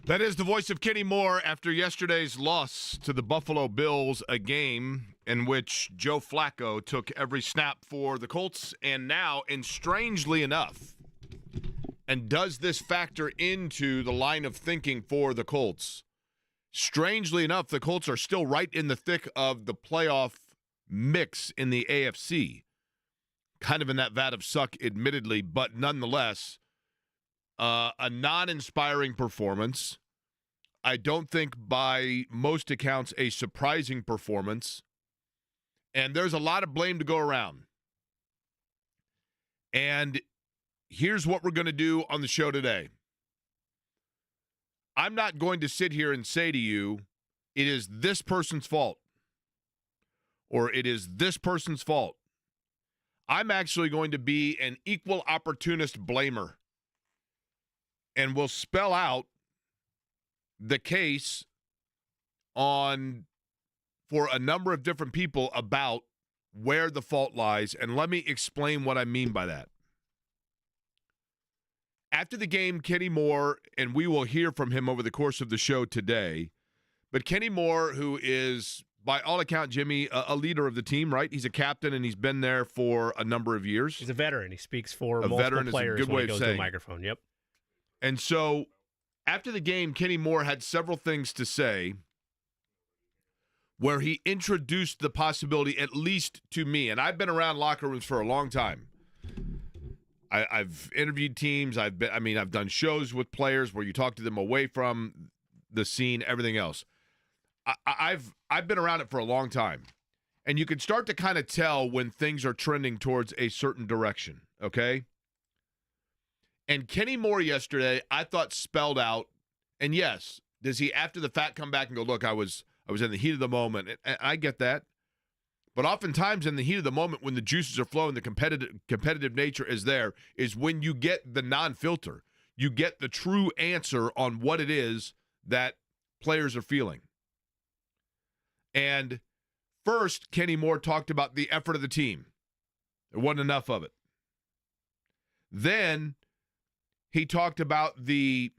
That is the voice of Kenny Moore after yesterday's loss to the Buffalo Bills, a game in which Joe Flacco took every snap for the Colts. And now, and strangely enough, and does this factor into the line of thinking for the Colts? Strangely enough, the Colts are still right in the thick of the playoff mix in the AFC. Kind of in that vat of suck, admittedly, but nonetheless, a non-inspiring performance. I don't think by most accounts a surprising performance. And there's a lot of blame to go around. And here's what we're going to do on the show today. I'm not going to sit here and say to you, it is this person's fault, or it is this person's fault. I'm actually going to be an equal opportunist blamer. And we'll spell out the case for a number of different people about where the fault lies. And let me explain what I mean by that. After the game, Kenny Moore, and we will hear from him over the course of the show today, but Kenny Moore, who is, by all accounts, Jimmy, a leader of the team, right? He's a captain, and he's been there for a number of years. He's a veteran. He speaks for multiple players when he goes to the microphone. Yep. And so after the game, Kenny Moore had several things to say where he introduced the possibility, at least to me, and I've been around locker rooms for a long time. I've interviewed teams. I've done shows with players where you talk to them away from the scene, everything else. I've been around it for a long time, and you can start to kind of tell when things are trending towards a certain direction. Okay. And Kenny Moore yesterday, I thought spelled out, and yes, does he after the fact come back and go, look, I was in the heat of the moment. And I get that. But oftentimes in the heat of the moment when the juices are flowing, the competitive nature is there, is when you get the non-filter. You get the true answer on what it is that players are feeling. And first, Kenny Moore talked about the effort of the team. There wasn't enough of it. Then he talked about the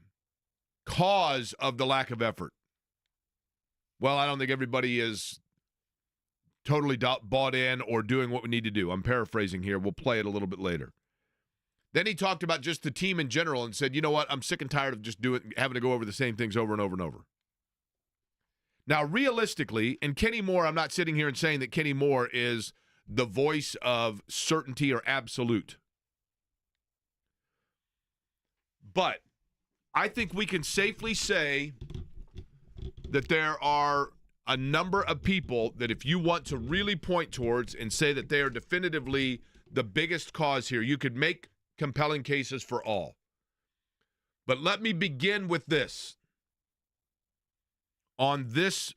cause of the lack of effort. Well, I don't think everybody is totally bought in or doing what we need to do. I'm paraphrasing here. We'll play it a little bit later. Then he talked about just the team in general and said, you know what, I'm sick and tired of just having to go over the same things over and over and over. Now, realistically, and Kenny Moore, I'm not sitting here and saying that Kenny Moore is the voice of certainty or absolute. But I think we can safely say that there are a number of people that if you want to really point towards and say that they are definitively the biggest cause here, you could make compelling cases for all. But let me begin with this. On this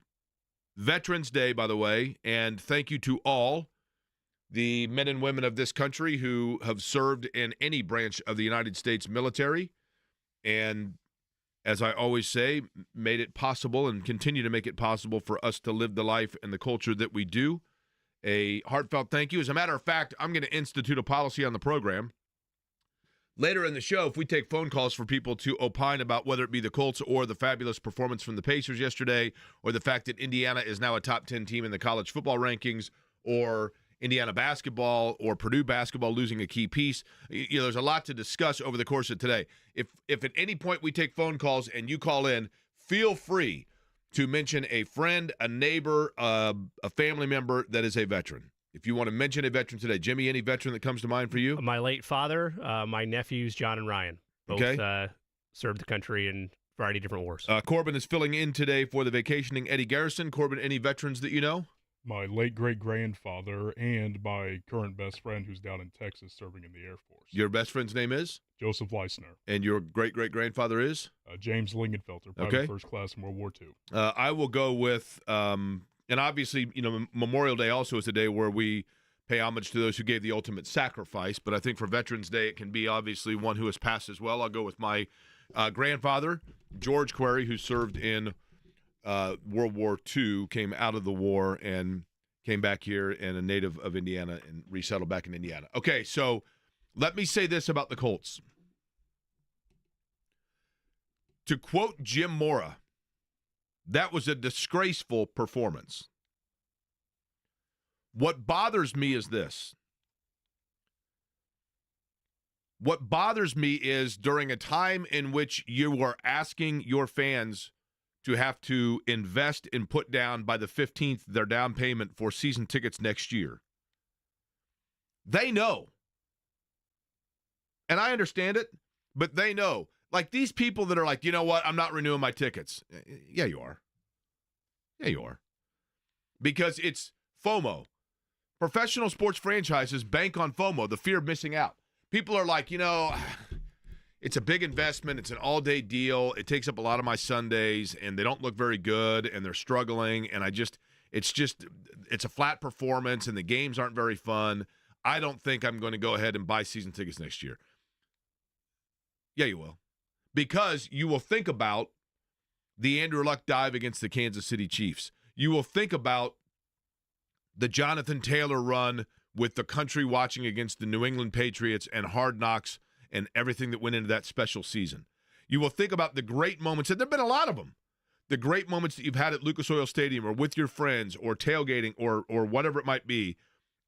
Veterans Day, by the way, and thank you to all the men and women of this country who have served in any branch of the United States military, and as I always say, made it possible and continue to make it possible for us to live the life and the culture that we do. A heartfelt thank you. As a matter of fact, I'm going to institute a policy on the program. Later in the show, if we take phone calls for people to opine about whether it be the Colts or the fabulous performance from the Pacers yesterday, or the fact that Indiana is now a top 10 team in the college football rankings, or Indiana basketball or Purdue basketball losing a key piece. You know, there's a lot to discuss over the course of today. If at any point we take phone calls and you call in, feel free to mention a friend, a neighbor, a family member that is a veteran. If you want to mention a veteran today, Jimmy, any veteran that comes to mind for you? My late father, my nephews, John and Ryan, both served the country in a variety of different wars. Corbin is filling in today for the vacationing Eddie Garrison. Corbin, any veterans that you know? My late great-grandfather and my current best friend who's down in Texas serving in the Air Force. Your best friend's name is? Joseph Leisner. And your great-great-grandfather is? James Lingenfelter, private first class in World War II. I will go with, and obviously, you know, Memorial Day also is a day where we pay homage to those who gave the ultimate sacrifice, but I think for Veterans Day it can be obviously one who has passed as well. I'll go with my grandfather, George Query, who served in World War II, came out of the war and came back here and a native of Indiana and resettled back in Indiana. Okay, so let me say this about the Colts. To quote Jim Mora, that was a disgraceful performance. What bothers me is this. What bothers me is during a time in which you are asking your fans to have to invest and put down by the 15th their down payment for season tickets next year. They know. And I understand it, but they know. Like these people that are like, you know what, I'm not renewing my tickets. Yeah, you are. Yeah, you are. Because it's FOMO. Professional sports franchises bank on FOMO, the fear of missing out. People are like, it's a big investment. It's an all-day deal. It takes up a lot of my Sundays, and they don't look very good, and they're struggling, and it's a flat performance, and the games aren't very fun. I don't think I'm going to go ahead and buy season tickets next year. Yeah, you will. Because you will think about the Andrew Luck dive against the Kansas City Chiefs. You will think about the Jonathan Taylor run with the country watching against the New England Patriots and Hard Knocks and everything that went into that special season. You will think about the great moments, and there have been a lot of them, the great moments that you've had at Lucas Oil Stadium or with your friends or tailgating or whatever it might be,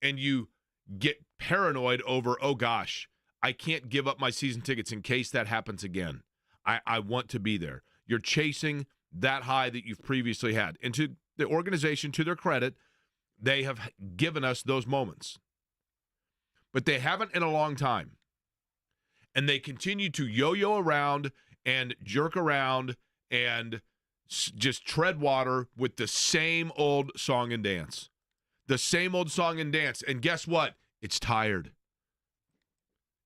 and you get paranoid over, oh gosh, I can't give up my season tickets in case that happens again. I want to be there. You're chasing that high that you've previously had. And to the organization, to their credit, they have given us those moments. But they haven't in a long time. And they continue to yo-yo around and jerk around and just tread water with the same old song and dance. The same old song and dance. And guess what? It's tired.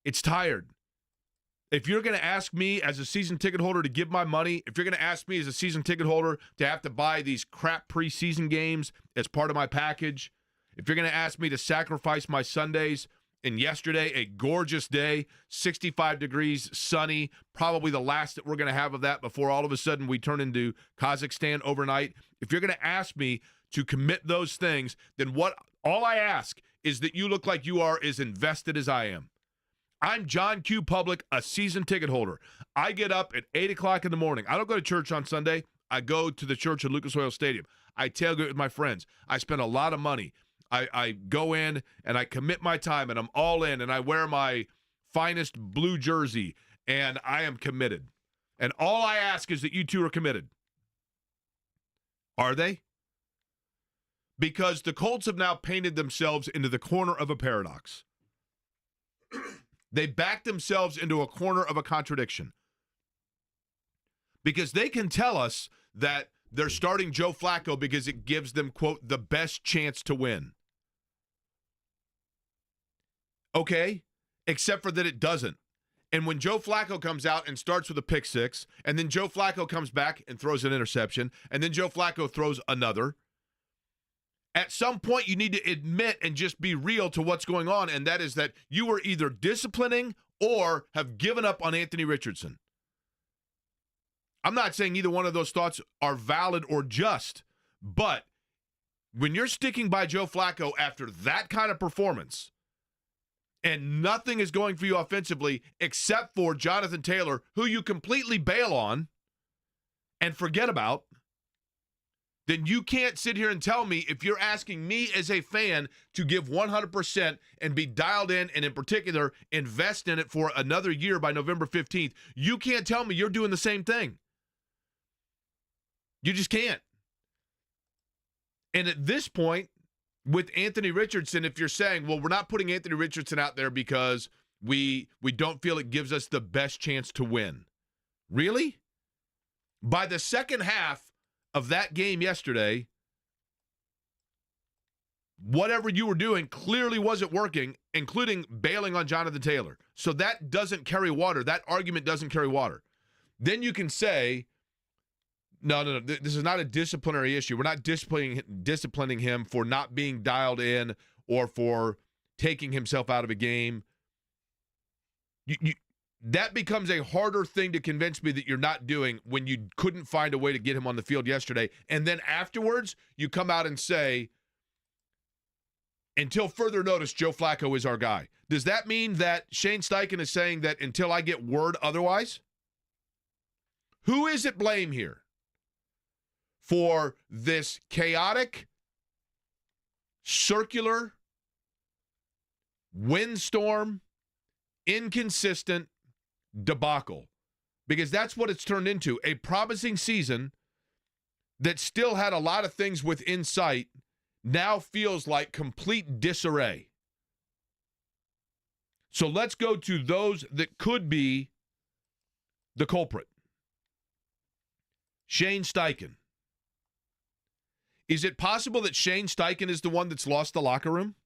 It's tired. If you're going to ask me as a season ticket holder to give my money, if you're going to ask me as a season ticket holder to have to buy these crap preseason games as part of my package, if you're going to ask me to sacrifice my Sundays, and yesterday, a gorgeous day, 65 degrees, sunny, probably the last that we're going to have of that before all of a sudden we turn into Kazakhstan overnight. If you're going to ask me to commit those things, then all I ask is that you look like you are as invested as I am. I'm John Q. Public, a season ticket holder. I get up at 8 o'clock in the morning. I don't go to church on Sunday. I go to the church at Lucas Oil Stadium. I tailgate with my friends. I spend a lot of money. I go in and I commit my time and I'm all in and I wear my finest blue jersey and I am committed. And all I ask is that you two are committed. Are they? Because the Colts have now painted themselves into the corner of a paradox. They backed themselves into a corner of a contradiction. Because they can tell us that they're starting Joe Flacco because it gives them, quote, the best chance to win. Okay, except for that it doesn't. And when Joe Flacco comes out and starts with a pick six, and then Joe Flacco comes back and throws an interception, and then Joe Flacco throws another, at some point you need to admit and just be real to what's going on, and that is that you are either disciplining or have given up on Anthony Richardson. I'm not saying either one of those thoughts are valid or just, but when you're sticking by Joe Flacco after that kind of performance and nothing is going for you offensively except for Jonathan Taylor, who you completely bail on and forget about, then you can't sit here and tell me, if you're asking me as a fan to give 100% and be dialed in and in particular invest in it for another year by November 15th, you can't tell me you're doing the same thing. You just can't. And at this point, with Anthony Richardson, if you're saying, well, we're not putting Anthony Richardson out there because we don't feel it gives us the best chance to win. Really? By the second half of that game yesterday, whatever you were doing clearly wasn't working, including bailing on Jonathan Taylor. So that doesn't carry water. That argument doesn't carry water. Then you can say, no, this is not a disciplinary issue. We're not disciplining him for not being dialed in or for taking himself out of a game. That becomes a harder thing to convince me that you're not doing when you couldn't find a way to get him on the field yesterday. And then afterwards, you come out and say, until further notice, Joe Flacco is our guy. Does that mean that Shane Steichen is saying that until I get word otherwise? Who is at blame here for this chaotic, circular, windstorm, inconsistent debacle? Because that's what it's turned into. A promising season that still had a lot of things within sight now feels like complete disarray. So let's go to those that could be the culprit. Shane Steichen. Is it possible that Shane Steichen is the one that's lost the locker room?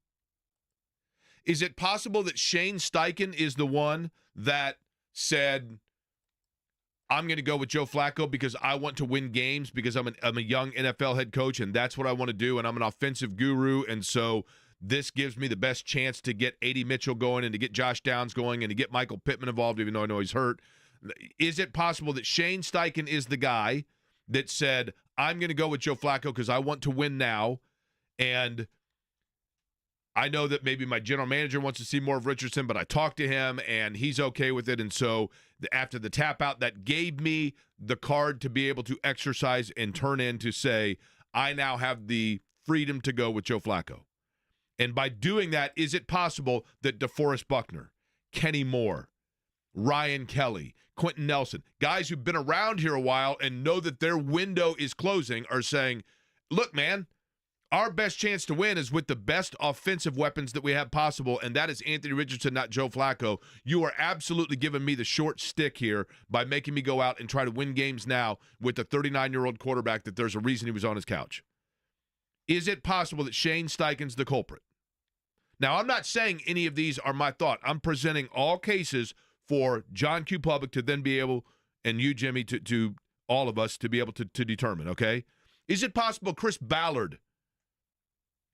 Is it possible that Shane Steichen is the one that said, I'm going to go with Joe Flacco because I want to win games because I'm a young NFL head coach and that's what I want to do, and I'm an offensive guru, and so this gives me the best chance to get A.D. Mitchell going and to get Josh Downs going and to get Michael Pittman involved, even though I know he's hurt? Is it possible that Shane Steichen is the guy that said, I'm going to go with Joe Flacco because I want to win now, and I know that maybe my general manager wants to see more of Richardson, but I talked to him, and he's okay with it, and so after the tap out, that gave me the card to be able to exercise and turn in to say, I now have the freedom to go with Joe Flacco. And by doing that, is it possible that DeForest Buckner, Kenny Moore, Ryan Kelly, Quentin Nelson, guys who've been around here a while and know that their window is closing, are saying, look, man, our best chance to win is with the best offensive weapons that we have possible, and that is Anthony Richardson, not Joe Flacco. You are absolutely giving me the short stick here by making me go out and try to win games now with the 39-year-old quarterback that there's a reason he was on his couch. Is it possible that Shane Steichen's the culprit? Now, I'm not saying any of these are my thought. I'm presenting all cases for John Q. Public to then be able, and you, Jimmy, to all of us to be able to determine, okay? Is it possible Chris Ballard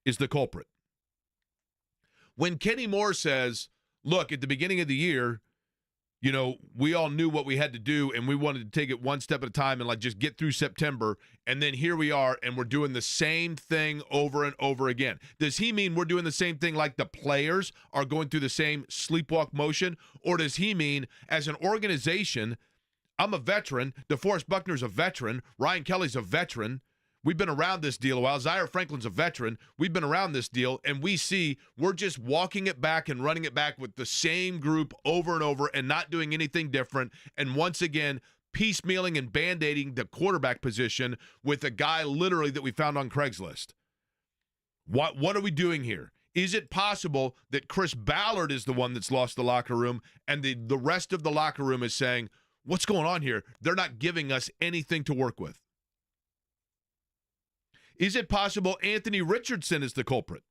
is the culprit? When Kenny Moore says, look, at the beginning of the year, you know, we all knew what we had to do, and we wanted to take it one step at a time and, like, just get through September, and then here we are, and we're doing the same thing over and over again. Does he mean we're doing the same thing like the players are going through the same sleepwalk motion? Or does he mean, as an organization, I'm a veteran, DeForest Buckner's a veteran, Ryan Kelly's a veteran, we've been around this deal a while, Zaire Franklin's a veteran, we've been around this deal, and we see we're just walking it back and running it back with the same group over and over and not doing anything different, and once again, piecemealing and band-aiding the quarterback position with a guy literally that we found on Craigslist. What are we doing here? Is it possible that Chris Ballard is the one that's lost the locker room and the rest of the locker room is saying, what's going on here? They're not giving us anything to work with. Is it possible Anthony Richardson is the culprit?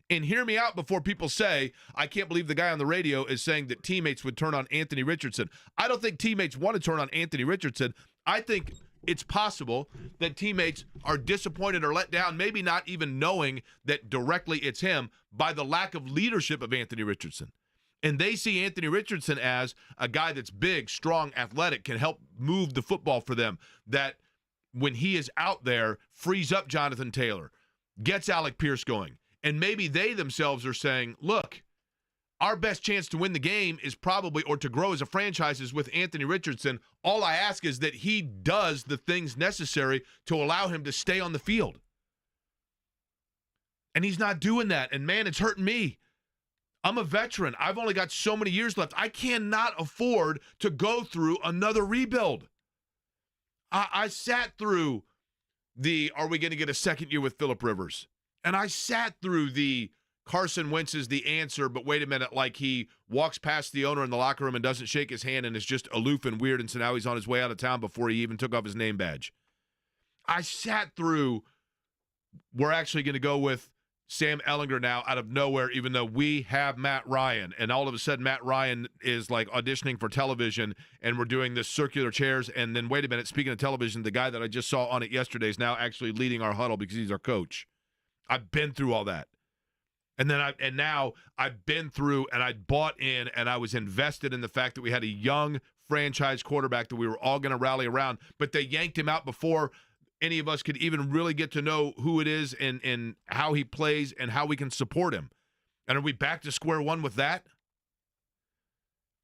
And hear me out before people say, I can't believe the guy on the radio is saying that teammates would turn on Anthony Richardson. I don't think teammates want to turn on Anthony Richardson. I think it's possible that teammates are disappointed or let down, maybe not even knowing that directly it's him, by the lack of leadership of Anthony Richardson. And they see Anthony Richardson as a guy that's big, strong, athletic, can help move the football for them, that when he is out there, frees up Jonathan Taylor, gets Alec Pierce going. And maybe they themselves are saying, look, our best chance to win the game is probably, or to grow as a franchise, is with Anthony Richardson. All I ask is that he does the things necessary to allow him to stay on the field. And he's not doing that. And man, it's hurting me. I'm a veteran. I've only got so many years left. I cannot afford to go through another rebuild. I sat through the, are we going to get a second year with Phillip Rivers? And I sat through the Carson Wentz is the answer, but wait a minute, like he walks past the owner in the locker room and doesn't shake his hand and is just aloof and weird, and so now he's on his way out of town before he even took off his name badge. I sat through, we're actually going to go with Sam Ehlinger now out of nowhere, even though we have Matt Ryan. And all of a sudden, Matt Ryan is like auditioning for television, and we're doing this circular chairs. And then, wait a minute, speaking of television, the guy that I just saw on it yesterday is now actually leading our huddle because he's our coach. I've been through all that. And now I've been through, and I bought in, and I was invested in the fact that we had a young franchise quarterback that we were all going to rally around, but they yanked him out before any of us could even really get to know who it is and how he plays and how we can support him. And are we back to square one with that?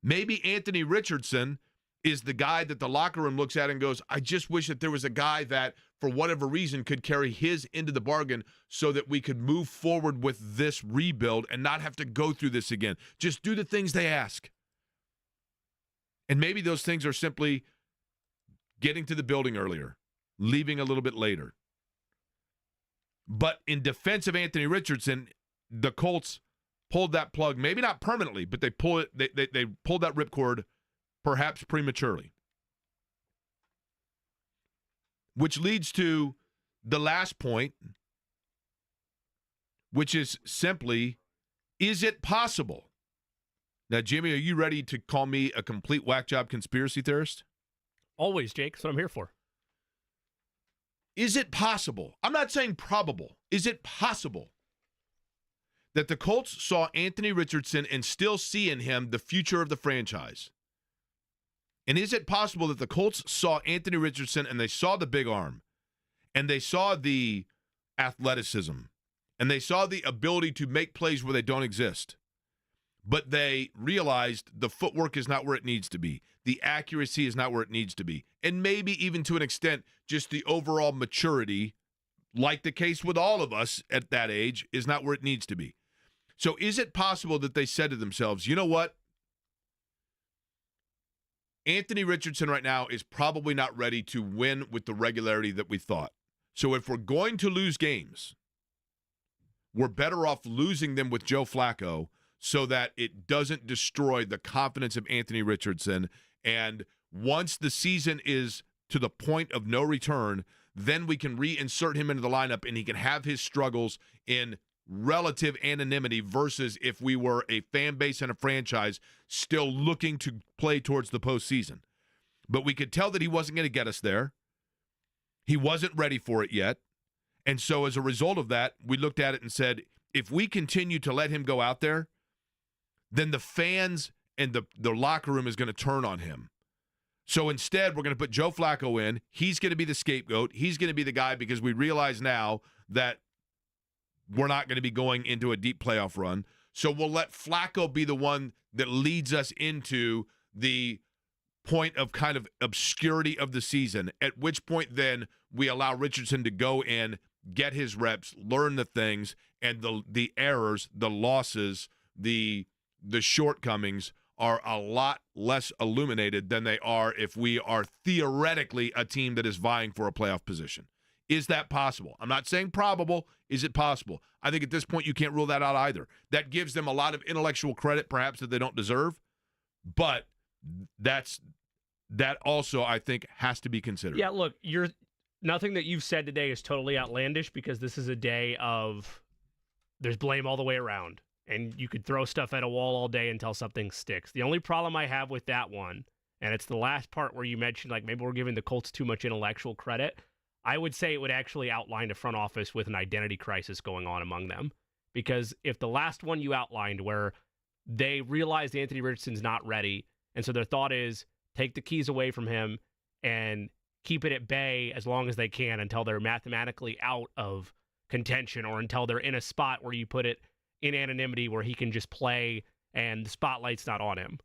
Maybe Anthony Richardson is the guy that the locker room looks at and goes, I just wish that there was a guy that, for whatever reason, could carry his into the bargain so that we could move forward with this rebuild and not have to go through this again. Just do the things they ask. And maybe those things are simply getting to the building earlier, leaving a little bit later. But in defense of Anthony Richardson, the Colts pulled that plug, maybe not permanently, but they pulled that ripcord perhaps prematurely. Which leads to the last point, which is simply, is it possible? Now, Jimmy, are you ready to call me a complete whack job conspiracy theorist? Always, Jake. That's what I'm here for. Is it possible? I'm not saying probable. Is it possible that the Colts saw Anthony Richardson and still see in him the future of the franchise? And is it possible that the Colts saw Anthony Richardson and they saw the big arm and they saw the athleticism and they saw the ability to make plays where they don't exist, but they realized the footwork is not where it needs to be. The accuracy is not where it needs to be. And maybe even to an extent, just the overall maturity, like the case with all of us at that age, is not where it needs to be. So is it possible that they said to themselves, you know what? Anthony Richardson right now is probably not ready to win with the regularity that we thought. So if we're going to lose games, we're better off losing them with Joe Flacco so that it doesn't destroy the confidence of Anthony Richardson. And once the season is to the point of no return, then we can reinsert him into the lineup and he can have his struggles in relative anonymity versus if we were a fan base and a franchise still looking to play towards the postseason. But we could tell that he wasn't going to get us there. He wasn't ready for it yet. And so as a result of that, we looked at it and said, if we continue to let him go out there, then the fans and the locker room is going to turn on him. So instead, we're going to put Joe Flacco in. He's going to be the scapegoat. He's going to be the guy because we realize now that we're not going to be going into a deep playoff run. So we'll let Flacco be the one that leads us into the point of kind of obscurity of the season, at which point then we allow Richardson to go in, get his reps, learn the things, and the errors, the losses, the shortcomings are a lot less illuminated than they are if we are theoretically a team that is vying for a playoff position. Is that possible? I'm not saying probable. Is it possible? I think at this point you can't rule that out either. That gives them a lot of intellectual credit, perhaps, that they don't deserve. But that also, I think, has to be considered. Yeah, look, nothing that you've said today is totally outlandish because this is a day of there's blame all the way around. And you could throw stuff at a wall all day until something sticks. The only problem I have with that one, and it's the last part where you mentioned like maybe we're giving the Colts too much intellectual credit, I would say it would actually outline a front office with an identity crisis going on among them. Because if the last one you outlined where they realized Anthony Richardson's not ready, and so their thought is take the keys away from him and keep it at bay as long as they can until they're mathematically out of contention or until they're in a spot where you put it in anonymity where he can just play and the spotlight's not on him.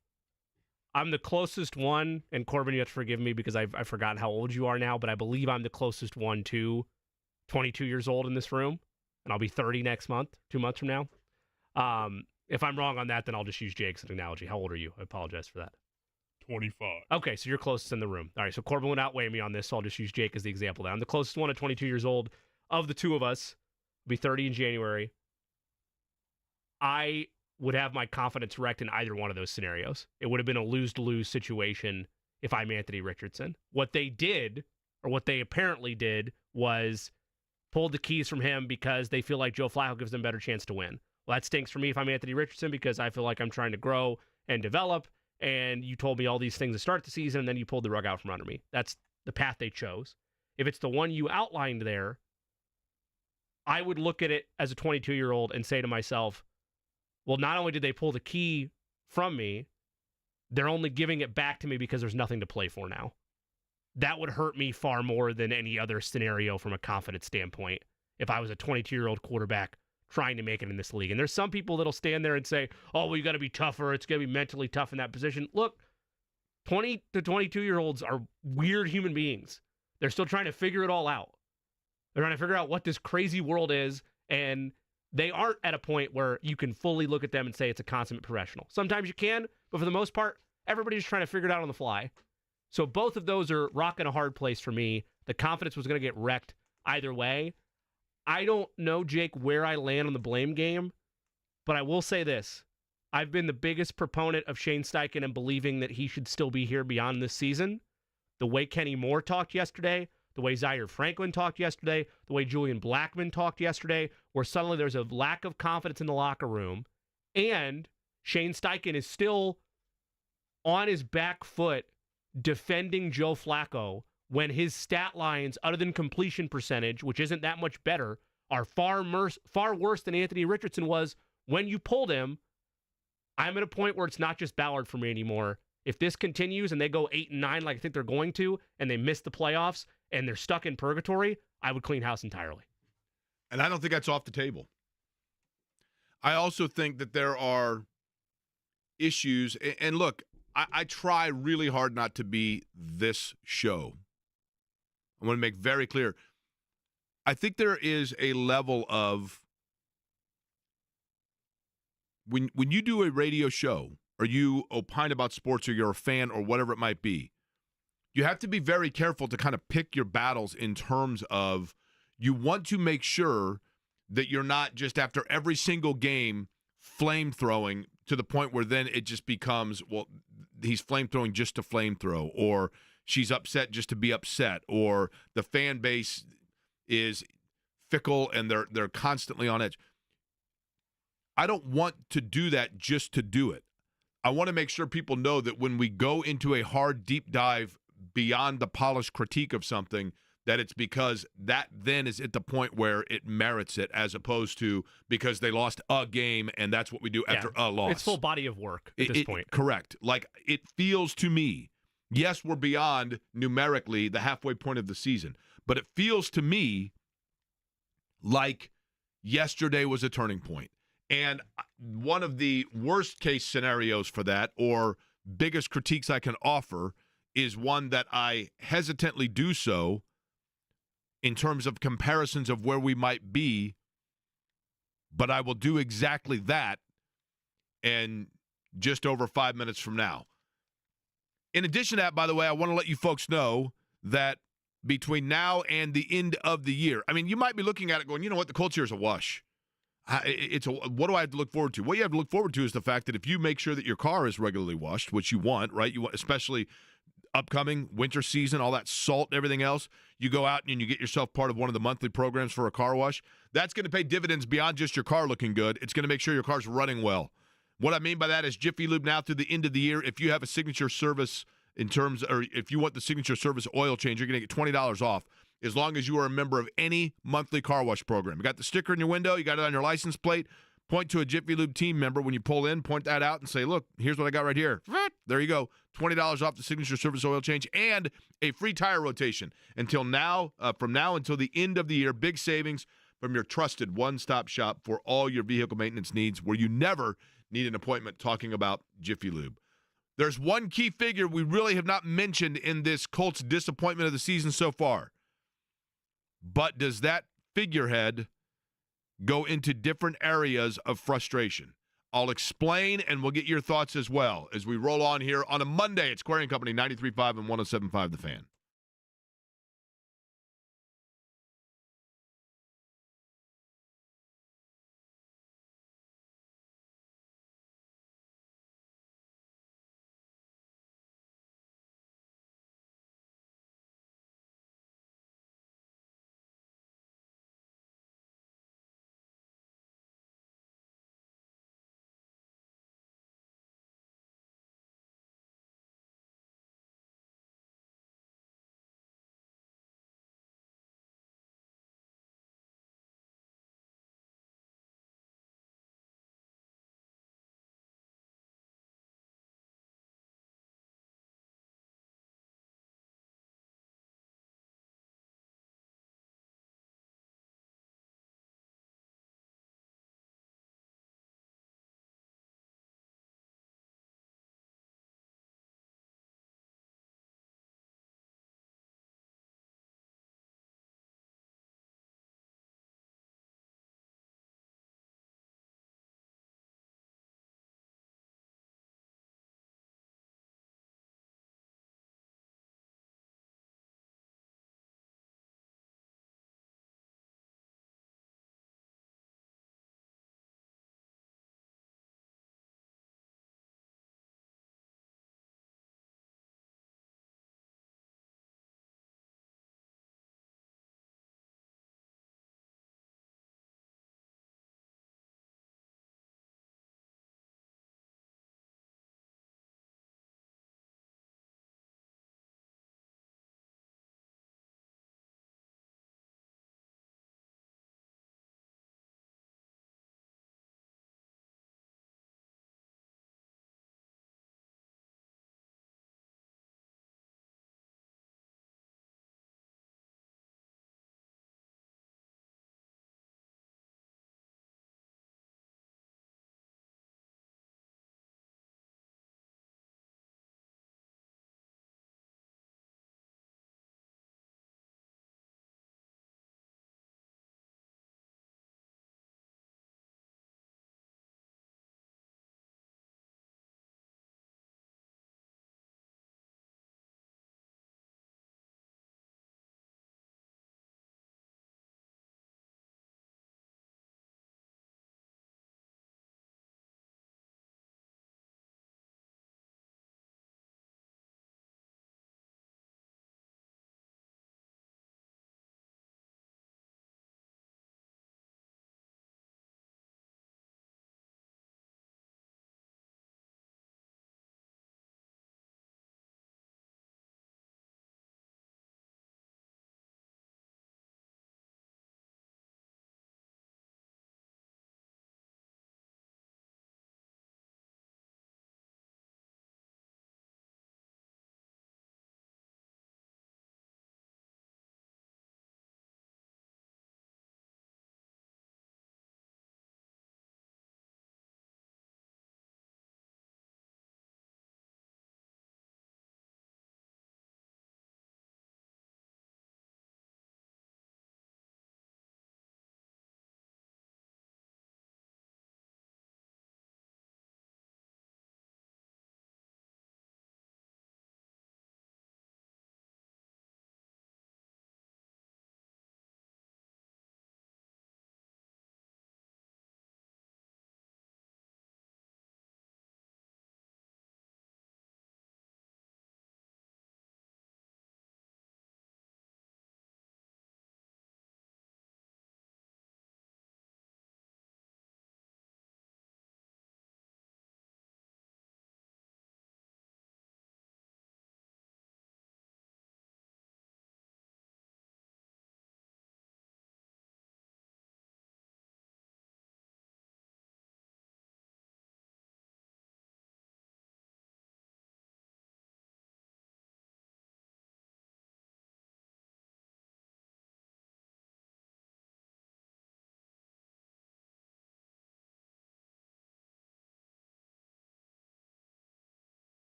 I'm the closest one, and Corbin, you have to forgive me because I've forgotten how old you are now, but I believe I'm the closest one to 22 years old in this room, and I'll be 30 next month, 2 months from now. If I'm wrong on that, then I'll just use Jake's analogy. How old are you? I apologize for that. 25. Okay, so you're closest in the room. All right, so Corbin would outweigh me on this, so I'll just use Jake as the example now. I'm the closest one at 22 years old of the two of us. I'll be 30 in January. I would have my confidence wrecked in either one of those scenarios. It would have been a lose-to-lose situation if I'm Anthony Richardson. What they did, or what they apparently did, was pulled the keys from him because they feel like Joe Flacco gives them a better chance to win. Well, that stinks for me if I'm Anthony Richardson because I feel like I'm trying to grow and develop, and you told me all these things to start the season, and then you pulled the rug out from under me. That's the path they chose. If it's the one you outlined there, I would look at it as a 22-year-old and say to myself, well, not only did they pull the key from me, they're only giving it back to me because there's nothing to play for now. That would hurt me far more than any other scenario from a confidence standpoint if I was a 22-year-old quarterback trying to make it in this league. And there's some people that'll stand there and say, oh, well, you got to be tougher. It's going to be mentally tough in that position. Look, 20 to 22-year-olds are weird human beings. They're still trying to figure it all out. They're trying to figure out what this crazy world is, and they aren't at a point where you can fully look at them and say it's a consummate professional. Sometimes you can, but for the most part, everybody's trying to figure it out on the fly. So both of those are rocking a hard place for me. The confidence was going to get wrecked either way. I don't know, Jake, where I land on the blame game, but I will say this. I've been the biggest proponent of Shane Steichen and believing that he should still be here beyond this season. The way Kenny Moore talked yesterday, the way Zaire Franklin talked yesterday, the way Julian Blackmon talked yesterday, where suddenly there's a lack of confidence in the locker room, and Shane Steichen is still on his back foot defending Joe Flacco when his stat lines, other than completion percentage, which isn't that much better, are far worse than Anthony Richardson was when you pulled him. I'm at a point where it's not just Ballard for me anymore. If this continues and they go 8-9 like I think they're going to, and they miss the playoffs and they're stuck in purgatory, I would clean house entirely. And I don't think that's off the table. I also think that there are issues. And look, I try really hard not to be this show. I want to make very clear. I think there is a level of when you do a radio show or you opine about sports or you're a fan or whatever it might be, you have to be very careful to kind of pick your battles in terms of you want to make sure that you're not just after every single game flame throwing to the point where then it just becomes, well, he's flame throwing just to flame throw, or she's upset just to be upset, or the fan base is fickle and they're constantly on edge. I don't want to do that just to do it. I want to make sure people know that when we go into a hard deep dive beyond the polished critique of something, that it's because that then is at the point where it merits it, as opposed to because they lost a game and that's what we do after a loss. It's full body of work at this point. Correct. Like, it feels to me, yes, we're beyond numerically the halfway point of the season, but it feels to me like yesterday was a turning point. And one of the worst case scenarios for that, or biggest critiques I can offer, is one that I hesitantly do so in terms of comparisons of where we might be, but I will do exactly that in just over 5 minutes from now. In addition to that, by the way, I want to let you folks know that between now and the end of the year, I mean, you might be looking at it going, you know what, the Colts here is a wash. What do I have to look forward to? What you have to look forward to is the fact that if you make sure that your car is regularly washed, which you want, right? You want, especially upcoming winter season, all that salt and everything else, you go out and you get yourself part of one of the monthly programs for a car wash. That's going to pay dividends beyond just your car looking good. It's going to make sure your car's running well. What I mean by that is Jiffy Lube now through the end of the year, if you have a signature service or if you want the signature service oil change, you're going to get $20 off as long as you are a member of any monthly car wash program. You got the sticker in your window, you got it on your license plate. Point to a Jiffy Lube team member when you pull in, point that out and say, look, here's what I got right here. There you go. $20 off the signature service oil change and a free tire rotation until now, from now until the end of the year. Big savings from your trusted one-stop shop for all your vehicle maintenance needs, where you never need an appointment, talking about Jiffy Lube. There's one key figure we really have not mentioned in this Colts disappointment of the season so far. But does that figurehead go into different areas of frustration? I'll explain, and we'll get your thoughts as well as we roll on here on a Monday at Square & Company, 93.5 and 107.5 The Fan.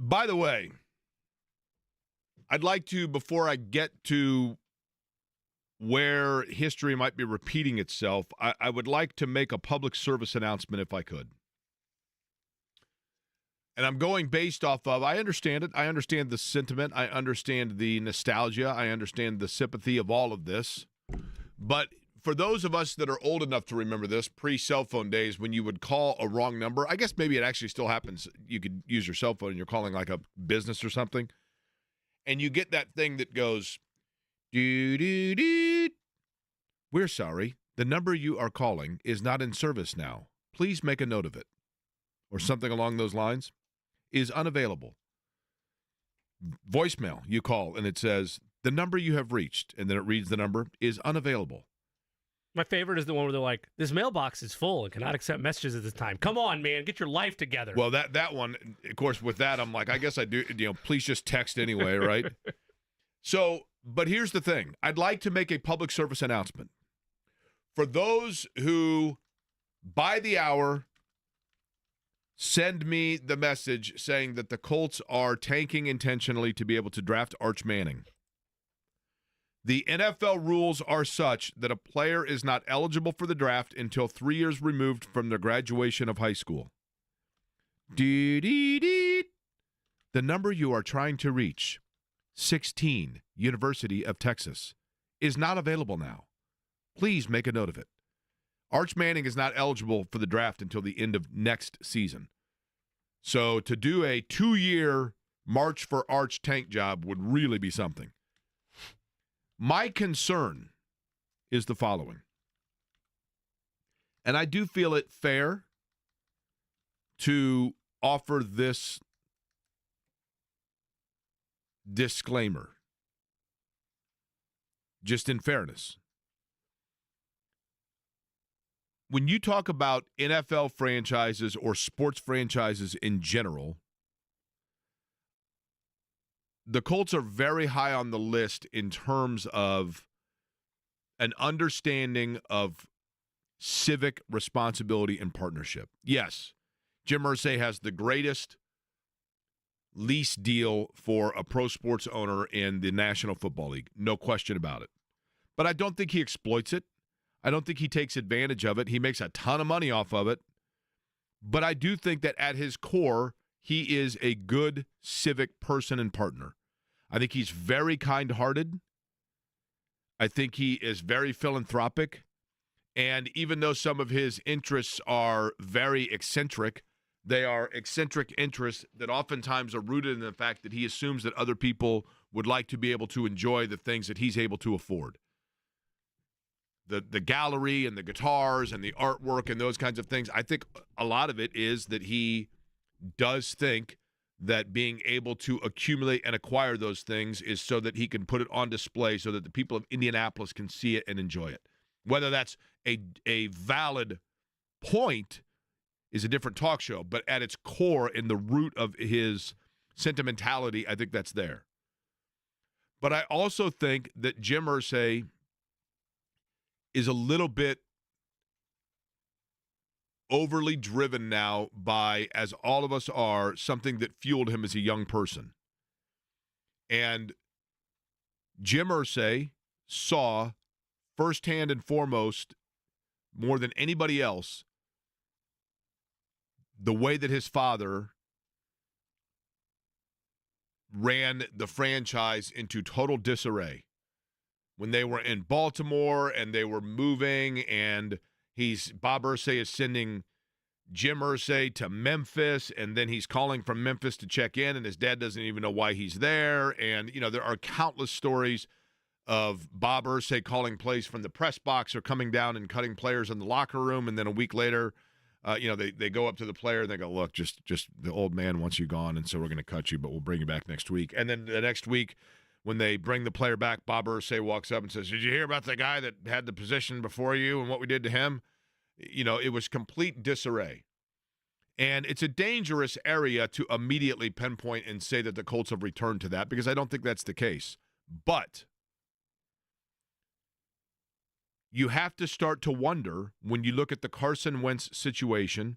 By the way, I'd like to, before I get to where history might be repeating itself, I would like to make a public service announcement if I could. And I'm going based off of, I understand it. I understand the sentiment. I understand the nostalgia. I understand the sympathy of all of this. But for those of us that are old enough to remember this, pre-cell phone days, when you would call a wrong number, I guess maybe it actually still happens. You could use your cell phone and you're calling like a business or something. And you get that thing that goes, doo-doo-doo. We're sorry. The number you are calling is not in service now. Please make a note of it. Or something along those lines. Is unavailable. Voicemail, you call, and it says, the number you have reached, and then it reads the number, is unavailable. My favorite is the one where they're like, this mailbox is full and cannot accept messages at this time. Come on, man, get your life together. Well, that one, of course, with that, I'm like, I guess I do, please just text anyway, right? So, but here's the thing. I'd like to make a public service announcement. For those who, by the hour, send me the message saying that the Colts are tanking intentionally to be able to draft Arch Manning. The NFL rules are such that a player is not eligible for the draft until 3 years removed from their graduation of high school. The number you are trying to reach, 16, University of Texas, is not available now. Please make a note of it. Arch Manning is not eligible for the draft until the end of next season. So to do a 2-year March for Arch tank job would really be something. My concern is the following. And I do feel it fair to offer this disclaimer, just in fairness. When you talk about NFL franchises or sports franchises in general, the Colts are very high on the list in terms of an understanding of civic responsibility and partnership. Yes, Jim Irsay has the greatest lease deal for a pro sports owner in the National Football League. No question about it. But I don't think he exploits it. I don't think he takes advantage of it. He makes a ton of money off of it. But I do think that at his core, he is a good civic person and partner. I think he's very kind-hearted. I think he is very philanthropic. And even though some of his interests are very eccentric, they are eccentric interests that oftentimes are rooted in the fact that he assumes that other people would like to be able to enjoy the things that he's able to afford. The gallery and the guitars and the artwork and those kinds of things. I think a lot of it is that he does think that being able to accumulate and acquire those things is so that he can put it on display so that the people of Indianapolis can see it and enjoy it. Whether that's a valid point is a different talk show, but at its core, in the root of his sentimentality, I think that's there. But I also think that Jim Irsay is a little bit overly driven now by, as all of us are, something that fueled him as a young person. And Jim Irsay saw firsthand and foremost, more than anybody else, the way that his father ran the franchise into total disarray. When they were in Baltimore and they were moving, and Bob Irsay is sending Jim Irsay to Memphis, and then he's calling from Memphis to check in, and his dad doesn't even know why he's there. And, there are countless stories of Bob Irsay calling plays from the press box or coming down and cutting players in the locker room, and then a week later, they go up to the player and they go, look, just the old man wants you gone, and so we're going to cut you, but we'll bring you back next week. And then the next week, when they bring the player back, Bob Irsay walks up and says, did you hear about the guy that had the position before you and what we did to him? It was complete disarray. And it's a dangerous area to immediately pinpoint and say that the Colts have returned to that, because I don't think that's the case. But you have to start to wonder, when you look at the Carson Wentz situation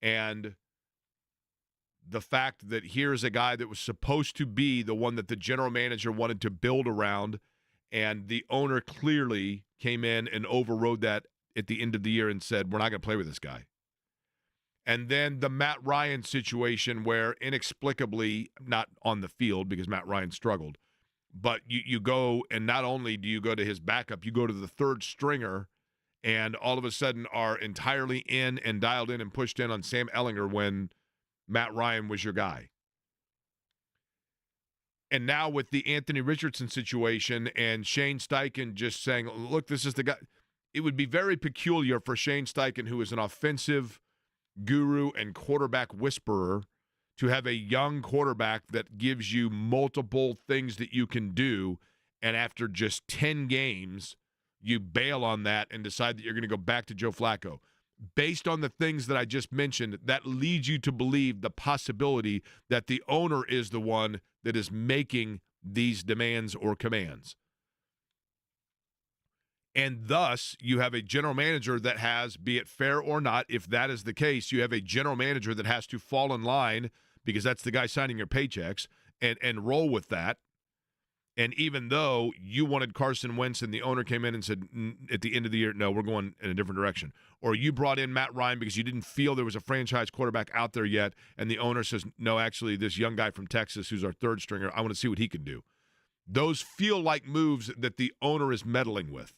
and the fact that here's a guy that was supposed to be the one that the general manager wanted to build around, and the owner clearly came in and overrode that at the end of the year and said, we're not going to play with this guy. And then the Matt Ryan situation where inexplicably, not on the field because Matt Ryan struggled, but you go, and not only do you go to his backup, you go to the third stringer, and all of a sudden are entirely in and dialed in and pushed in on Sam Ehlinger when Matt Ryan was your guy. And now with the Anthony Richardson situation and Shane Steichen just saying, look, this is the guy. It would be very peculiar for Shane Steichen, who is an offensive guru and quarterback whisperer, to have a young quarterback that gives you multiple things that you can do, and after just 10 games, you bail on that and decide that you're going to go back to Joe Flacco. Based on the things that I just mentioned, that leads you to believe the possibility that the owner is the one that is making these demands or commands. And thus, you have a general manager that has, be it fair or not, if that is the case, you have a general manager that has to fall in line because that's the guy signing your paychecks and roll with that. And even though you wanted Carson Wentz and the owner came in and said at the end of the year, no, we're going in a different direction. Or you brought in Matt Ryan because you didn't feel there was a franchise quarterback out there yet, and the owner says, no, actually, this young guy from Texas who's our third stringer, I want to see what he can do. Those feel like moves that the owner is meddling with.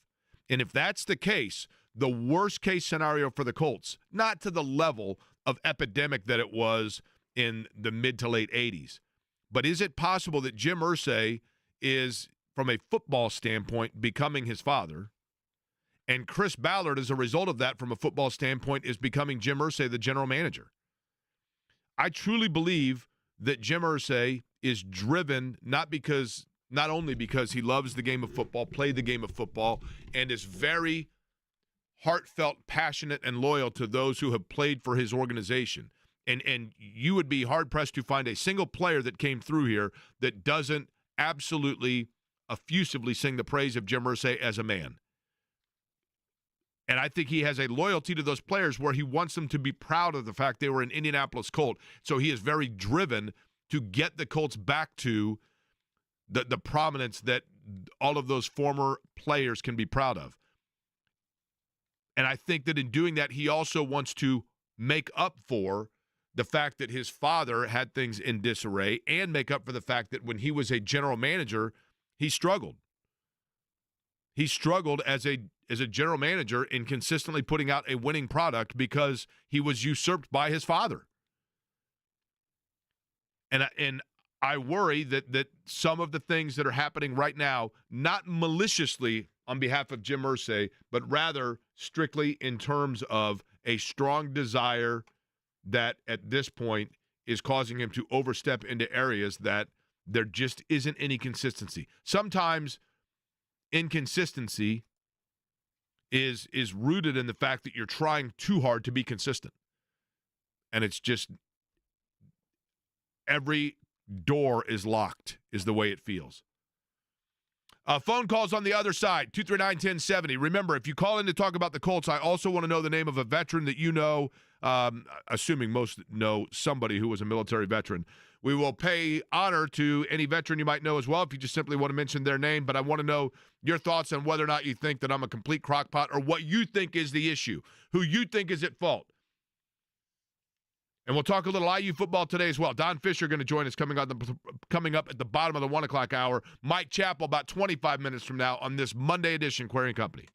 And if that's the case, the worst case scenario for the Colts, not to the level of epidemic that it was in the mid to late 80s, but is it possible that Jim Irsay is, from a football standpoint, becoming his father, and Chris Ballard, as a result of that, from a football standpoint, is becoming Jim Irsay, the general manager? I truly believe that Jim Irsay is driven not only because he loves the game of football, played the game of football, and is very heartfelt, passionate, and loyal to those who have played for his organization. And you would be hard-pressed to find a single player that came through here that doesn't absolutely effusively sing the praise of Jim Irsay as a man. And I think he has a loyalty to those players where he wants them to be proud of the fact they were an Indianapolis Colt. So he is very driven to get the Colts back to the prominence that all of those former players can be proud of. And I think that in doing that, he also wants to make up for the fact that his father had things in disarray, and make up for the fact that when he was a general manager, he struggled. He struggled as a general manager in consistently putting out a winning product because he was usurped by his father. And I worry that some of the things that are happening right now, not maliciously on behalf of Jim Irsay, but rather strictly in terms of a strong desire that at this point is causing him to overstep into areas that there just isn't any consistency. Sometimes inconsistency is rooted in the fact that you're trying too hard to be consistent. And it's just every door is locked is the way it feels. Phone calls on the other side, 239-1070. Remember, if you call in to talk about the Colts, I also want to know the name of a veteran that you know, assuming most know somebody who was a military veteran. We will pay honor to any veteran you might know as well if you just simply want to mention their name, but I want to know your thoughts on whether or not you think that I'm a complete crockpot or what you think is the issue, who you think is at fault. And we'll talk a little IU football today as well. Don Fischer going to join us coming up at the bottom of the 1 o'clock hour. Mike Chappell about 25 minutes from now on this Monday edition Query & Company.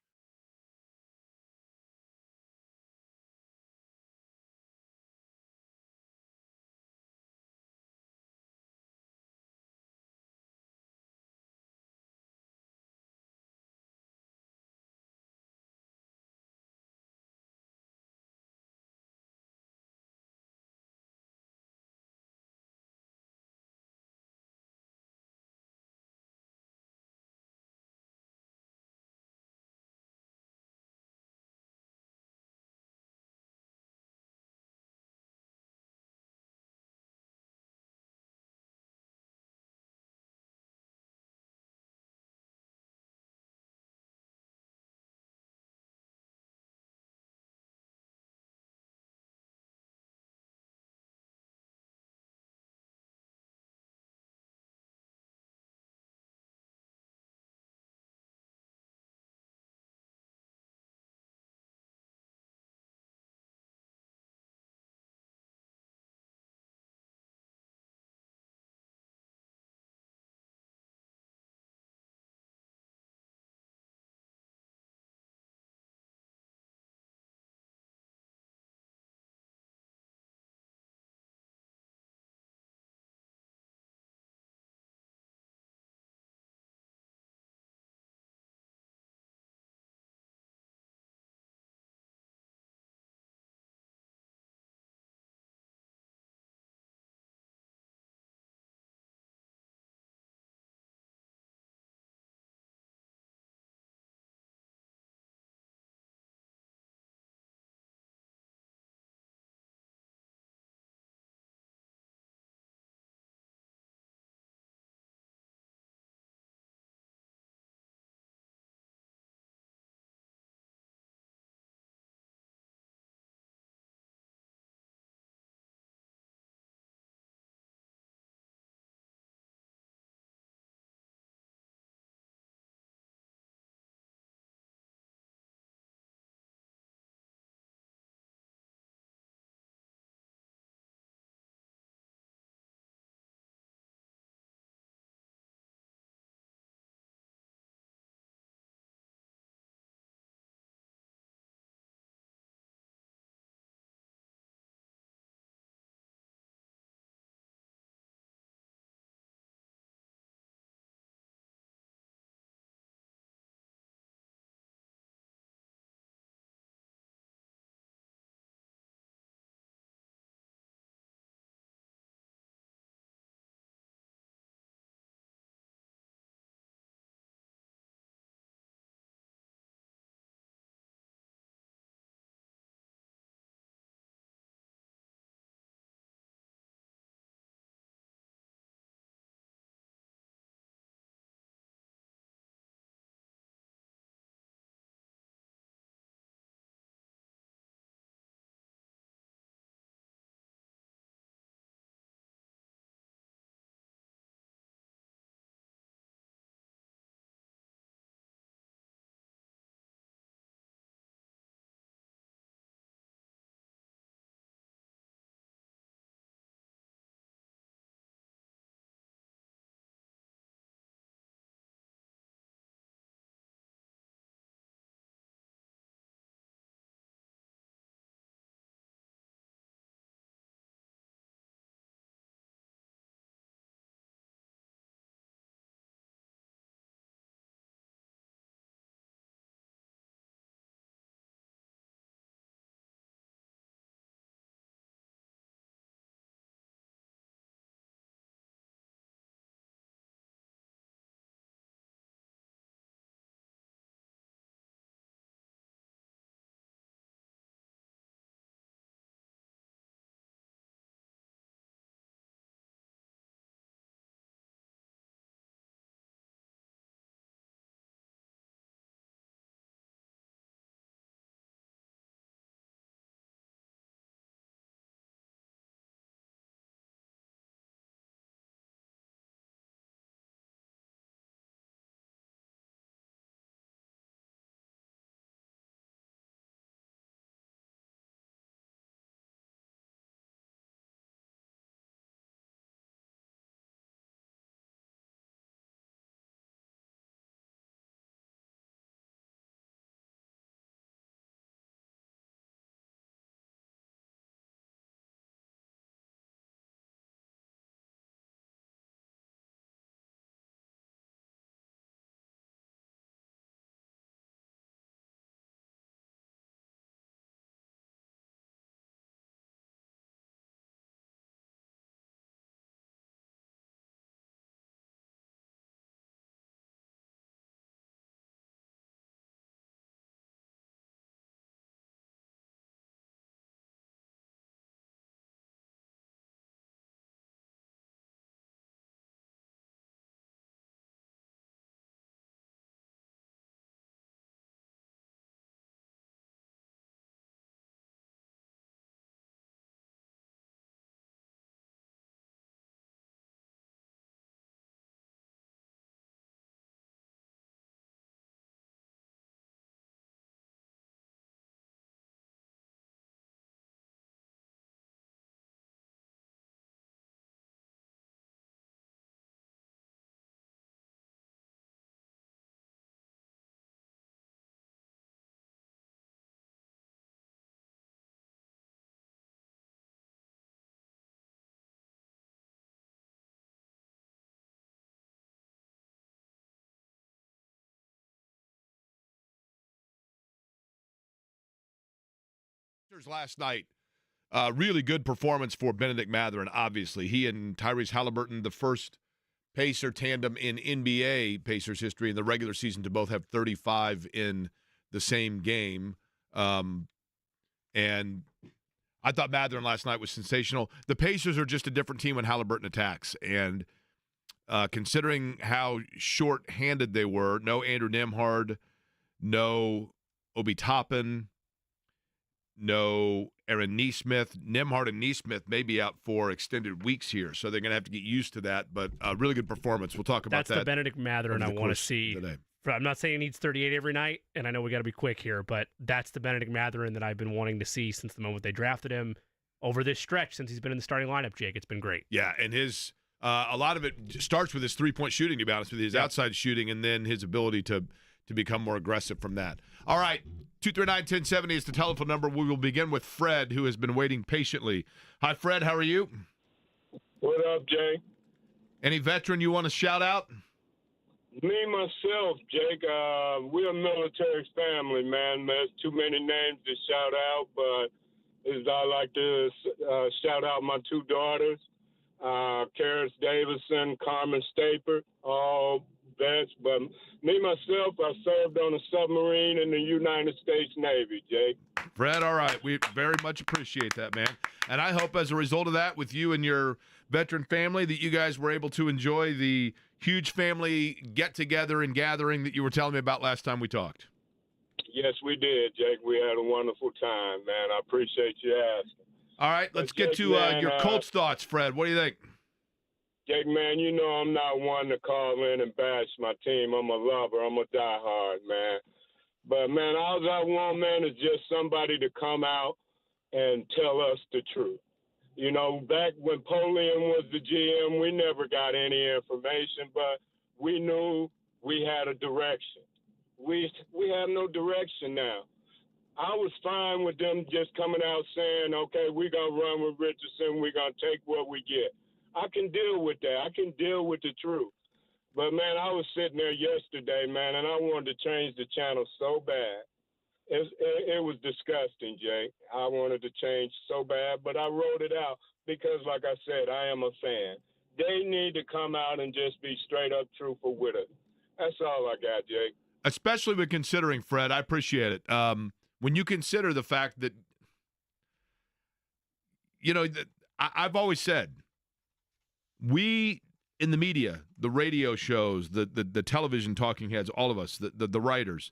Last night, really good performance for Benedict Mathurin, obviously. He and Tyrese Halliburton, the first Pacer tandem in NBA Pacers history in the regular season to both have 35 in the same game. And I thought Mathurin last night was sensational. The Pacers are just a different team when Halliburton attacks. And considering how short-handed they were, no Andrew Nembhard, no Obi Toppin, no Aaron Nesmith. Nembhard and Nesmith may be out for extended weeks here, so they're going to have to get used to that. But a really good performance. We'll talk about that. That's the Benedict Mathurin I want to see. I'm not saying he needs 38 every night, and I know we got to be quick here, but that's the Benedict Mathurin that I've been wanting to see since the moment they drafted him over this stretch since he's been in the starting lineup, Jake. It's been great. Yeah, and his a lot of it starts with his three-point shooting, to be honest with you, his outside shooting, and then his ability to become more aggressive from that. All right, 239-1070 is the telephone number. We will begin with Fred, who has been waiting patiently. Hi, Fred. How are you? What up, Jay? Any veteran you want to shout out? Me, myself, Jake, we're a military family, man. There's too many names to shout out, but I like to shout out my two daughters, Karis Davison, Carmen Staper, all vets. But me, myself, I served on a submarine in the United States Navy, Jake. Fred, all right. We very much appreciate that, man. And I hope as a result of that, with you and your veteran family, that you guys were able to enjoy the huge family get-together and gathering that you were telling me about last time we talked. Yes, we did, Jake. We had a wonderful time, man. I appreciate you asking. All right, let's get to your Colts thoughts, Fred. What do you think? Jake, man, you know I'm not one to call in and bash my team. I'm a lover. I'm a diehard, man. But, man, all I want, man, is just somebody to come out and tell us the truth. You know, back when Polian was the GM, we never got any information, but we knew we had a direction. We have no direction now. I was fine with them just coming out saying, okay, we're going to run with Richardson. We're going to take what we get. I can deal with that. I can deal with the truth. But, man, I was sitting there yesterday, man, and I wanted to change the channel so bad. It was disgusting, Jake. I wanted to change so bad, but I wrote it out because, like I said, I am a fan. They need to come out and just be straight up truthful with it. That's all I got, Jake. Especially with considering, Fred, I appreciate it. When you consider the fact that, you know, I've always said, we in the media, the radio shows, the television talking heads, all of us, the writers,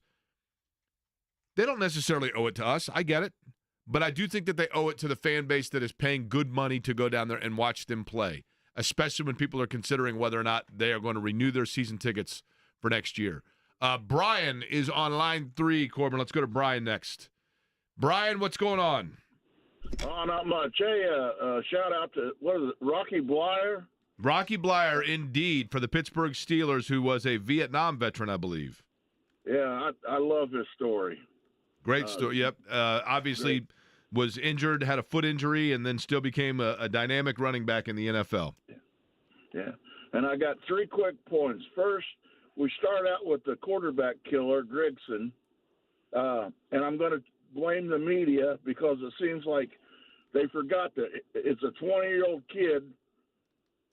they don't necessarily owe it to us. I get it. But I do think that they owe it to the fan base that is paying good money to go down there and watch them play, especially when people are considering whether or not they are going to renew their season tickets for next year. Brian is on line 3, Corbin. Let's go to Brian next. Brian, what's going on? Oh, not much. Hey, shout out to, what is it, Rocky Bleier? Rocky Bleier, indeed, for the Pittsburgh Steelers, who was a Vietnam veteran, I believe. Yeah, I love his story. Great story. Yep. Obviously great. Was injured, had a foot injury, and then still became a dynamic running back in the NFL. Yeah. And I got 3 quick points. First, we start out with the quarterback killer, Grigson. And I'm going to blame the media because it seems like they forgot that it's a 20-year-old kid.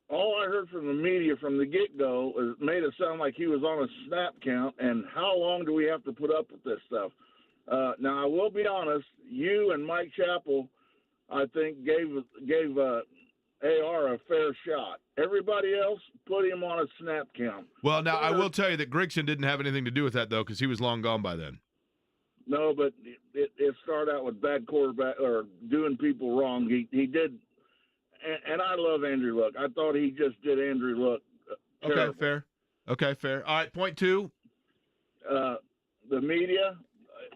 All I heard from the media from the get-go is made it sound like he was on a snap count, and how long do we have to put up with this stuff? Now, I will be honest, you and Mike Chappell, I think, gave AR a fair shot. Everybody else put him on a snap count. Well, now, I will tell you that Grigson didn't have anything to do with that, though, because he was long gone by then. No, but it started out with bad quarterback or doing people wrong. He did, and I love Andrew Luck. I thought he just did Andrew Luck terrible. Okay, fair. All right, point 2. The media,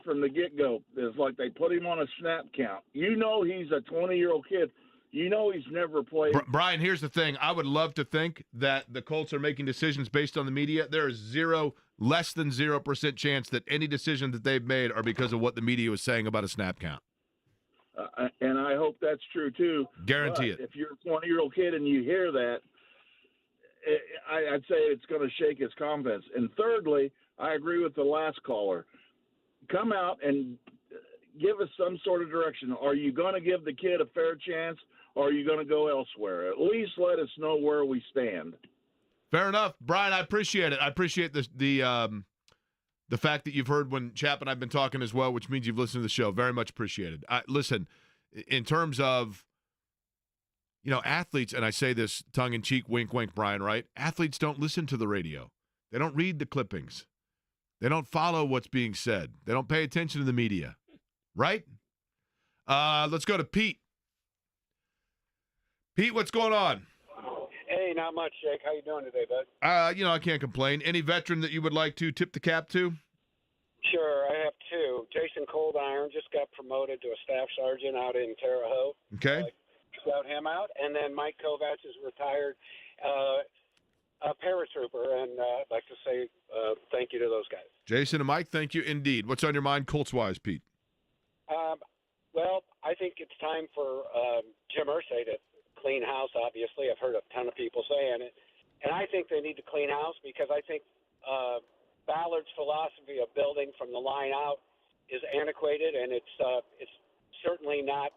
from the get-go, is like they put him on a snap count. You know he's a 20-year-old kid. You know he's never played. Brian, here's the thing. I would love to think that the Colts are making decisions based on the media. There is less than 0% chance that any decision that they've made are because of what the media was saying about a snap count. And I hope that's true, too. Guarantee it. If you're a 20-year-old kid and you hear that, I'd say it's going to shake his confidence. And thirdly, I agree with the last caller. Come out and give us some sort of direction. Are you going to give the kid a fair chance, or are you going to go elsewhere? At least let us know where we stand. Fair enough, Brian. I appreciate it. I appreciate the fact that you've heard when Chap and I've been talking as well, which means you've listened to the show. Very much appreciated. Listen, in terms of, athletes, and I say this tongue-in-cheek, wink, wink, Brian, right? Athletes don't listen to the radio. They don't read the clippings. They don't follow what's being said. They don't pay attention to the media, right? Let's go to Pete. Pete, what's going on? Hey, not much, Jake. How you doing today, bud? I can't complain. Any veteran that you would like to tip the cap to? Sure, I have two. Jason Coldiron just got promoted to a staff sergeant out in Terre Haute. Okay. Shout him out. And then Mike Kovacs is retired a paratrooper, and I'd like to say thank you to those guys. Jason and Mike, thank you indeed. What's on your mind Colts-wise, Pete? Well, I think it's time for Jim Irsay to clean house, obviously. I've heard a ton of people saying it. And I think they need to clean house because I think Ballard's philosophy of building from the line out is antiquated, and it's certainly not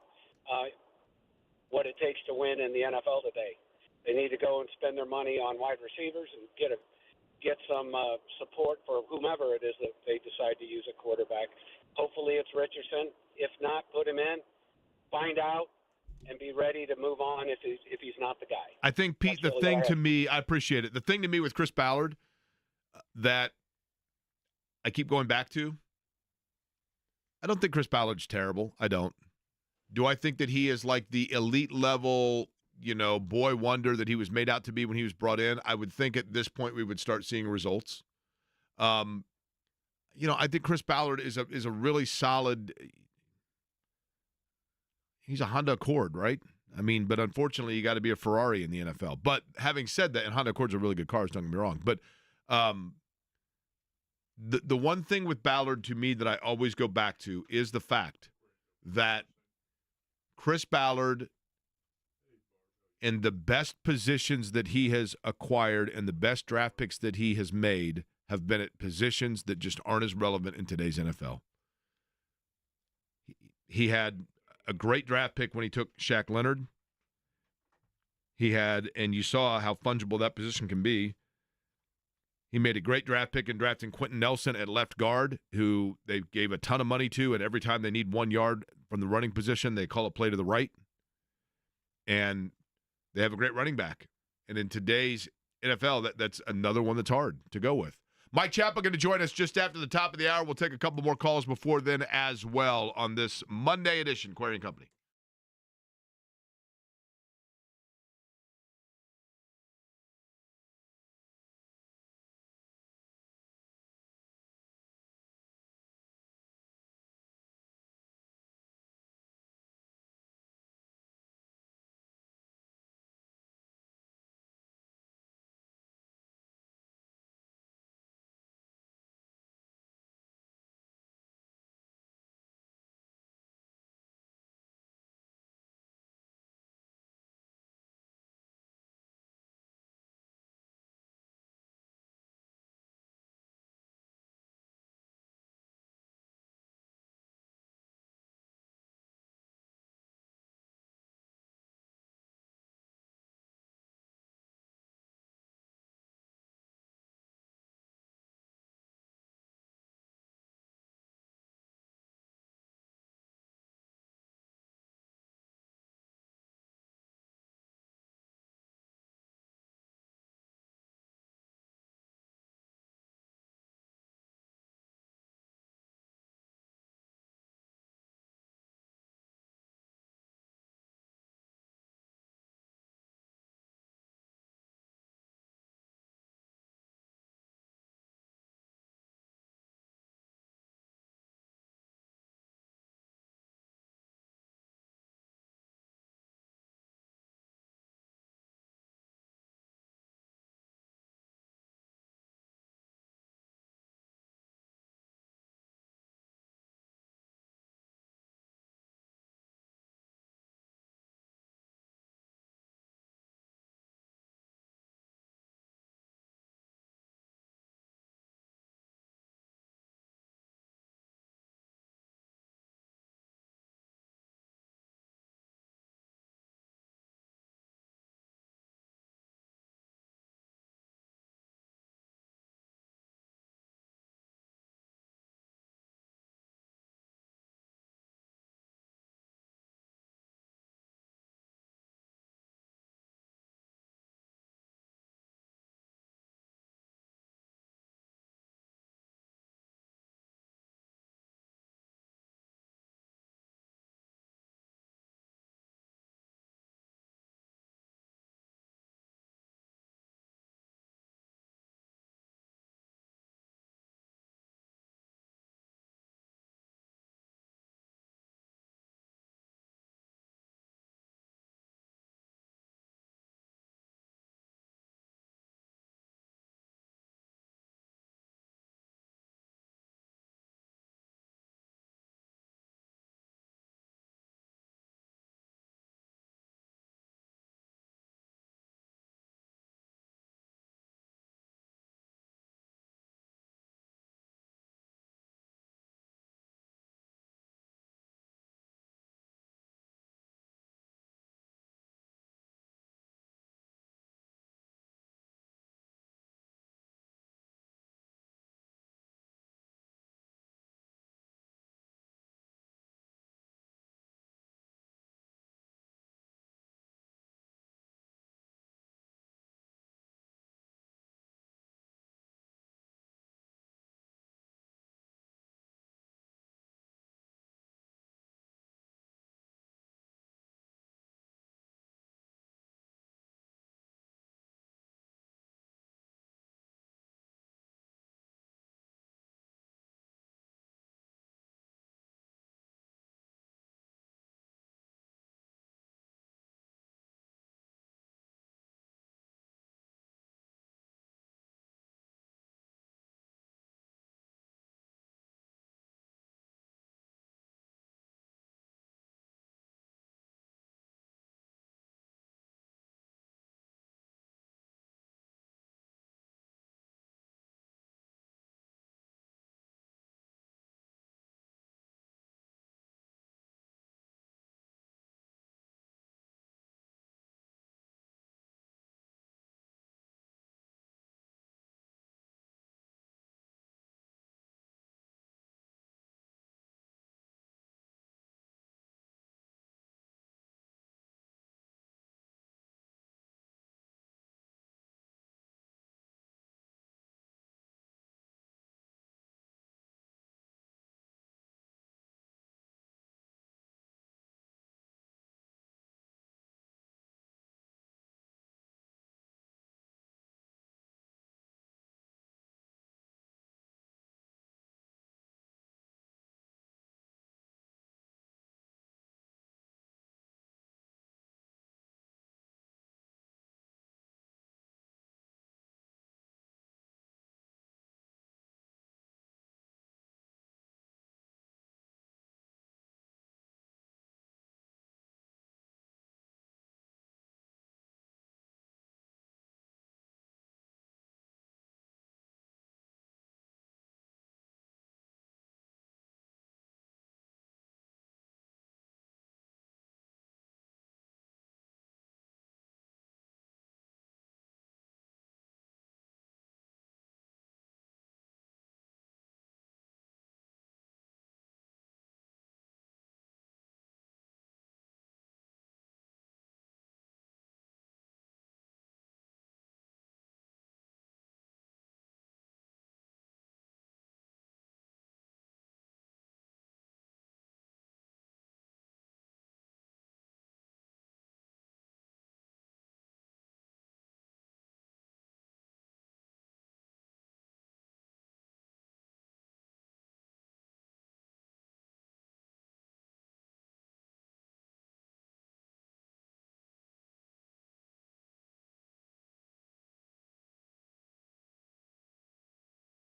what it takes to win in the NFL today. They need to go and spend their money on wide receivers and get some support for whomever it is that they decide to use a quarterback. Hopefully it's Richardson. If not, put him in, find out, and be ready to move on if he's not the guy. I think, Pete, the thing to me, I appreciate it. The thing to me with Chris Ballard that I keep going back to, I don't think Chris Ballard's terrible. I don't. Do I think that he is like the elite level, boy wonder that he was made out to be when he was brought in? I would think at this point we would start seeing results. I think Chris Ballard is a really solid. He's a Honda Accord, right? I mean, but unfortunately, you got to be a Ferrari in the NFL. But having said that, and Honda Accords are really good cars, don't get me wrong. But the one thing with Ballard to me that I always go back to is the fact that Chris Ballard, in the best positions that he has acquired and the best draft picks that he has made, have been at positions that just aren't as relevant in today's NFL. He had a great draft pick when he took Shaq Leonard. He had, and you saw how fungible that position can be. He made a great draft pick in drafting Quentin Nelson at left guard, who they gave a ton of money to, and every time they need 1 yard from the running position, they call a play to the right. And they have a great running back. And in today's NFL, that's another one that's hard to go with. Mike Chappell going to join us just after the top of the hour. We'll take a couple more calls before then as well on this Monday edition, Query and Company.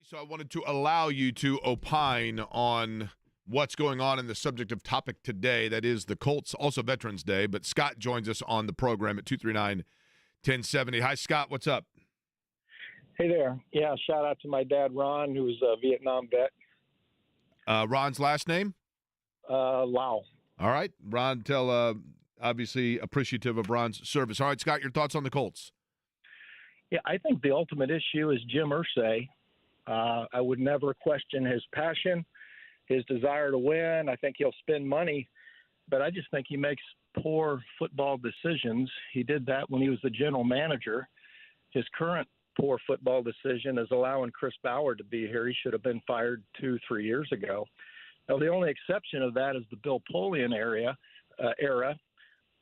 So I wanted to allow you to opine on what's going on in the subject of topic today. That is the Colts, also Veterans Day. But Scott joins us on the program at 239-1070. Hi, Scott. What's up? Hey there. Yeah, shout out to my dad, Ron, who was a Vietnam vet. Ron's last name? Lau. All right. Ron, obviously appreciative of Ron's service. All right, Scott, your thoughts on the Colts? Yeah, I think the ultimate issue is Jim Irsay. I would never question his passion, his desire to win. I think he'll spend money, but I just think he makes poor football decisions. He did that when he was the general manager. His current poor football decision is allowing Chris Bauer to be here. He should have been fired 2-3 years ago. Now, the only exception of that is the Bill Polian era,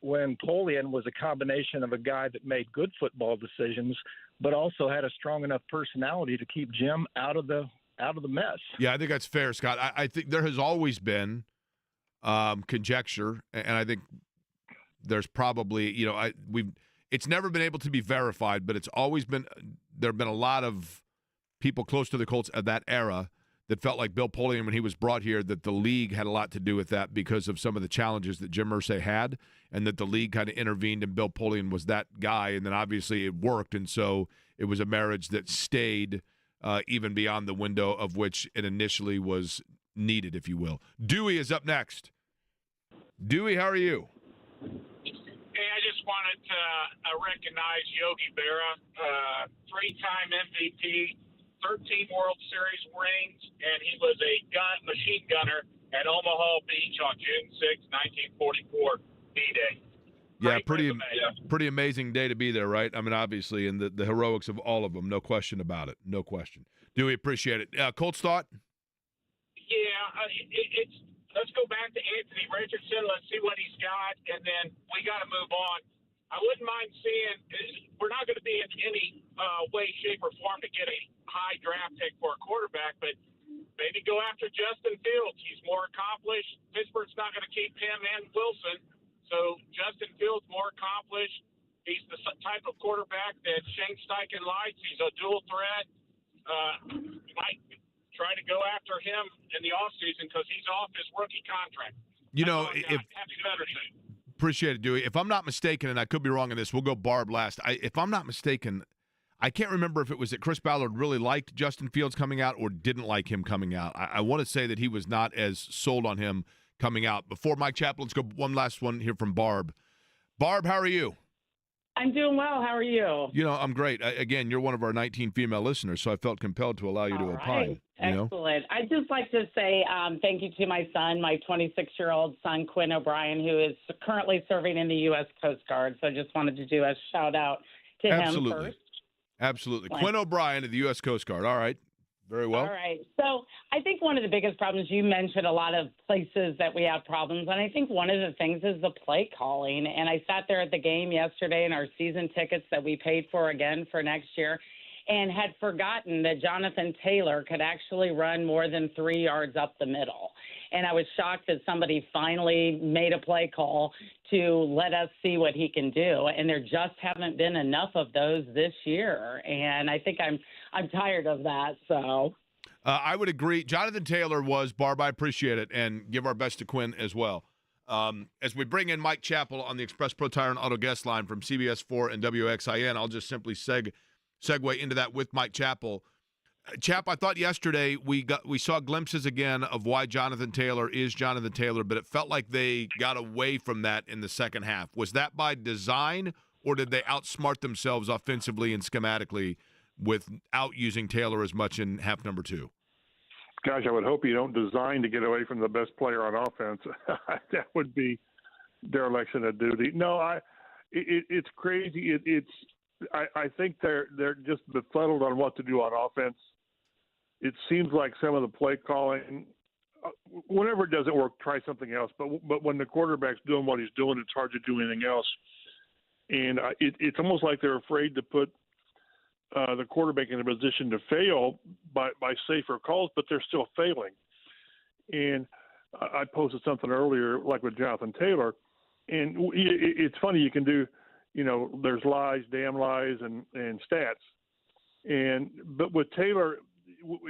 when Polian was a combination of a guy that made good football decisions, but also had a strong enough personality to keep Jim out of the mess. Yeah, I think that's fair, Scott. I think there has always been conjecture, and I think there's probably, it's never been able to be verified, but it's always been, there have been a lot of people close to the Colts of that era that felt like Bill Polian, when he was brought here, that the league had a lot to do with that because of some of the challenges that Jim Irsay had, and that the league kind of intervened, and Bill Polian was that guy, and then obviously it worked, and so it was a marriage that stayed even beyond the window of which it initially was needed, if you will. Dewey is up next. Dewey, how are you? Hey, I just wanted to recognize Yogi Berra, three-time MVP, 13 World Series rings, and he was a machine gunner at Omaha Beach on June 6, 1944, D-Day. Yeah, pretty amazing day to be there, right? I mean, obviously, and the heroics of all of them, no question about it, no question. Dewey, appreciate it. Colts thought? Yeah, let's go back to Anthony Richardson. Let's see what he's got, and then we got to move on. I wouldn't mind seeing – we're not going to be in any way, shape, or form to get a high draft pick for a quarterback, but maybe go after Justin Fields. He's more accomplished. Pittsburgh's not going to keep him and Wilson, so Justin Fields more accomplished. He's the type of quarterback that Shane Steichen likes. He's a dual threat. Might try to go after him in the offseason because he's off his rookie contract. Happy Veterans Day. Appreciate it, Dewey. If I'm not mistaken, and I could be wrong on this, we'll go Barb last. If I'm not mistaken, I can't remember if it was that Chris Ballard really liked Justin Fields coming out or didn't like him coming out. I want to say that he was not as sold on him coming out. Before Mike Chappell, let's go one last one here from Barb. Barb, how are you? I'm doing well. How are you? I'm great. Again, you're one of our 19 female listeners, so I felt compelled to allow you to opine. Excellent. I'd just like to say thank you to my son, my 26-year-old son, Quinn O'Brien, who is currently serving in the U.S. Coast Guard. So I just wanted to do a shout-out to him first. Absolutely. Quinn O'Brien of the U.S. Coast Guard. All right. Very well. All right. So I think one of the biggest problems, you mentioned a lot of places that we have problems, and I think one of the things is the play calling. And I sat there at the game yesterday in our season tickets that we paid for again for next year and had forgotten that Jonathan Taylor could actually run more than 3 yards up the middle. And I was shocked that somebody finally made a play call to let us see what he can do. And there just haven't been enough of those this year. And I think I'm tired of that. So I would agree. Jonathan Taylor was, Barb, I appreciate it, and give our best to Quinn as well. As we bring in Mike Chappell on the Express Pro Tire and Auto Guest line from CBS 4 and WXIN, I'll just simply segue into that with Mike Chappell. Chap, I thought yesterday we saw glimpses again of why Jonathan Taylor is Jonathan Taylor, but it felt like they got away from that in the second half. Was that by design, or did they outsmart themselves offensively and schematically without using Taylor as much in half number two? Gosh, I would hope you don't design to get away from the best player on offense. That would be dereliction of duty. No, it's crazy. I think they're just befuddled on what to do on offense. It seems like some of the play calling, whenever it doesn't work, try something else. But when the quarterback's doing what he's doing, it's hard to do anything else. And it's almost like they're afraid to put the quarterback in a position to fail by safer calls, but they're still failing. And I posted something earlier, like with Jonathan Taylor, and it's funny, you can do, there's lies, damn lies, and stats. But with Taylor,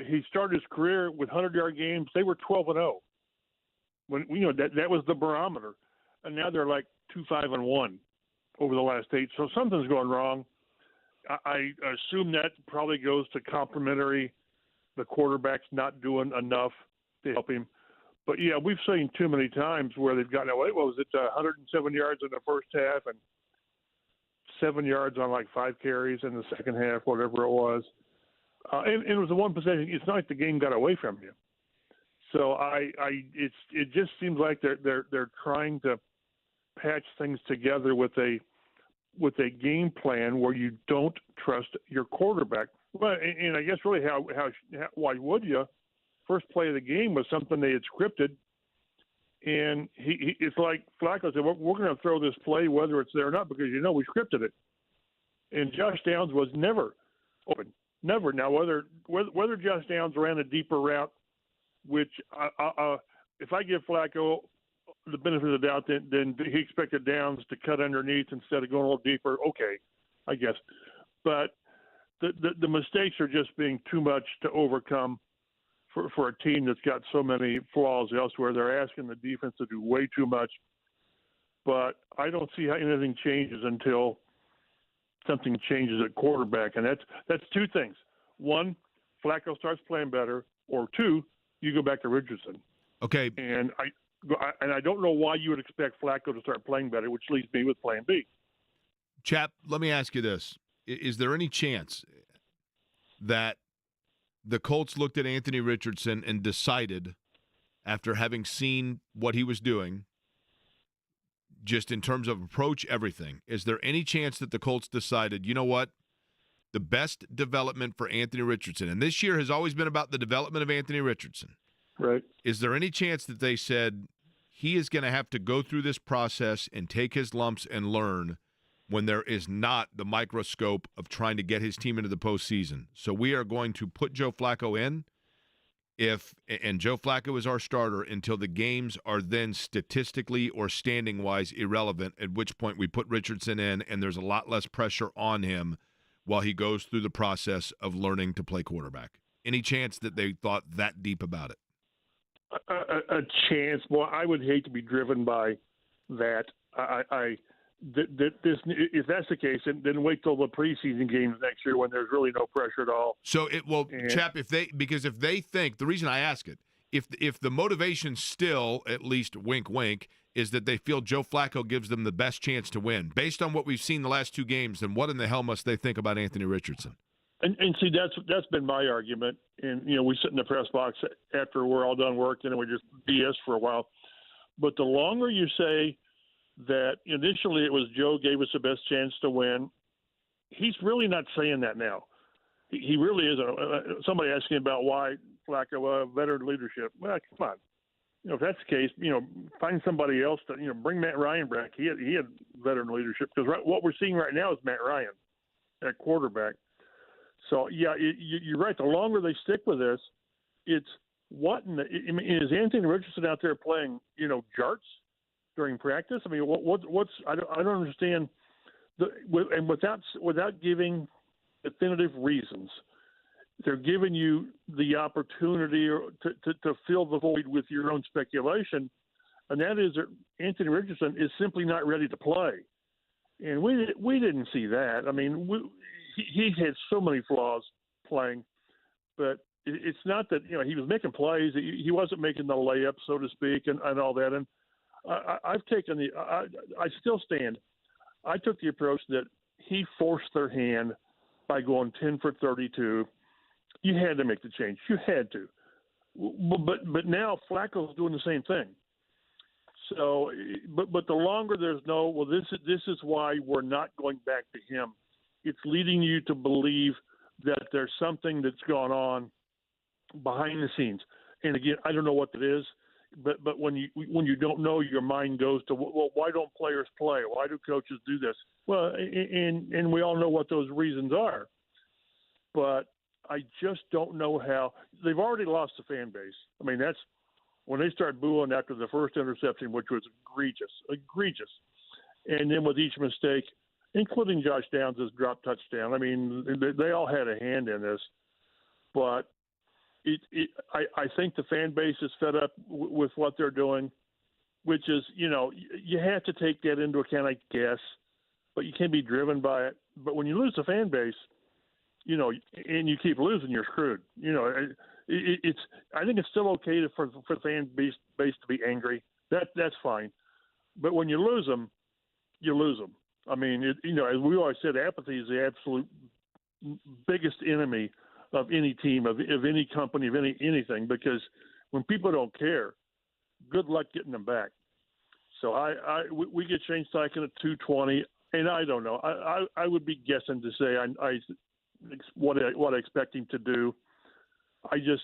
he started his career with 100-yard games. They were 12-0. When that was the barometer, and now they're like 2-5-1 over the last 8. So something's going wrong. I assume that probably goes to complimentary. The quarterback's not doing enough to help him. But yeah, we've seen too many times where they've gotten away. What was it, 107 yards in the first half and 7 yards on like 5 carries in the second half, whatever it was. And it was the one possession. It's not like the game got away from you. So it just seems like they're trying to patch things together with a game plan where you don't trust your quarterback. Well, and I guess really how why would you? First play of the game was something they had scripted, and it's like Flacco said, we're going to throw this play whether it's there or not because we scripted it. And Josh Downs was never open, never. Now whether Josh Downs ran a deeper route, which if I give Flacco the benefit of the doubt, then he expected Downs to cut underneath instead of going a little deeper. Okay, I guess, but the mistakes are just being too much to overcome for a team that's got so many flaws elsewhere. They're asking the defense to do way too much, but I don't see how anything changes until something changes at quarterback, and that's two things. One, Flacco starts playing better, or two, you go back to Richardson. Okay. And I don't know why you would expect Flacco to start playing better, which leaves me with plan B. Chap, let me ask you this. Is there any chance that the Colts looked at Anthony Richardson and decided, after having seen what he was doing, just in terms of approach, everything, is there any chance that the Colts decided, you know what, the best development for Anthony Richardson, and this year has always been about the development of Anthony Richardson. Right. Is there any chance that they said he is going to have to go through this process and take his lumps and learn when there is not the microscope of trying to get his team into the postseason? So we are going to put Joe Flacco in, and Joe Flacco is our starter until the games are then statistically or standing-wise irrelevant, at which point we put Richardson in, and there's a lot less pressure on him while he goes through the process of learning to play quarterback. Any chance that they thought that deep about it? A chance. Well, I would hate to be driven by that. If that's the case, then wait till the preseason games next year when there's really no pressure at all. So Chap, if they think, the reason I ask it, if the motivation still, at least wink wink, is that they feel Joe Flacco gives them the best chance to win, based on what we've seen the last 2 games, then what in the hell must they think about Anthony Richardson? And see, that's been my argument. And we sit in the press box after we're all done working and we just BS for a while. But the longer you say that initially it was Joe gave us the best chance to win, he's really not saying that now. He really isn't. Somebody asking about why Flacco, veteran leadership. Well, come on. If that's the case, find somebody else to, bring Matt Ryan back. He had veteran leadership because what we're seeing right now is Matt Ryan at quarterback. So, yeah, you're right. The longer they stick with this, it's is Anthony Richardson out there playing, jarts during practice? I mean, I don't understand. And without giving definitive reasons, they're giving you the opportunity to fill the void with your own speculation, and that is that Anthony Richardson is simply not ready to play. And we didn't see that. I mean, he had so many flaws playing, but it's not that he was making plays. He wasn't making the layup, so to speak, and all that. And I've taken I still stand. I took the approach that he forced their hand by going 10 for 32. You had to make the change. You had to. But now Flacco's doing the same thing. So, but the longer there's this is why we're not going back to him. It's leading you to believe that there's something that's gone on behind the scenes. And again, I don't know what it is, but when you don't know, your mind goes to, well, why don't players play? Why do coaches do this? Well, and we all know what those reasons are. But I just don't know how. They've already lost the fan base. I mean, that's when they start booing after the first interception, which was egregious. And then with each mistake, including Josh Downs' drop touchdown. I mean, they all had a hand in this. But I think the fan base is fed up with what they're doing, which is, you have to take that into account, I guess, but you can't be driven by it. But when you lose the fan base, and you keep losing, you're screwed. I think it's still okay for the fan base to be angry. That's fine. But when you lose them, you lose them. I mean, as we always said, apathy is the absolute biggest enemy of any team, of any company, of anything, because when people don't care, good luck getting them back. So we get Shane Steichen at 220, and I don't know. I would be guessing to say what I expect him to do. I just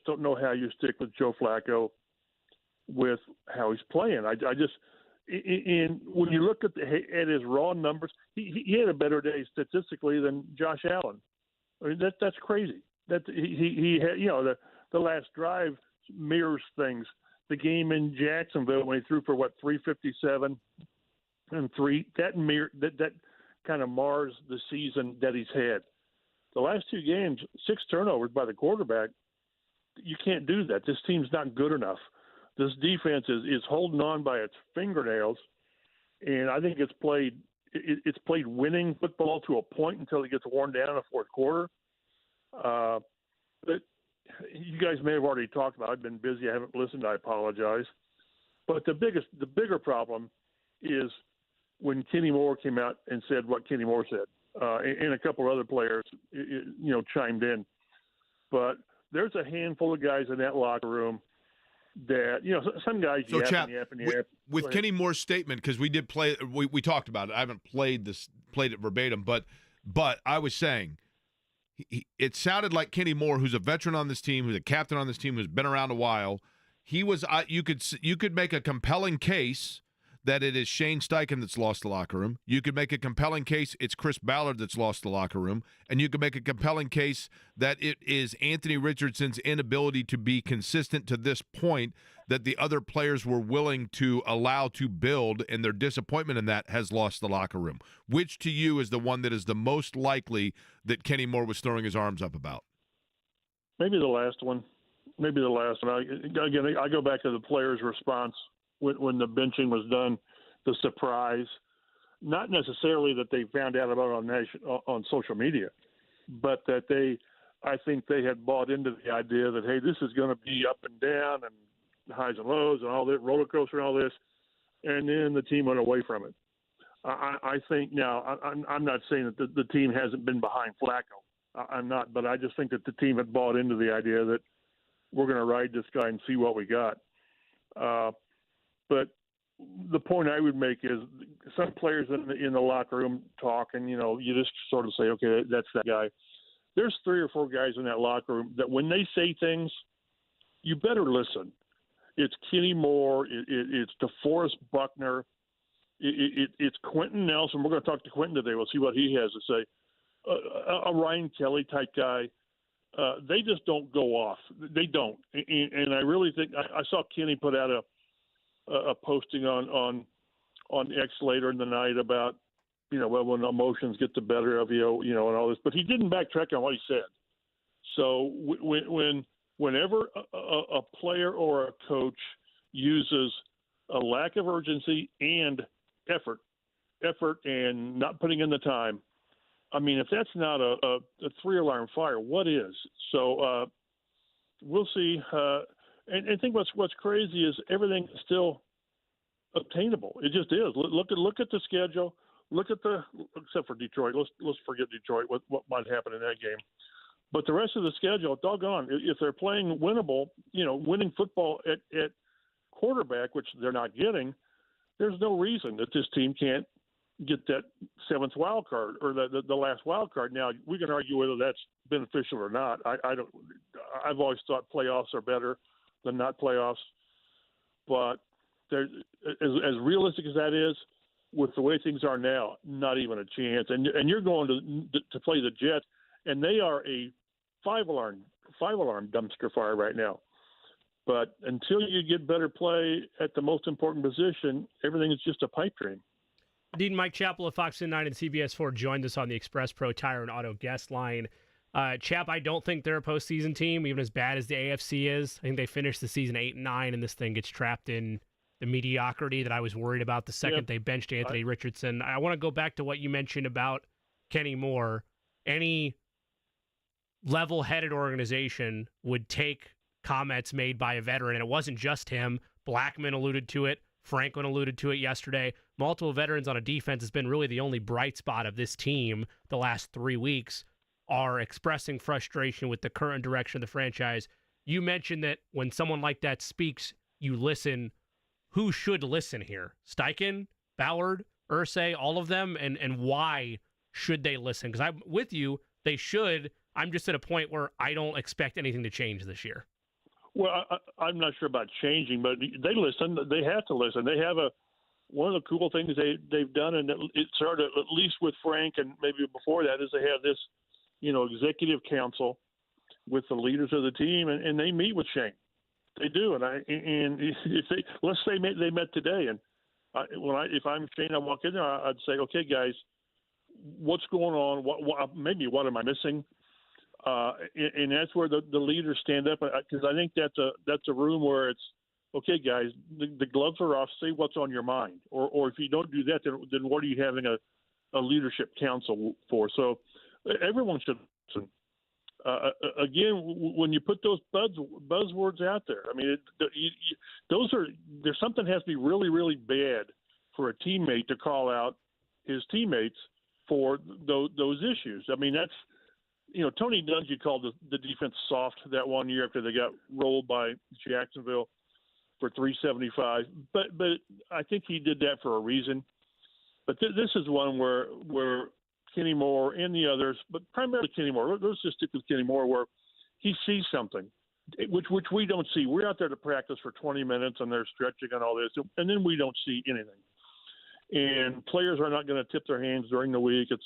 don't know how you stick with Joe Flacco with how he's playing. And when you look at his raw numbers, he had a better day statistically than Josh Allen. I mean, that's crazy. That he had, the last drive mirrors things. The game in Jacksonville when he threw for 357 and 3, that kind of mars the season that he's had. The last 2 games, 6 turnovers by the quarterback. You can't do that. This team's not good enough. This defense is holding on by its fingernails, and I think it's played winning football to a point until it gets worn down in the fourth quarter. But you guys may have already talked about it. I've been busy. I haven't listened. I apologize. But the bigger problem is when Kenny Moore came out and said what Kenny Moore said, and a couple of other players, chimed in. But there's a handful of guys in that locker room that, some guys yapping. With Kenny Moore's statement, because we did play, we talked about it. I haven't played it verbatim, but I was saying, it sounded like Kenny Moore, who's a veteran on this team, who's a captain on this team, who's been around a while. He was. You could make a compelling case that it is Shane Steichen that's lost the locker room. You could make a compelling case it's Chris Ballard that's lost the locker room, and you could make a compelling case that it is Anthony Richardson's inability to be consistent to this point that the other players were willing to allow to build, and their disappointment in that has lost the locker room. Which to you is the one that is the most likely that Kenny Moore was throwing his arms up about? Maybe the last one. I go back to the players' response when the benching was done, the surprise. Not necessarily that they found out about it on social media, but that I think they had bought into the idea that, hey, this is going to be up and down and highs and lows and all that, roller coaster and all this, and then the team went away from it. I think now, I'm not saying that the team hasn't been behind Flacco. I'm not, but I just think that the team had bought into the idea that we're going to ride this guy and see what we got. But the point I would make is some players in the locker room talk, and, you just sort of say, okay, that's that guy. There's 3 or 4 guys in that locker room that when they say things, you better listen. It's Kenny Moore. It's DeForest Buckner. It's Quentin Nelson. We're going to talk to Quentin today. We'll see what he has to say. A Ryan Kelly type guy. They just don't go off. They don't. And I really think I saw Kenny put out a posting on X later in the night about, when emotions get the better of you, and all this. But he didn't backtrack on what he said. So whenever a player or a coach uses a lack of urgency and effort and not putting in the time, I mean, if that's not a 3-alarm fire, what is? So we'll see. And I think what's crazy is everything is still obtainable. It just is. Look at the schedule. Except for Detroit. Let's forget Detroit. What might happen in that game? But the rest of the schedule, doggone, if they're playing winnable, winning football at quarterback, which they're not getting, there's no reason that this team can't get that 7th wild card or the last wild card. Now, we can argue whether that's beneficial or not. I've always thought playoffs are better than not playoffs. But there's, as realistic as that is, with the way things are now, not even a chance. And you're going to play the Jets, and they are a 5-alarm dumpster fire right now. But until you get better play at the most important position, everything is just a pipe dream. Dean Mike Chappell of Fox 9 and CBS 4 joined us on the Express Pro Tire and Auto guest line. Chap, I don't think they're a postseason team, even as bad as the AFC is. I think they finished the season 8-9, and this thing gets trapped in the mediocrity that I was worried about the second they benched Anthony Richardson. I want to go back to what you mentioned about Kenny Moore. Any level-headed organization would take comments made by a veteran, and it wasn't just him. Blackman alluded to it. Franklin alluded to it yesterday. Multiple veterans on a defense has been really the only bright spot of this team the last 3 weeks, are expressing frustration with the current direction of the franchise. You mentioned that when someone like that speaks, you listen. Who should listen here? Steichen, Ballard, Irsay, all of them? And why should they listen? Because I'm with you, they should. I'm just at a point where I don't expect anything to change this year. Well, I'm not sure about changing, but they listen. They have to listen. They have one of the cool things they've done, and it started at least with Frank, and maybe before that, is they have this, executive council with the leaders of the team, and they meet with Shane. They do, and if let's say they met today, and if I'm Shane, I walk in there, I'd say, okay, guys, what's going on? What am I missing? And that's where the leaders stand up, because I think that's a room where it's okay, guys. The gloves are off. Say what's on your mind, or if you don't do that, then what are you having a leadership council for? So everyone should listen. Again, when you put those buzzwords out there, I mean, there's something has to be really, really bad for a teammate to call out his teammates for those issues. I mean, that's. Tony Dungy called the defense soft that one year after they got rolled by Jacksonville for 375. But I think he did that for a reason. But this is one where Kenny Moore and the others, but primarily Kenny Moore, let's just stick with Kenny Moore, where he sees something, which we don't see. We're out there to practice for 20 minutes, and they're stretching and all this, and then we don't see anything. And players are not going to tip their hands during the week. It's,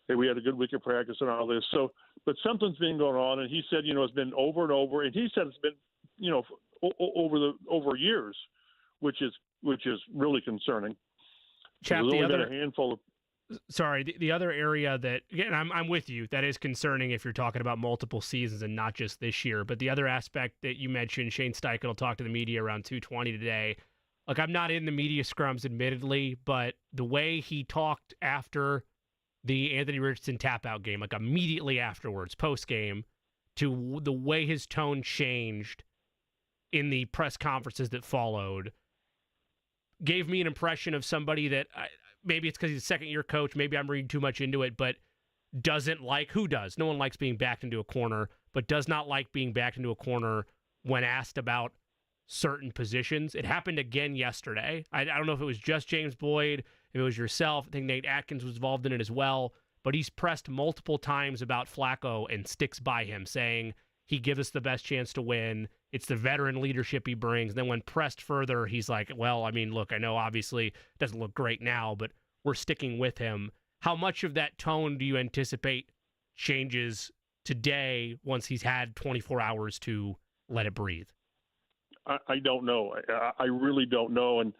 hey, we had a good week of practice and all this. So, but something's been going on, and he said, it's been over and over, and he said it's been, over years, which is really concerning. Chap, There's only been a handful of. Sorry, the other area that, again, I'm with you, that is concerning if you're talking about multiple seasons and not just this year. But the other aspect that you mentioned, Shane Steichen will talk to the media around 2:20 today. Look, I'm not in the media scrums, admittedly, but the way he talked after the Anthony Richardson tap-out game, like immediately afterwards, post-game, to the way his tone changed in the press conferences that followed, gave me an impression of somebody that, maybe it's because he's a second-year coach, maybe I'm reading too much into it, but doesn't like, who does? No one likes being backed into a corner, but does not like being backed into a corner when asked about certain positions. It happened again yesterday. I don't know if it was just James Boyd, if it was yourself. I think Nate Atkins was involved in it as well. But he's pressed multiple times about Flacco and sticks by him, saying he gives us the best chance to win. It's the veteran leadership he brings. And then when pressed further, he's like, well, I mean, look, I know obviously it doesn't look great now, but we're sticking with him. How much of that tone do you anticipate changes today once he's had 24 hours to let it breathe? I don't know. I really don't know. And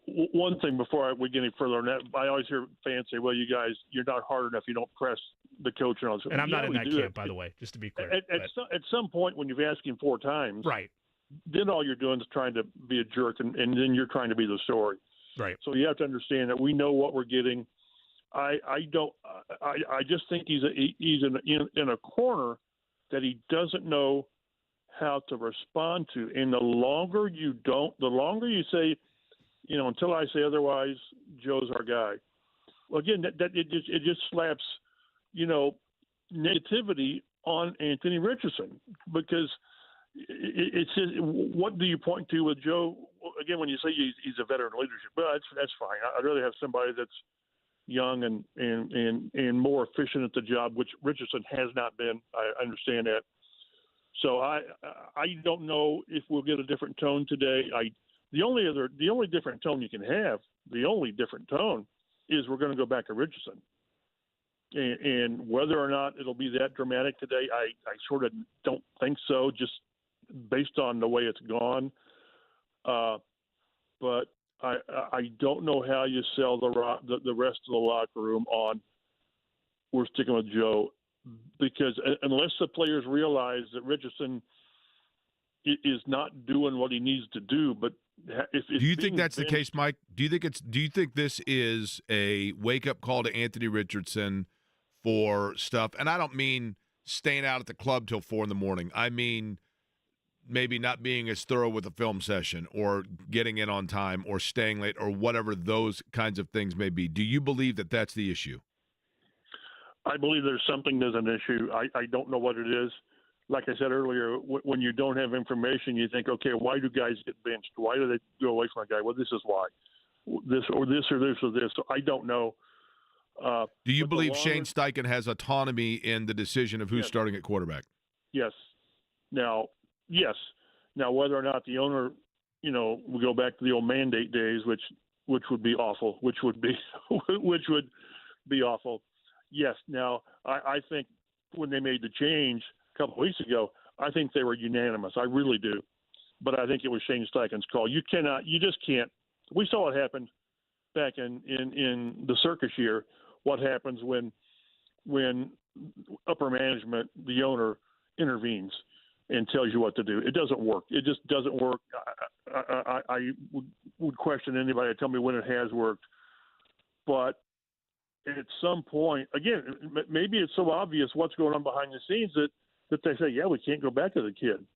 one thing before we get any further on that, I always hear fans say, well, you guys, you're not hard enough. You don't press the coach. And all this. And I'm not in that camp, by the way, just to be clear. At some point when you've asked him 4 times, right, then all you're doing is trying to be a jerk, and then you're trying to be the story. Right. So you have to understand that we know what we're getting. I just think he's in a corner that he doesn't know how to respond to. And the longer you say, until I say otherwise, Joe's our guy. Well, again, it just slaps, negativity on Anthony Richardson, because it's just, what do you point to with Joe? Again, when you say he's a veteran leadership, well, that's fine. I'd rather have somebody that's young and more efficient at the job, which Richardson has not been. I understand that. So I don't know if we'll get a different tone today. The only different tone you can have, the only different tone, is we're going to go back to Richardson. And whether or not it'll be that dramatic today, I sort of don't think so, just based on the way it's gone. But I don't know how you sell the rest of the locker room on we're sticking with Joe because unless the players realize that Richardson is not doing what he needs to do, but if do you think that's the case, Mike? Do you think this is a wake up call to Anthony Richardson for stuff? And I don't mean staying out at the club till 4 a.m. I mean maybe not being as thorough with a film session, or getting in on time, or staying late, or whatever those kinds of things may be. Do you believe that that's the issue? I believe there's an issue. I don't know what it is. Like I said earlier, when you don't have information, you think, okay, why do guys get benched? Why do they go away from a guy? Well, this is why. This or this or this or this. So I don't know. Do you believe Shane Steichen has autonomy in the decision of who's starting at quarterback? Yes. Yes. Now, whether or not the owner, we go back to the old mandate days, which would be awful, which would be awful. Yes. Now, I think when they made the change a couple of weeks ago, I think they were unanimous. I really do. But I think it was Shane Steichen's call. You just can't. We saw it happen back in the circus year. What happens when upper management, the owner, intervenes and tells you what to do? It doesn't work. It just doesn't work. I would question anybody to tell me when it has worked. But at some point, again, maybe it's so obvious what's going on behind the scenes that they say, yeah, we can't go back to the kid.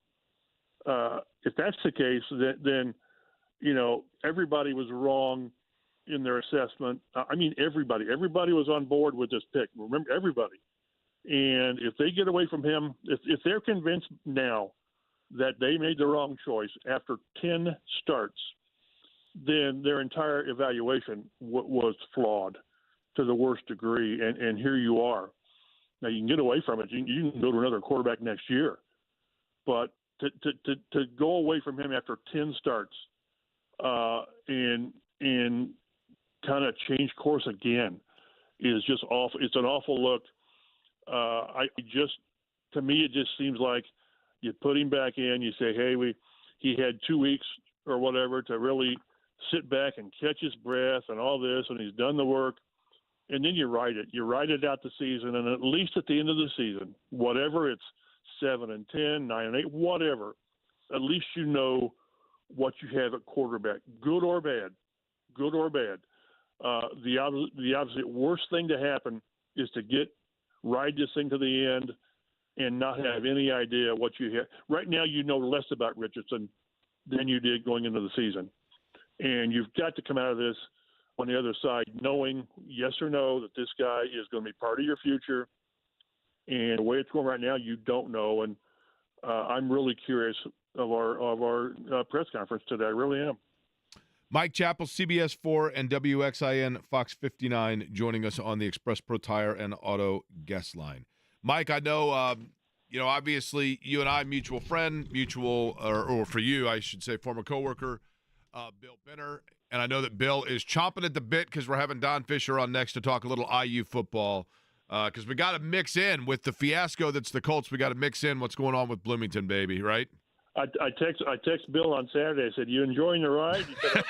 If that's the case, then everybody was wrong in their assessment. I mean, everybody was on board with this pick. Remember, everybody. And if they get away from him, if they're convinced now that they made the wrong choice after 10 starts, then their entire evaluation was flawed to the worst degree. And here you are. Now, you can get away from it. You can go to another quarterback next year. But to go away from him after 10 starts and kind of change course again is just awful. It's an awful look. To me, it just seems like you put him back in. You say, hey, he had 2 weeks or whatever to really sit back and catch his breath and all this, and he's done the work. And then you ride it. You ride it out the season, and at least at the end of the season, whatever it's 7-10, 9-8, whatever, at least you know what you have at quarterback, good or bad. The obviously worst thing to happen is to ride this thing to the end and not have any idea what you have. Right now, you know less about Richardson than you did going into the season. And you've got to come out of this on the other side knowing, yes or no, that this guy is going to be part of your future. And the way it's going right now, you don't know. And I'm really curious of our press conference today. I really am. Mike Chappell, CBS 4 and WXIN Fox 59, joining us on the Express Pro Tire and Auto guest line. Mike, I know, obviously you and I, mutual friend, or for you, I should say, former coworker, Bill Benner. And I know that Bill is chomping at the bit because we're having Don Fischer on next to talk a little IU football. Because we got to mix in with the fiasco that's the Colts. We got to mix in what's going on with Bloomington, baby, right? I text Bill on Saturday. I said, "You enjoying the ride?" He said,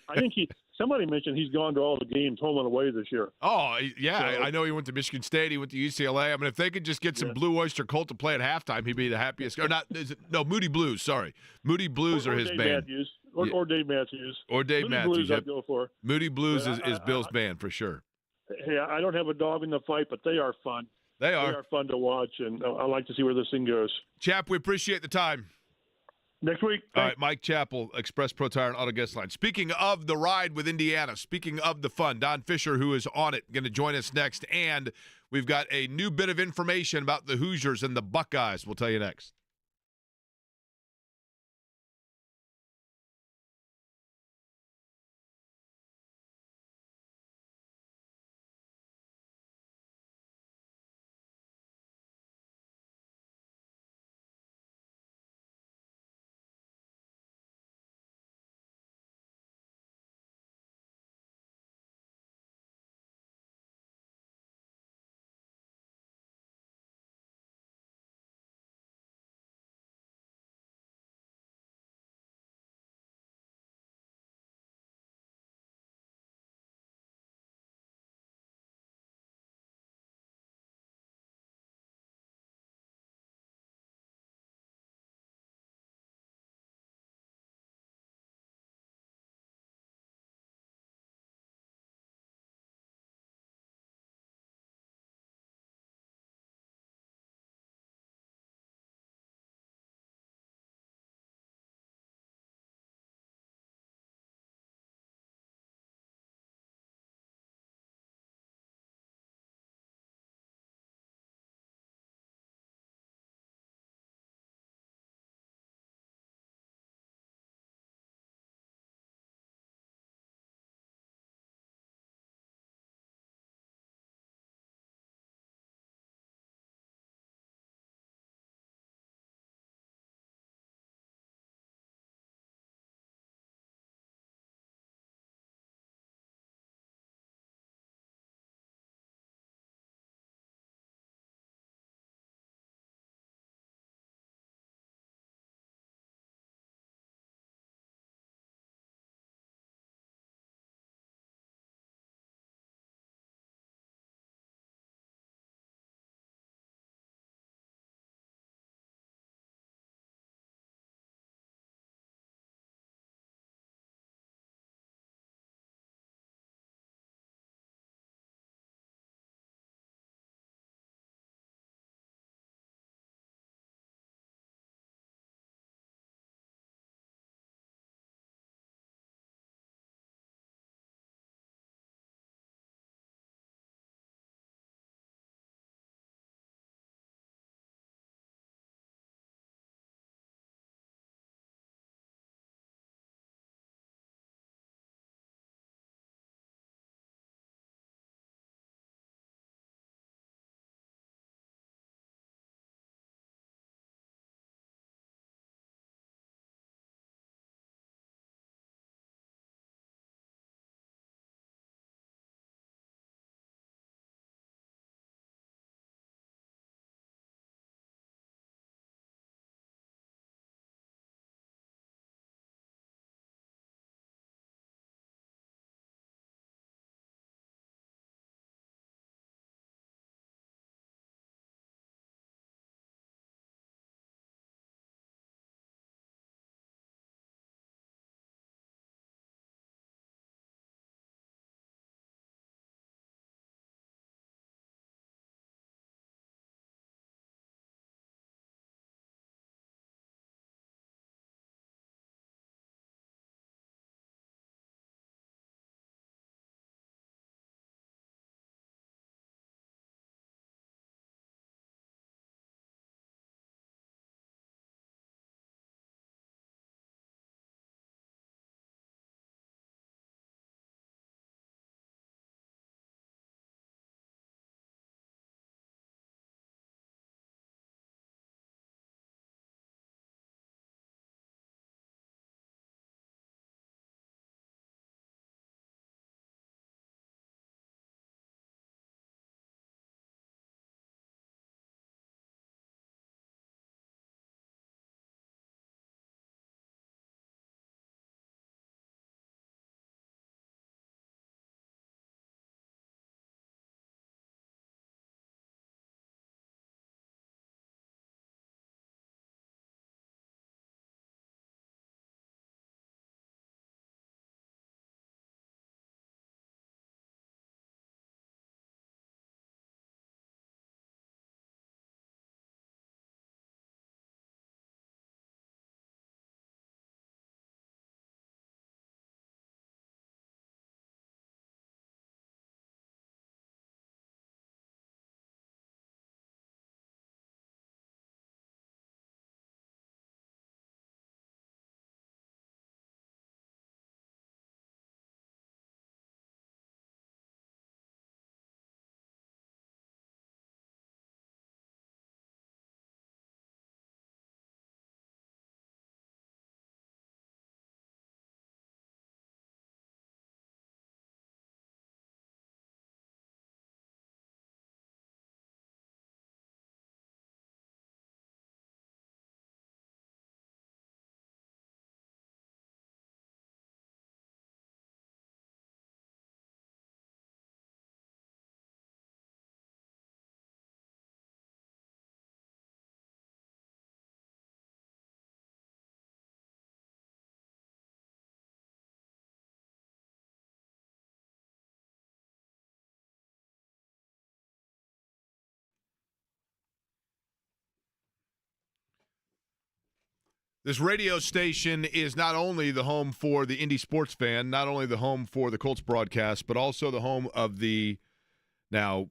"I think somebody mentioned he's gone to all the games home and away this year." Oh yeah, so, I know he went to Michigan State. He went to UCLA. I mean, if they could just get some Blue Oyster Cult to play at halftime, he'd be the happiest. Or not? Moody Blues. Sorry, Moody Blues are his Dave band. Matthews. Or Dave Matthews. Or Dave Moody Matthews. Blues Yep. I'd go for. Moody Blues is Bill's band for sure. Hey, I don't have a dog in the fight, but they are fun. They They are fun to watch, and I like to see where this thing goes. Chap, we appreciate the time. Next week. All right, Mike Chappell, Express Pro Tire and Auto Guest Line. Speaking of the ride with Indiana, speaking of the fun, Don Fischer, who is on it, going to join us next. And we've got a new bit of information about the Hoosiers and the Buckeyes. We'll tell you next. This radio station is not only the home for the Indy sports fan, not only the home for the Colts broadcast, but also the home of the – now,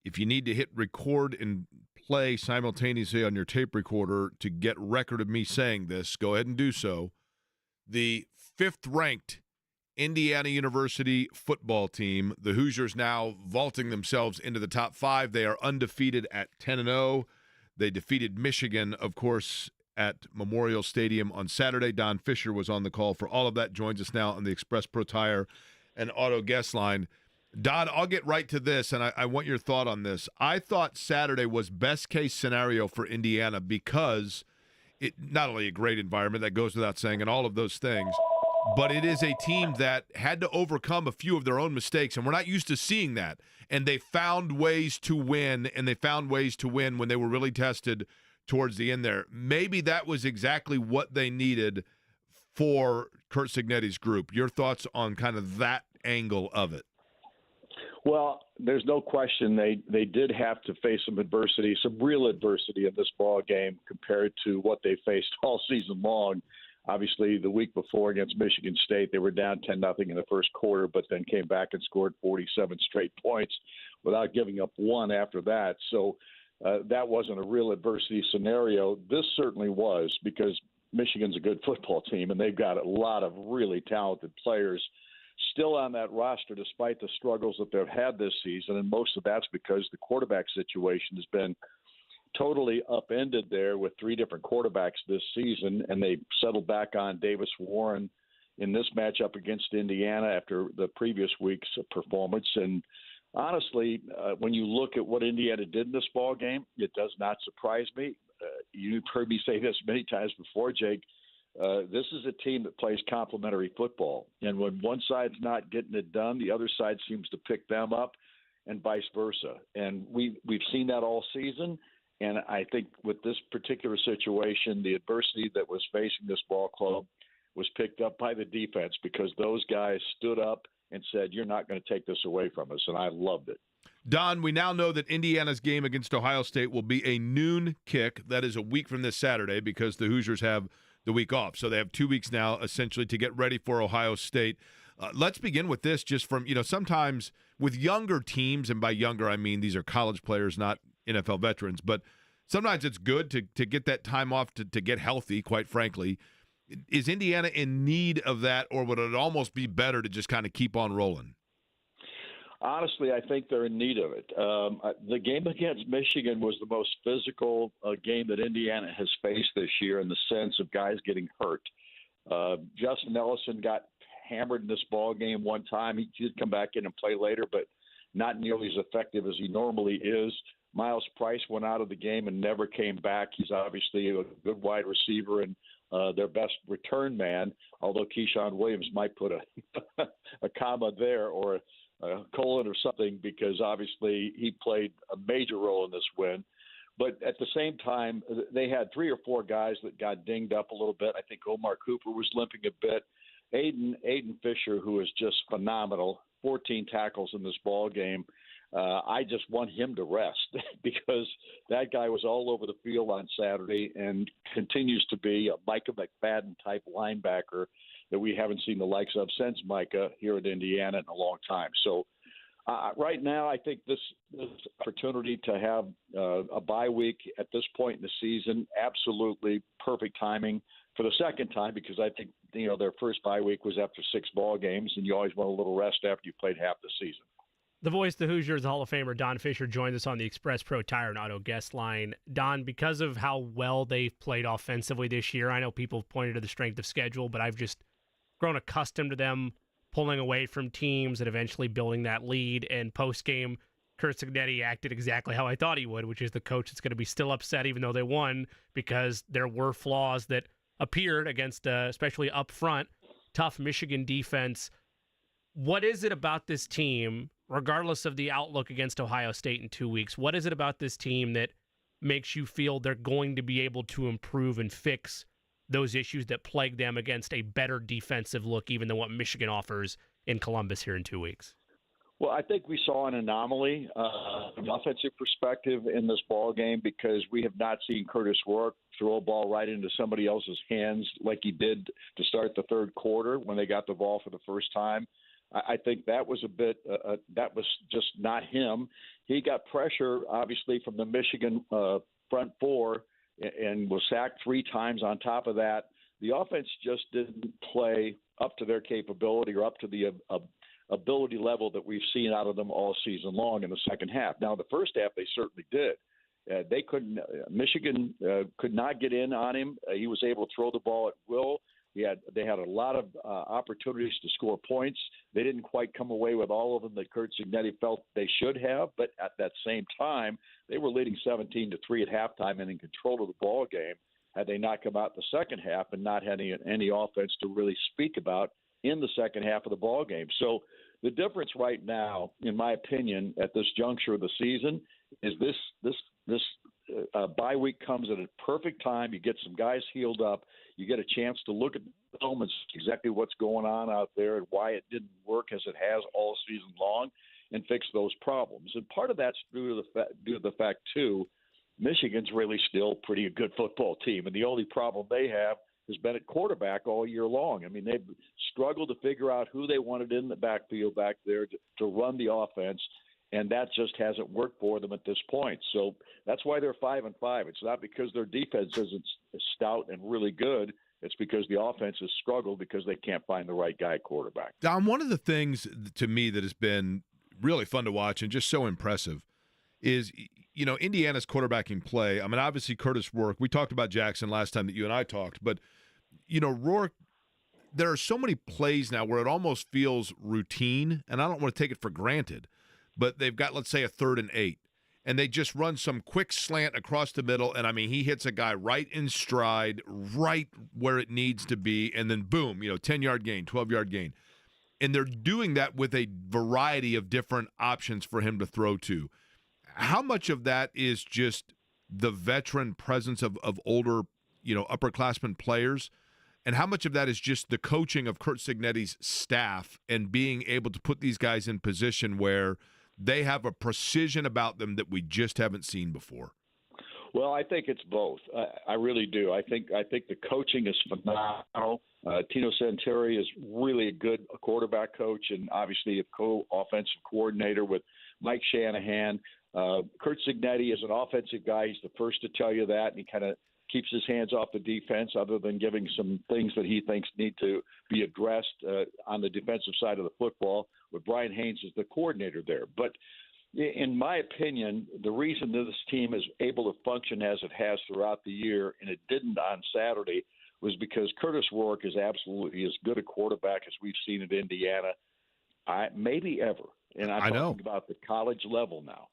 if you need to hit record and play simultaneously on your tape recorder to get record of me saying this, go ahead and do so. The 5th-ranked Indiana University football team, the Hoosiers now vaulting themselves into the top 5. They are undefeated at 10-0. They defeated Michigan, of course, at Memorial Stadium on Saturday. Don Fischer was on the call for all of that, joins us now on the Express Pro Tire and Auto Guest Line. Don, I'll get right to this, and I want your thought on this. I thought Saturday was best-case scenario for Indiana because it not only a great environment, that goes without saying, and all of those things, but it is a team that had to overcome a few of their own mistakes, and we're not used to seeing that. And they found ways to win, and they found ways to win when they were really tested towards the end there. Maybe that was exactly what they needed for Curt Cignetti's group. Your thoughts on kind of that angle of it? Well, there's no question they did have to face some adversity, some real adversity in this ball game compared to what they faced all season long. Obviously, the week before against Michigan State, they were down 10-0 in the first quarter, but then came back and scored 47 straight points without giving up one after that. So that wasn't a real adversity scenario. This certainly was, because Michigan's a good football team, and they've got a lot of really talented players still on that roster despite the struggles that they've had this season, and most of that's because the quarterback situation has been totally upended there with 3 different quarterbacks this season, and they settled back on Davis Warren in this matchup against Indiana after the previous week's performance. And honestly, when you look at what Indiana did in this ball game, it does not surprise me. You've heard me say this many times before, Jake. This is a team that plays complementary football, and when one side's not getting it done, the other side seems to pick them up, and vice versa. And we've seen that all season. And I think with this particular situation, the adversity that was facing this ball club was picked up by the defense, because those guys stood up and said, "You're not going to take this away from us," and I loved it. Don, we now know that Indiana's game against Ohio State will be a noon kick. That is a week from this Saturday, because the Hoosiers have the week off. So they have 2 weeks now, essentially, to get ready for Ohio State. Let's begin with this, just from, sometimes with younger teams, and by younger I mean these are college players, not NFL veterans, but sometimes it's good to get that time off to get healthy, quite frankly. Is Indiana in need of that, or would it almost be better to just kind of keep on rolling? Honestly, I think they're in need of it. The game against Michigan was the most physical game that Indiana has faced this year, in the sense of guys getting hurt. Justin Ellison got hammered in this ball game one time. He did come back in and play later, but not nearly as effective as he normally is. Miles Price went out of the game and never came back. He's obviously a good wide receiver and their best return man, although Keyshawn Williams might put a comma there, or a colon or something, because obviously he played a major role in this win. But at the same time, they had 3 or 4 guys that got dinged up a little bit. I think Omar Cooper was limping a bit. Aiden Fisher, who is just phenomenal, 14 tackles in this ball game. I just want him to rest, because that guy was all over the field on Saturday and continues to be a Micah McFadden-type linebacker that we haven't seen the likes of since Micah here at Indiana in a long time. So right now, I think this opportunity to have a bye week at this point in the season, absolutely perfect timing for the second time, because I think their first bye week was after 6 ball games, and you always want a little rest after you played half the season. The voice of the Hoosiers, Hall of Famer Don Fischer, joined us on the Express Pro Tire and Auto Guest Line. Don, because of how well they've played offensively this year, I know people have pointed to the strength of schedule, but I've just grown accustomed to them pulling away from teams and eventually building that lead. And post-game, Curt Cignetti acted exactly how I thought he would, which is the coach that's going to be still upset even though they won, because there were flaws that appeared against, especially up front, tough Michigan defense. What is it about this team, regardless of the outlook against Ohio State in 2 weeks, what is it about this team that makes you feel they're going to be able to improve and fix those issues that plague them against a better defensive look even than what Michigan offers in Columbus here in 2 weeks? Well, I think we saw an anomaly from an offensive perspective in this ball game because we have not seen Curtis Rourke throw a ball right into somebody else's hands like he did to start the third quarter when they got the ball for the first time. I think that was that was just not him. He got pressure, obviously, from the Michigan front four and was sacked 3 times on top of that. The offense just didn't play up to their capability or up to the ability level that we've seen out of them all season long in the second half. Now, the first half, they certainly did. They couldn't. Michigan could not get in on him. He was able to throw the ball at will. They had a lot of opportunities to score points. They didn't quite come away with all of them that Curt Cignetti felt they should have. But at that same time, they were leading 17-3 at halftime and in control of the ball game. Had they not come out the second half and not had any offense to really speak about in the second half of the ball game. So the difference right now, in my opinion, at this juncture of the season, is this bye week comes at a perfect time. You get some guys healed up. You get a chance to look at the film and see exactly what's going on out there and why it didn't work as it has all season long, and fix those problems. And part of that's due to the fact too, Michigan's really still pretty a good football team, and the only problem they have has been at quarterback all year long. I mean, they've struggled to figure out who they wanted in the backfield back there to run the offense, and that just hasn't worked for them at this point. So that's why they're 5-5. It's not because their defense isn't stout and really good. It's because the offense has struggled because they can't find the right guy at quarterback. Don, one of the things to me that has been really fun to watch and just so impressive is, you know, Indiana's quarterbacking play. I mean, obviously Curtis Rourke. We talked about Jackson last time that you and I talked, but, you know, Rourke, there are so many plays now where it almost feels routine, and I don't want to take it for granted, but they've got, let's say, a 3rd and 8, and they just run some quick slant across the middle, and, I mean, he hits a guy right in stride, right where it needs to be, and then boom, you know, 10-yard gain, 12-yard gain. And they're doing that with a variety of different options for him to throw to. How much of that is just the veteran presence of older, you know, upperclassmen players, and how much of that is just the coaching of Curt Cignetti's staff and being able to put these guys in position where they have a precision about them that we just haven't seen before? Well, I think it's both. I really do. I think the coaching is phenomenal. Tino Santeri is really a good quarterback coach, and obviously a co-offensive coordinator with Mike Shanahan. Curt Cignetti is an offensive guy. He's the first to tell you that, and he kind of keeps his hands off the defense other than giving some things that he thinks need to be addressed on the defensive side of the football, with Brian Haynes as the coordinator there. But in my opinion, the reason that this team is able to function as it has throughout the year, and it didn't on Saturday, was because Curtis Rourke is absolutely as good a quarterback as we've seen at Indiana, maybe ever. And I'm talking about the college level now.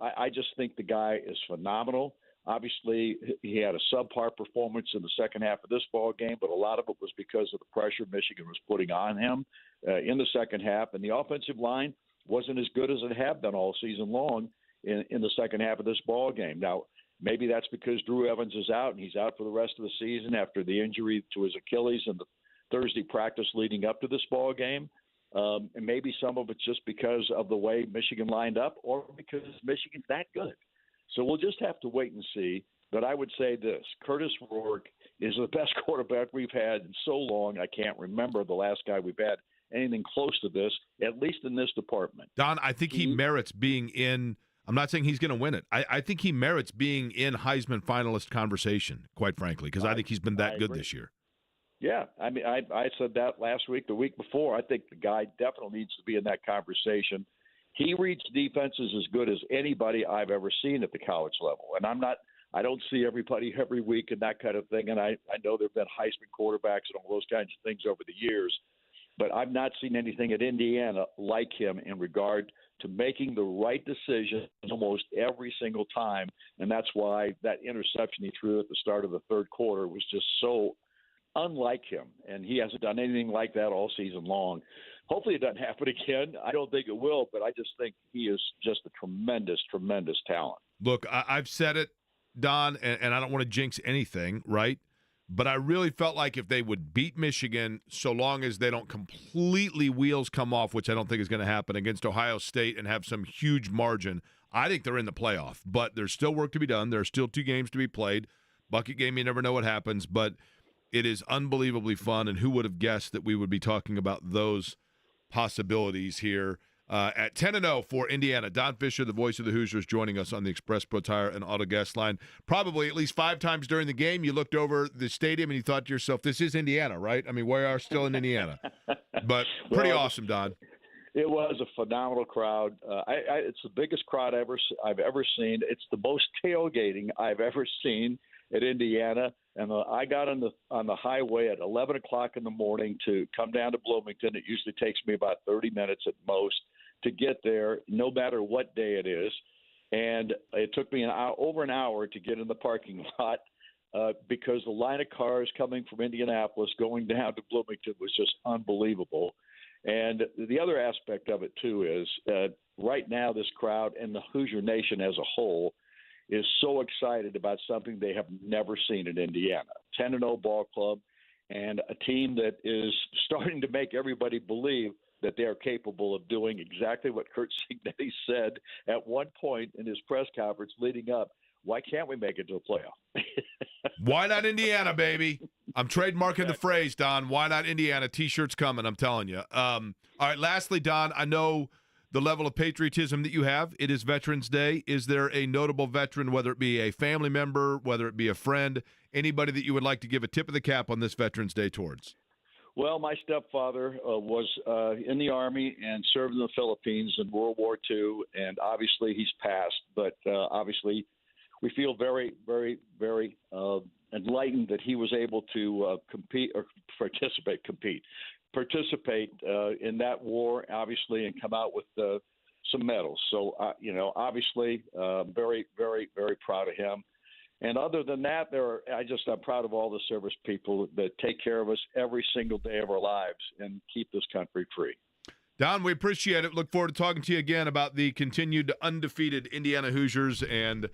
I just think the guy is phenomenal. Obviously, he had a subpar performance in the second half of this ball game, but a lot of it was because of the pressure Michigan was putting on him in the second half. And the offensive line wasn't as good as it had been all season long in the second half of this ball game. Now, maybe that's because Drew Evans is out, and he's out for the rest of the season after the injury to his Achilles in the Thursday practice leading up to this ball game. And maybe some of it's just because of the way Michigan lined up, or because Michigan's that good. So we'll just have to wait and see. But I would say this: Curtis Rourke is the best quarterback we've had in so long. I can't remember the last guy we've had anything close to this, at least in this department. Don, I think he merits being in. I'm not saying he's going to win it. I think he merits being in Heisman finalist conversation, quite frankly, because I think he's been that good this year. Yeah, I mean, I said that last week, the week before. I think the guy definitely needs to be in that conversation. He reads defenses as good as anybody I've ever seen at the college level. And I don't see everybody every week and that kind of thing. And I know there have been Heisman quarterbacks and all those kinds of things over the years. But I've not seen anything at Indiana like him in regard to making the right decision almost every single time. And that's why that interception he threw at the start of the third quarter was just so unlike him. And he hasn't done anything like that all season long. Hopefully it doesn't happen again. I don't think it will, but I just think he is just a tremendous, tremendous talent. Look, I've said it, Don, and I don't want to jinx anything, right? But I really felt like if they would beat Michigan, so long as they don't completely wheels come off, which I don't think is going to happen, against Ohio State and have some huge margin, I think they're in the playoff. But there's still work to be done. There are still 2 games to be played. Bucket game, you never know what happens. But it is unbelievably fun, and who would have guessed that we would be talking about those possibilities here at 10-0 for Indiana. Don Fischer, the voice of the Hoosiers, joining us on the Express Pro Tire and Auto Guest line. Probably at least 5 times during the game, you looked over the stadium and you thought to yourself, this is Indiana, right? I mean, we are still in Indiana. But pretty awesome, Don. It was a phenomenal crowd. It's the biggest crowd I've ever seen. It's the most tailgating I've ever seen at Indiana. And I got on the highway at 11 o'clock in the morning to come down to Bloomington. It usually takes me about 30 minutes at most to get there, no matter what day it is. And it took me over an hour to get in the parking lot because the line of cars coming from Indianapolis going down to Bloomington was just unbelievable. And the other aspect of it, too, is right now this crowd and the Hoosier Nation as a whole is so excited about something they have never seen in Indiana. 10-0 ball club and a team that is starting to make everybody believe that they are capable of doing exactly what Kurt Cignetti said at one point in his press conference leading up. Why can't we make it to a playoff? Why not Indiana, baby? I'm trademarking the phrase, Don. Why not Indiana? T-shirts coming, I'm telling you. All right, lastly, Don, I know the level of patriotism that you have. It is Veterans Day. Is there a notable veteran, whether it be a family member, whether it be a friend, anybody that you would like to give a tip of the cap on this Veterans Day towards? Well, my stepfather was in the Army and served in the Philippines in World War II, and obviously he's passed. But obviously we feel very, very, very enlightened that he was able to participate in that war, obviously, and come out with some medals. So, obviously, very, very, very proud of him. And other than that, I'm proud of all the service people that take care of us every single day of our lives and keep this country free. Don, we appreciate it. Look forward to talking to you again about the continued undefeated Indiana Hoosiers and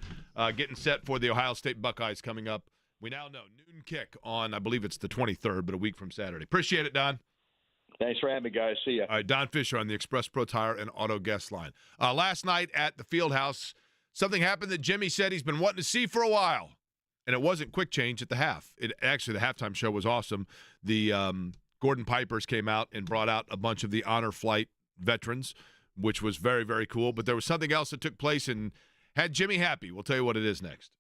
getting set for the Ohio State Buckeyes coming up. We now know noon kick on, I believe it's the 23rd, but a week from Saturday. Appreciate it, Don. Thanks for having me, guys. See ya. All right, Don Fischer on the Express Pro Tire and Auto Guest line. Last night at the Fieldhouse, something happened that Jimmy said he's been wanting to see for a while, and it wasn't quick change at the half. Actually, the halftime show was awesome. The Gordon Pipers came out and brought out a bunch of the Honor Flight veterans, which was very, very cool. But there was something else that took place and had Jimmy happy. We'll tell you what it is next.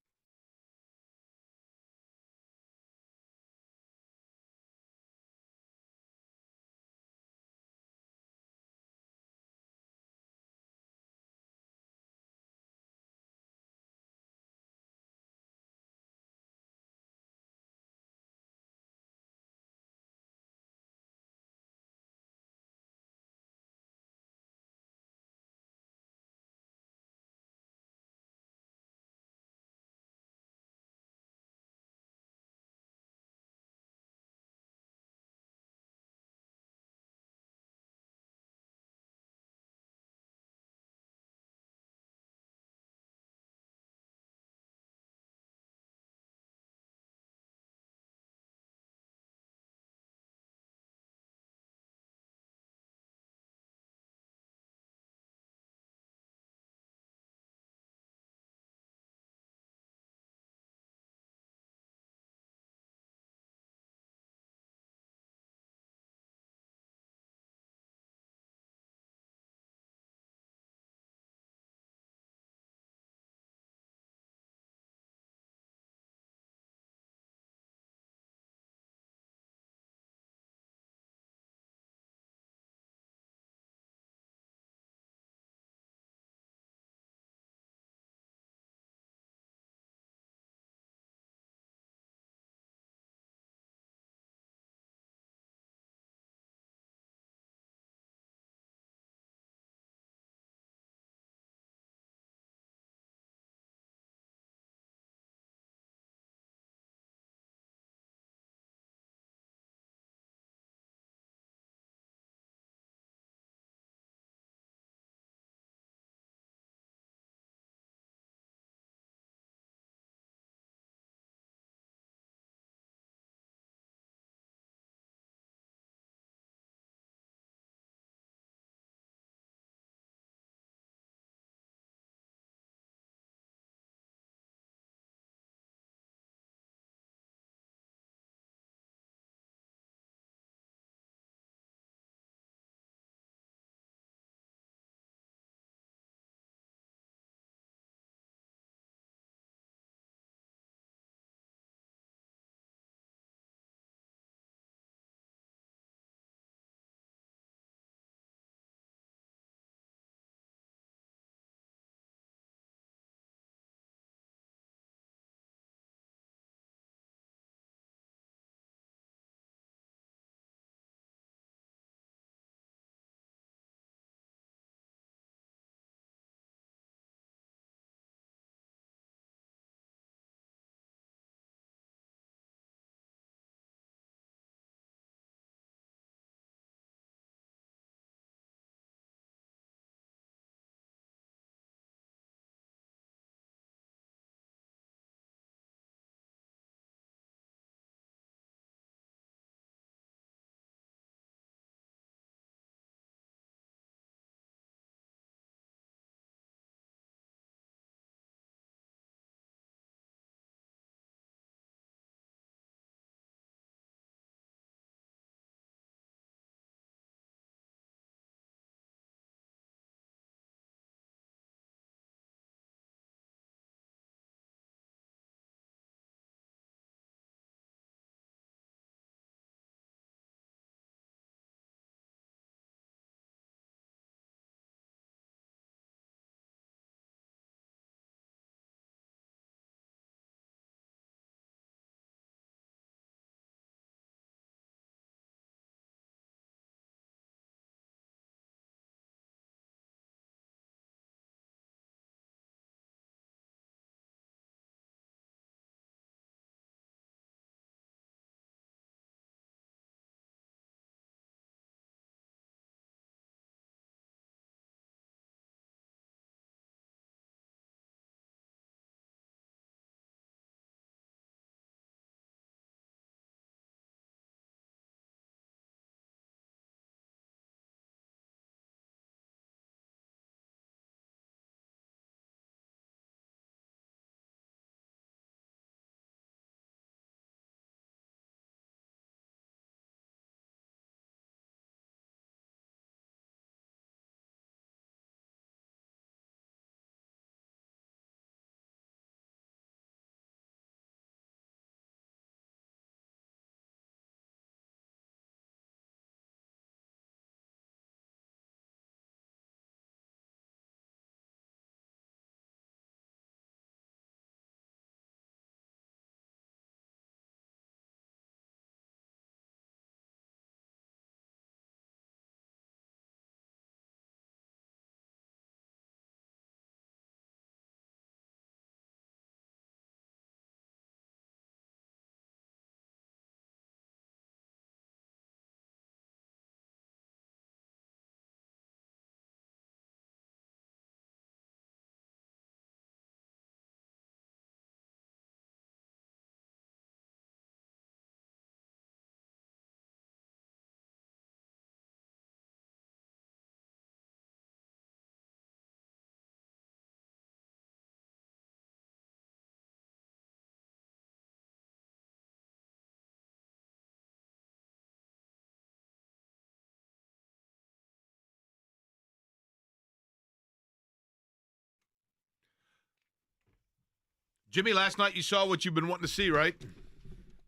Jimmy, last night you saw what you've been wanting to see, right?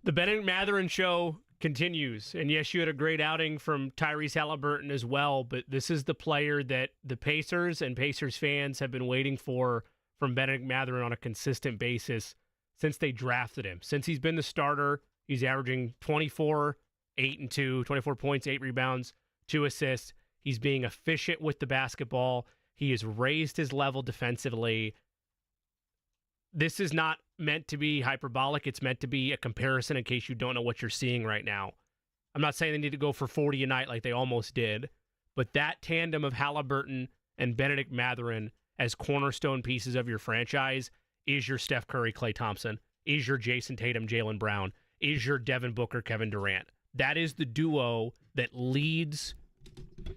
The Bennett Mathurin show continues. And yes, you had a great outing from Tyrese Halliburton as well, but this is the player that the Pacers and Pacers fans have been waiting for from Bennett Mathurin on a consistent basis since they drafted him. Since he's been the starter, he's averaging 24, 8 and 2, 24 points, 8 rebounds, 2 assists. He's being efficient with the basketball. He has raised his level defensively. This is not meant to be hyperbolic. It's meant to be a comparison in case you don't know what you're seeing right now. I'm not saying they need to go for 40 a night like they almost did, but that tandem of Halliburton and Benedict Mathurin as cornerstone pieces of your franchise is your Steph Curry, Klay Thompson, is your Jason Tatum, Jaylen Brown, is your Devin Booker, Kevin Durant. That is the duo that leads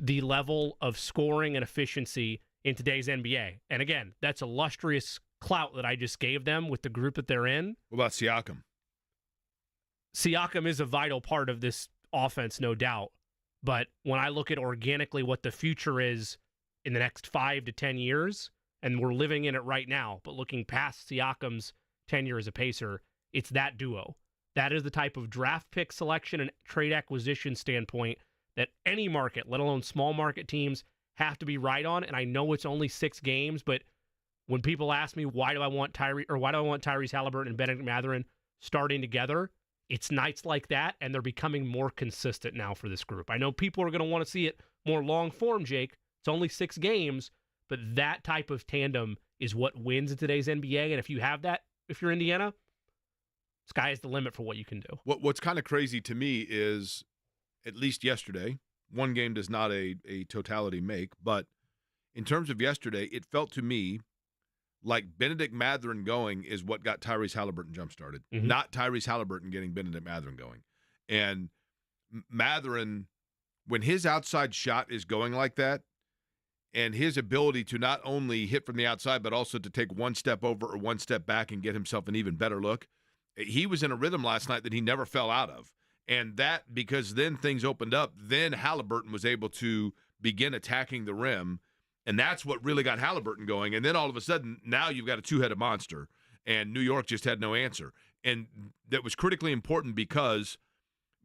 the level of scoring and efficiency in today's NBA. And again, that's illustrious clout that I just gave them with the group that they're in. What about Siakam? Siakam is a vital part of this offense, no doubt. But when I look at organically what the future is in the next 5 to 10 years, and we're living in it right now, but looking past Siakam's tenure as a Pacer, it's that duo. That is the type of draft pick selection and trade acquisition standpoint that any market, let alone small market teams, have to be right on. And I know it's only 6 games, but when people ask me why do I want Tyrese Halliburton and Benedict Mathurin starting together, it's nights like that, and they're becoming more consistent now for this group. I know people are going to want to see it more long form, Jake. It's only 6 games, but that type of tandem is what wins in today's NBA. And if you have that, if you're Indiana, sky is the limit for what you can do. What's kind of crazy to me is, at least yesterday, one game does not a totality make, but in terms of yesterday, it felt to me like Benedict Mathurin going is what got Tyrese Halliburton jump-started, not Tyrese Halliburton getting Benedict Mathurin going. And Mathurin, when his outside shot is going like that, and his ability to not only hit from the outside, but also to take one step over or one step back and get himself an even better look, he was in a rhythm last night that he never fell out of. And that, because then things opened up, then Halliburton was able to begin attacking the rim. And that's what really got Halliburton going. And then all of a sudden, now you've got a two-headed monster. And New York just had no answer. And that was critically important because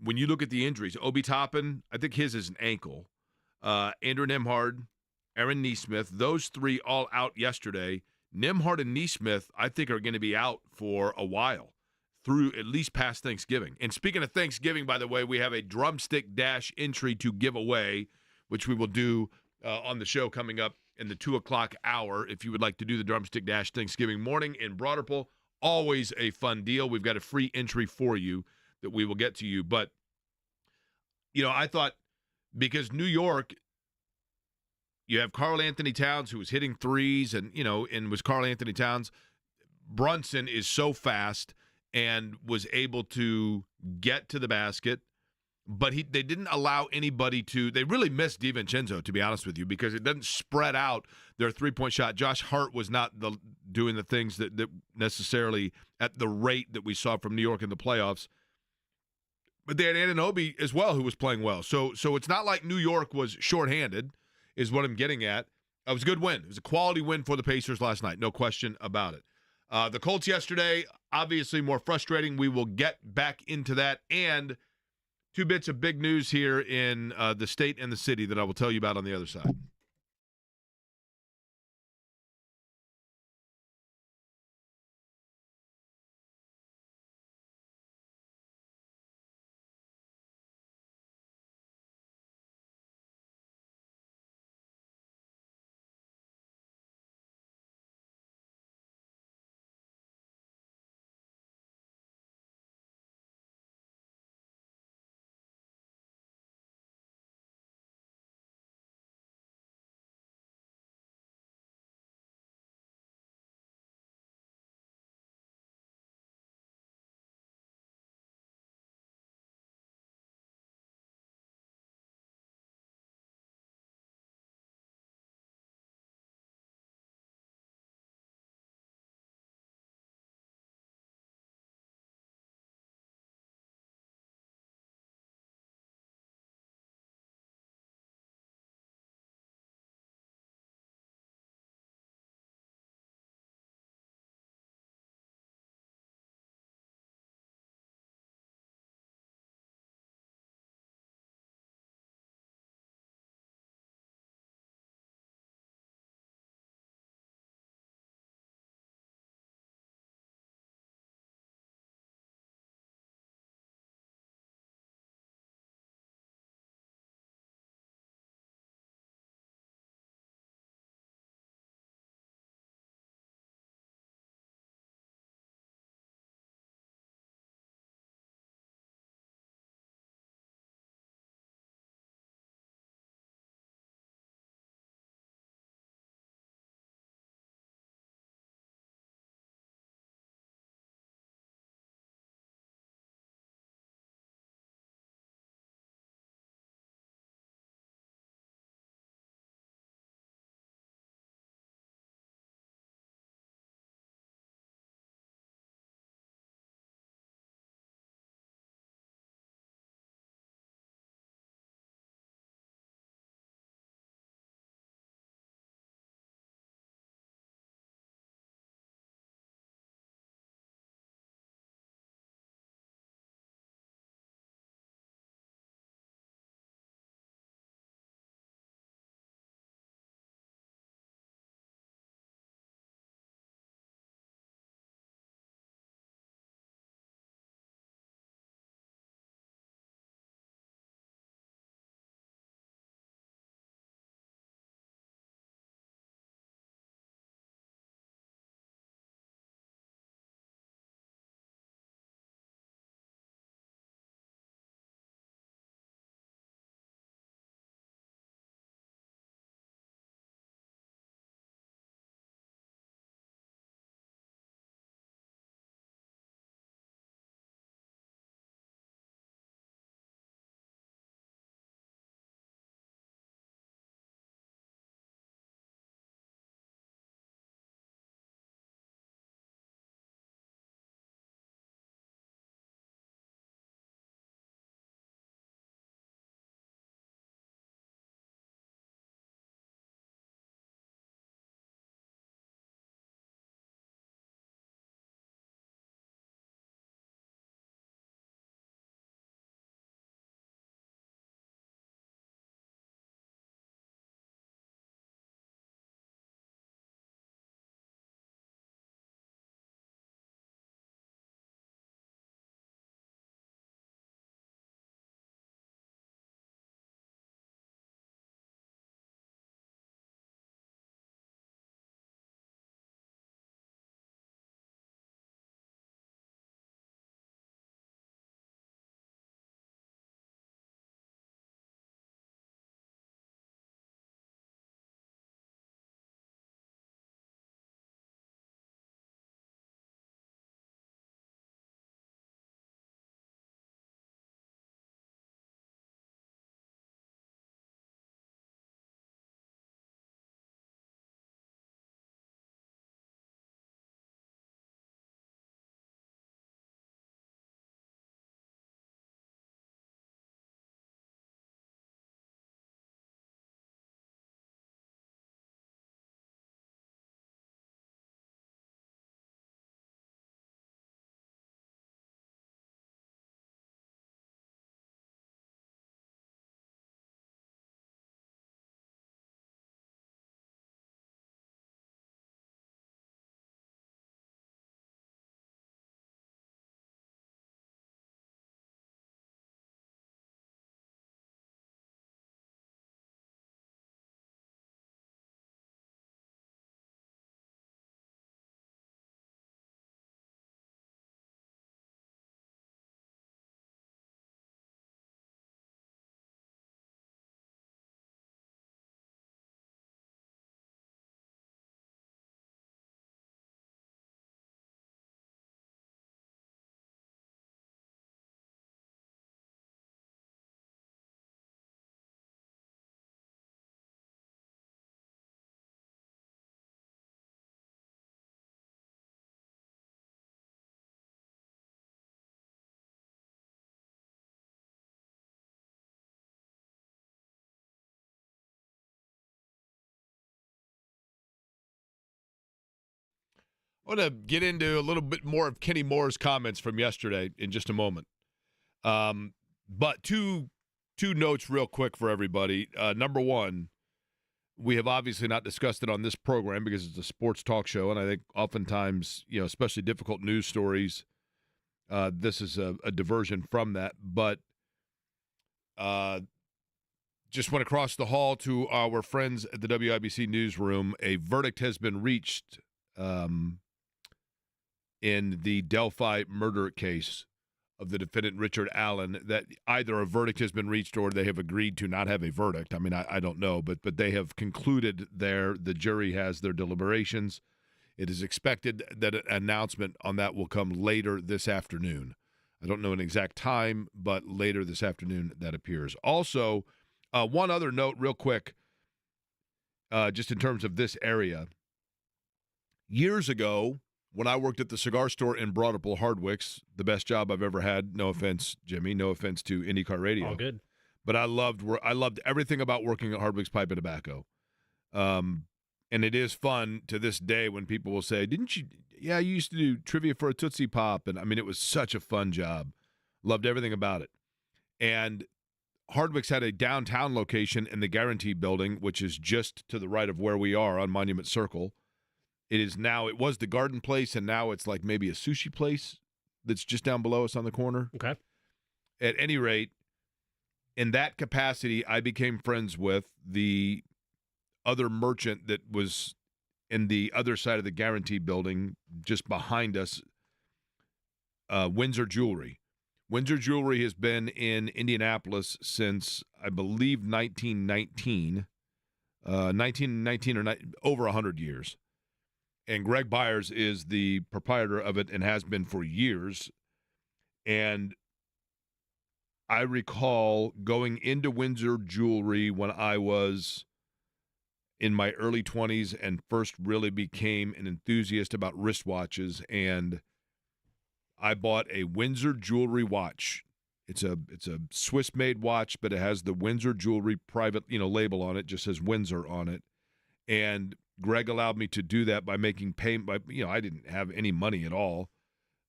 when you look at the injuries, Obi Toppin, I think his is an ankle. Andrew Nembhard, Aaron Nesmith, those 3 all out yesterday. Nembhard and Nesmith, I think, are going to be out for a while, through at least past Thanksgiving. And speaking of Thanksgiving, by the way, we have a drumstick dash entry to give away, which we will do on the show coming up in the 2 o'clock hour. If you would like to do the drumstick dash Thanksgiving morning in Broderpool, always a fun deal. We've got a free entry for you that we will get to you. But, you know, I thought because New York, you have Karl Anthony Towns who was hitting threes and was Karl Anthony Towns. Brunson is so fast and was able to get to the basket. But they didn't allow anybody to – they really missed DiVincenzo, to be honest with you, because it doesn't spread out their three-point shot. Josh Hart was not doing the things that necessarily at the rate that we saw from New York in the playoffs. But they had Anunoby as well, who was playing well. So it's not like New York was shorthanded, is what I'm getting at. It was a good win. It was a quality win for the Pacers last night, no question about it. The Colts yesterday, obviously more frustrating. We will get back into that. And 2 bits of big news here in the state and the city that I will tell you about on the other side. I want to get into a little bit more of Kenny Moore's comments from yesterday in just a moment. But two notes real quick for everybody. Number one, we have obviously not discussed it on this program because it's a sports talk show, and I think oftentimes, especially difficult news stories, this is a diversion from that. But just went across the hall to our friends at the WIBC newsroom. A verdict has been reached in the Delphi murder case of the defendant Richard Allen, that either a verdict has been reached or they have agreed to not have a verdict. I mean, I don't know, but they have concluded the jury has their deliberations. It is expected that an announcement on that will come later this afternoon. I don't know an exact time, but later this afternoon that appears. Also, one other note real quick, just in terms of this area. Years ago, when I worked at the cigar store in Broadwell, Hardwicks, the best job I've ever had. No offense, Jimmy. No offense to IndyCar Radio. All good. But I loved everything about working at Hardwicks Pipe and Tobacco. And it is fun to this day when people will say, "Didn't you? Yeah, you used to do trivia for a Tootsie Pop." And I mean, it was such a fun job. Loved everything about it. And Hardwicks had a downtown location in the Guarantee Building, which is just to the right of where we are on Monument Circle. It was the Garden Place, and now it's like maybe a sushi place that's just down below us on the corner. Okay. At any rate, in that capacity, I became friends with the other merchant that was in the other side of the Guarantee Building, just behind us, Windsor Jewelry. Windsor Jewelry has been in Indianapolis since, I believe, 1919. 1919 or over 100 years. And Greg Byers is the proprietor of it and has been for years. And I recall going into Windsor Jewelry when I was in my early 20s and first really became an enthusiast about wristwatches. And I bought a Windsor Jewelry watch. It's a Swiss-made watch, but it has the Windsor Jewelry private, label on it. Just says Windsor on it. And Greg allowed me to do that by making payment. I didn't have any money at all,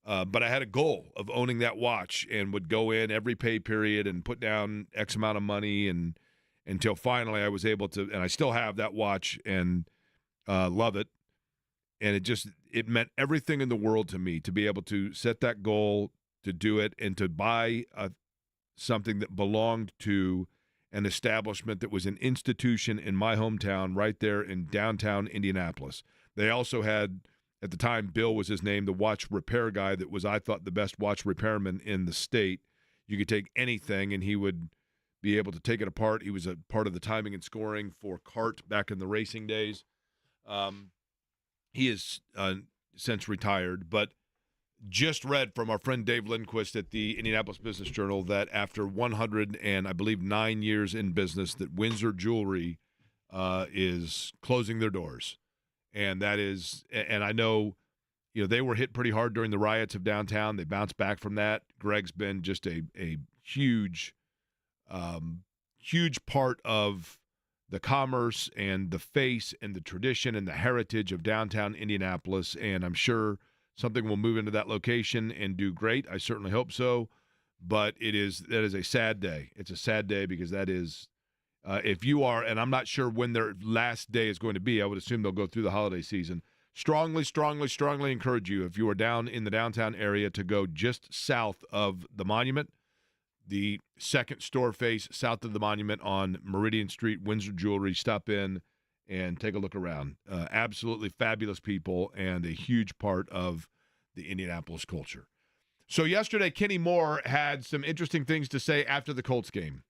but I had a goal of owning that watch and would go in every pay period and put down X amount of money, and until finally I was able to, and I still have that watch and love it. And it meant everything in the world to me to be able to set that goal, to do it, and to buy something that belonged to an establishment that was an institution in my hometown right there in downtown Indianapolis. They also had, at the time, Bill was his name, the watch repair guy that was, I thought, the best watch repairman in the state. You could take anything, and he would be able to take it apart. He was a part of the timing and scoring for CART back in the racing days. He is since retired, but just read from our friend Dave Lindquist at the Indianapolis Business Journal that after 109 years in business, that Windsor Jewelry is closing their doors. And that is, and I know, they were hit pretty hard during the riots of downtown. They bounced back from that. Greg's been just a huge, huge part of the commerce and the face and the tradition and the heritage of downtown Indianapolis. And I'm sure something will move into that location and do great. I certainly hope so. But that is a sad day. It's a sad day because that is, if you are, and I'm not sure when their last day is going to be, I would assume they'll go through the holiday season. Strongly, strongly, strongly encourage you, if you are down in the downtown area, to go just south of the monument, the second store face south of the monument on Meridian Street, Windsor Jewelry. Stop in and take a look around. Absolutely fabulous people and a huge part of the Indianapolis culture. So yesterday, Kenny Moore had some interesting things to say after the Colts game,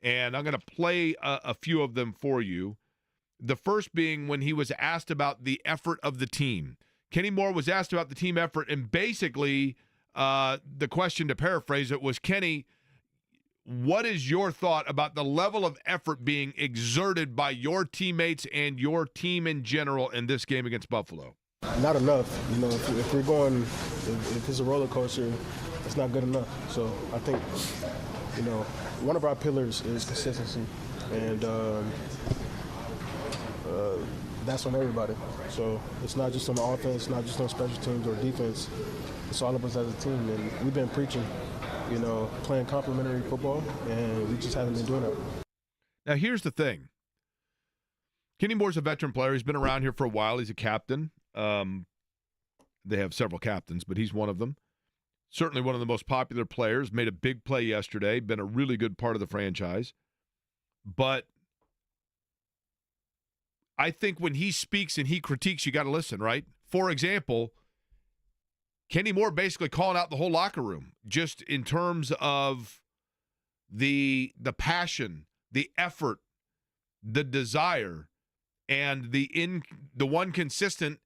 and I'm going to play a few of them for you. The first being when he was asked about the effort of the team. Kenny Moore was asked about the team effort, and basically the question, to paraphrase it, was, Kenny, what is your thought about the level of effort being exerted by your teammates and your team in general in this game against Buffalo? Not enough. If we're going, if it's a roller coaster, it's not good enough. So I think, one of our pillars is consistency. And that's on everybody. So it's not just on the offense, it's not just on special teams or defense. It's all of us as a team, and we've been preaching, playing complementary football, and we just haven't been doing that. Now, here's the thing. Kenny Moore's a veteran player. He's been around here for a while. He's a captain. They have several captains, but he's one of them. Certainly one of the most popular players. Made a big play yesterday. Been a really good part of the franchise. But I think when he speaks and he critiques, you got to listen, right? For example, Kenny Moore basically calling out the whole locker room just in terms of the passion, the effort, the desire, and the one consistent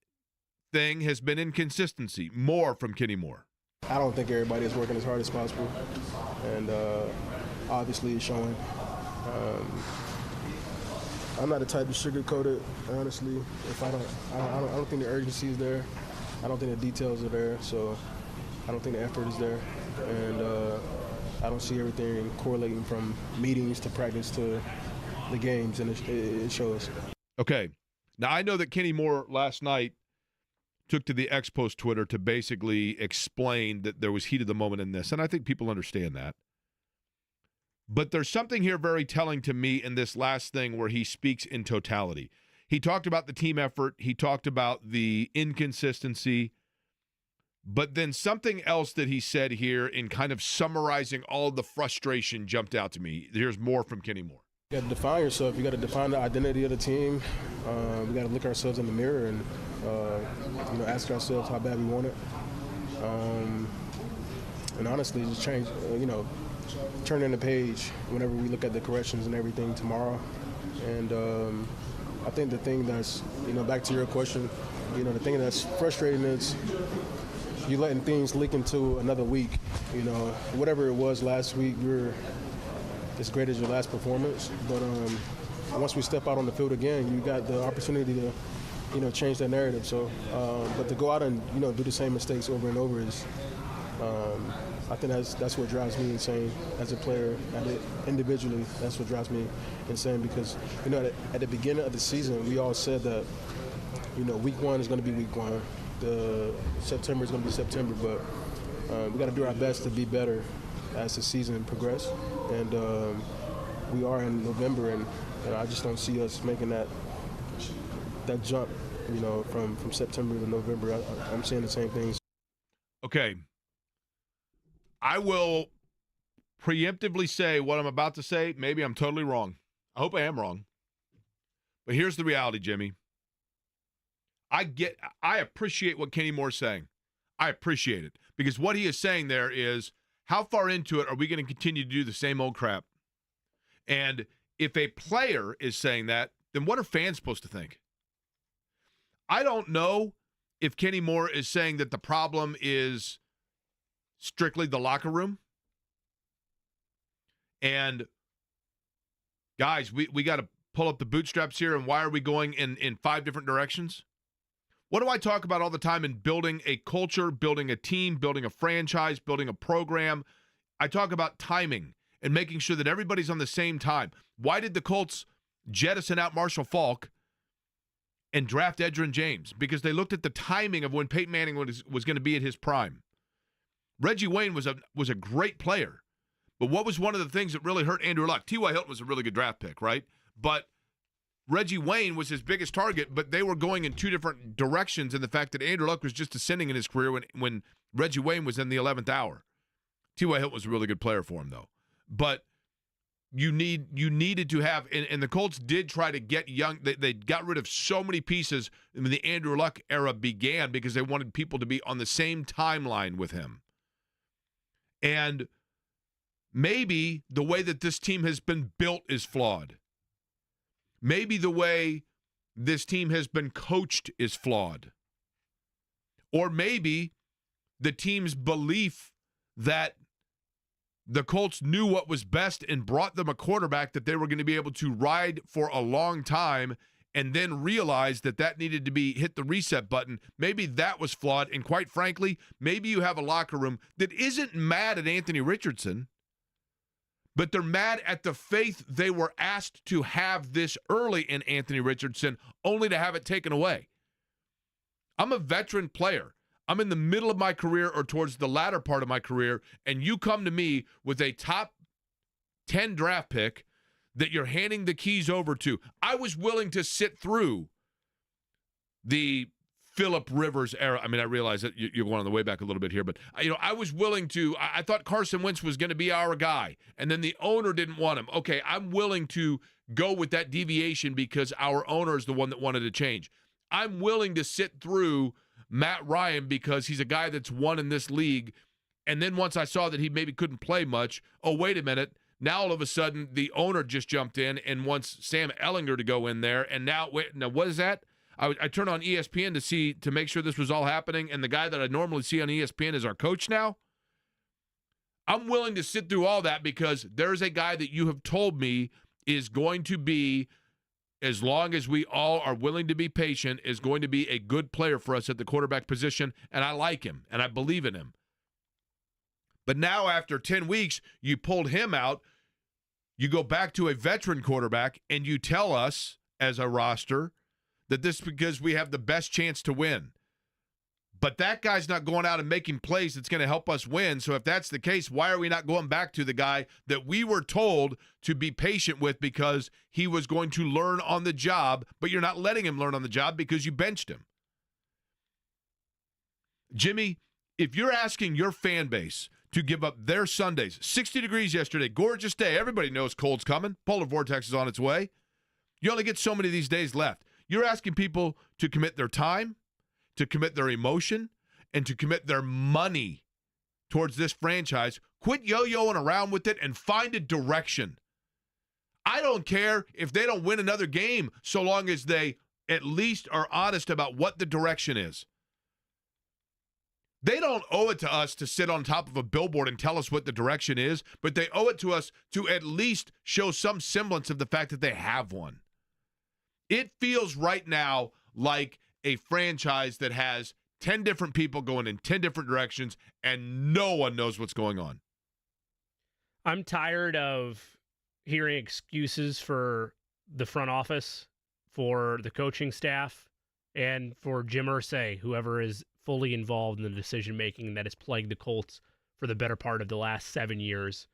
thing has been inconsistency. More from Kenny Moore. I don't think everybody is working as hard as possible, and obviously it's showing. I'm not the type to sugarcoat it, honestly. If I don't think the urgency is there. I don't think the details are there, so I don't think the effort is there, and I don't see everything correlating from meetings to practice to the games, and it shows. Okay. Now, I know that Kenny Moore last night took to the X-Post Twitter to basically explain that there was heat of the moment in this, and I think people understand that. But there's something here very telling to me in this last thing where he speaks in totality. He talked about the team effort. He talked about the inconsistency. But then something else that he said here in kind of summarizing all the frustration jumped out to me. Here's more from Kenny Moore. You got to define yourself. You got to define the identity of the team. We got to look ourselves in the mirror and ask ourselves how bad we want it. And honestly, just change. Turn in the page whenever we look at the corrections and everything tomorrow. And I think the thing that's back to your question, the thing that's frustrating is you letting things leak into another week. Whatever it was last week, we're as great as your last performance, but once we step out on the field again, you got the opportunity to change that narrative. So, but to go out and do the same mistakes over and over is, I think that's what drives me insane as a player. Individually, that's what drives me insane because at the beginning of the season, we all said that week one is going to be week one, the September is going to be September, but we got to do our best to be better as the season progresses. And we are in November, and I just don't see us making that jump, from September to November. I'm saying the same things. Okay. I will preemptively say what I'm about to say. Maybe I'm totally wrong. I hope I am wrong. But here's the reality, Jimmy. I appreciate what Kenny Moore's saying. I appreciate it. Because what he is saying there is, how far into it are we going to continue to do the same old crap? And if a player is saying that, then what are fans supposed to think? I don't know if Kenny Moore is saying that the problem is strictly the locker room. And, guys, we got to pull up the bootstraps here, and why are we going in 5 different directions? What do I talk about all the time in building a culture, building a team, building a franchise, building a program? I talk about timing and making sure that everybody's on the same time. Why did the Colts jettison out Marshall Faulk and draft Edgerrin James? Because they looked at the timing of when Peyton Manning was going to be at his prime. Reggie Wayne was a great player. But what was one of the things that really hurt Andrew Luck? T.Y. Hilton was a really good draft pick, right? But Reggie Wayne was his biggest target, but they were going in 2 different directions in the fact that Andrew Luck was just ascending in his career when Reggie Wayne was in the 11th hour. T.Y. Hilton was a really good player for him, though. But you needed to have, and the Colts did try to get young. They got rid of so many pieces when the Andrew Luck era began because they wanted people to be on the same timeline with him. And maybe the way that this team has been built is flawed. Maybe the way this team has been coached is flawed. Or maybe the team's belief that the Colts knew what was best and brought them a quarterback that they were going to be able to ride for a long time and then realized that needed to be hit the reset button. Maybe that was flawed. And quite frankly, maybe you have a locker room that isn't mad at Anthony Richardson, but they're mad at the faith they were asked to have this early in Anthony Richardson, only to have it taken away. I'm a veteran player. I'm in the middle of my career or towards the latter part of my career, and you come to me with a top 10 draft pick that you're handing the keys over to. I was willing to sit through the Phillip Rivers era. I mean, I realize that you're going on the way back a little bit here, but I was willing to. I thought Carson Wentz was going to be our guy, and then the owner didn't want him. Okay, I'm willing to go with that deviation because our owner is the one that wanted to change. I'm willing to sit through Matt Ryan because he's a guy that's won in this league, and then once I saw that he maybe couldn't play much, oh, wait a minute. Now all of a sudden the owner just jumped in and wants Sam Ehlinger to go in there, and now what is that? I turned on ESPN to make sure this was all happening, and the guy that I normally see on ESPN is our coach now. I'm willing to sit through all that because there's a guy that you have told me is going to be, as long as we all are willing to be patient, is going to be a good player for us at the quarterback position, and I like him, and I believe in him. But now after 10 weeks, you pulled him out, you go back to a veteran quarterback, and you tell us as a roster that this is because we have the best chance to win. But that guy's not going out and making plays that's going to help us win. So if that's the case, why are we not going back to the guy that we were told to be patient with because he was going to learn on the job, but you're not letting him learn on the job because you benched him? Jimmy, if you're asking your fan base to give up their Sundays, 60 degrees yesterday, gorgeous day, everybody knows cold's coming, polar vortex is on its way. You only get so many of these days left. You're asking people to commit their time, to commit their emotion, and to commit their money towards this franchise. Quit yo-yoing around with it and find a direction. I don't care if they don't win another game so long as they at least are honest about what the direction is. They don't owe it to us to sit on top of a billboard and tell us what the direction is, but they owe it to us to at least show some semblance of the fact that they have one. It feels right now like a franchise that has 10 different people going in 10 different directions, and no one knows what's going on. I'm tired of hearing excuses for the front office, for the coaching staff, and for Jim Irsay, whoever is fully involved in the decision-making that has plagued the Colts for the better part of the last 7 years.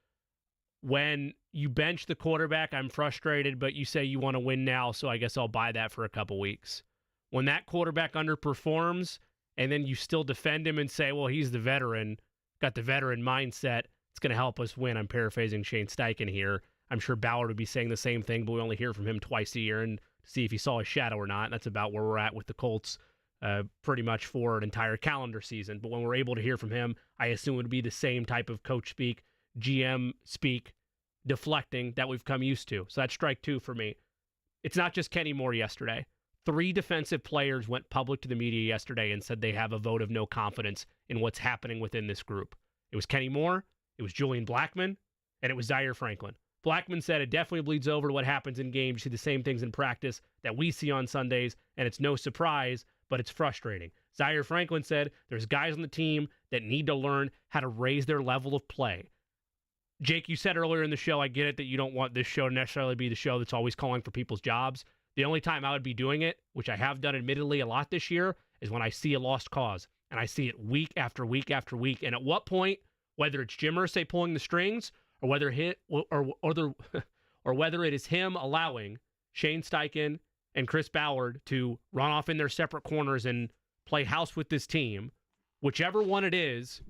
When you bench the quarterback, I'm frustrated, but you say you want to win now, so I guess I'll buy that for a couple weeks. When that quarterback underperforms, and then you still defend him and say, well, he's the veteran, got the veteran mindset, it's going to help us win. I'm paraphrasing Shane Steichen here. I'm sure Ballard would be saying the same thing, but we only hear from him twice a year and see if he saw a shadow or not. And that's about where we're at with the Colts pretty much for an entire calendar season. But when we're able to hear from him, I assume it would be the same type of coach speak, GM speak, deflecting that we've come used to. So that's strike two for me. It's not just Kenny Moore yesterday. 3 defensive players went public to the media yesterday and said they have a vote of no confidence in what's happening within this group. It was Kenny Moore, it was Julian Blackmon, and it was Zaire Franklin. Blackmon said it definitely bleeds over to what happens in games. You see the same things in practice that we see on Sundays, and it's no surprise, but it's frustrating. Zaire Franklin said there's guys on the team that need to learn how to raise their level of play. Jake, you said earlier in the show, I get it that you don't want this show to necessarily be the show that's always calling for people's jobs. The only time I would be doing it, which I have done admittedly a lot this year, is when I see a lost cause. And I see it week after week after week. And at what point, whether it's Jim Irsay pulling the strings, or whether whether it is him allowing Shane Steichen and Chris Ballard to run off in their separate corners and play house with this team, whichever one it is,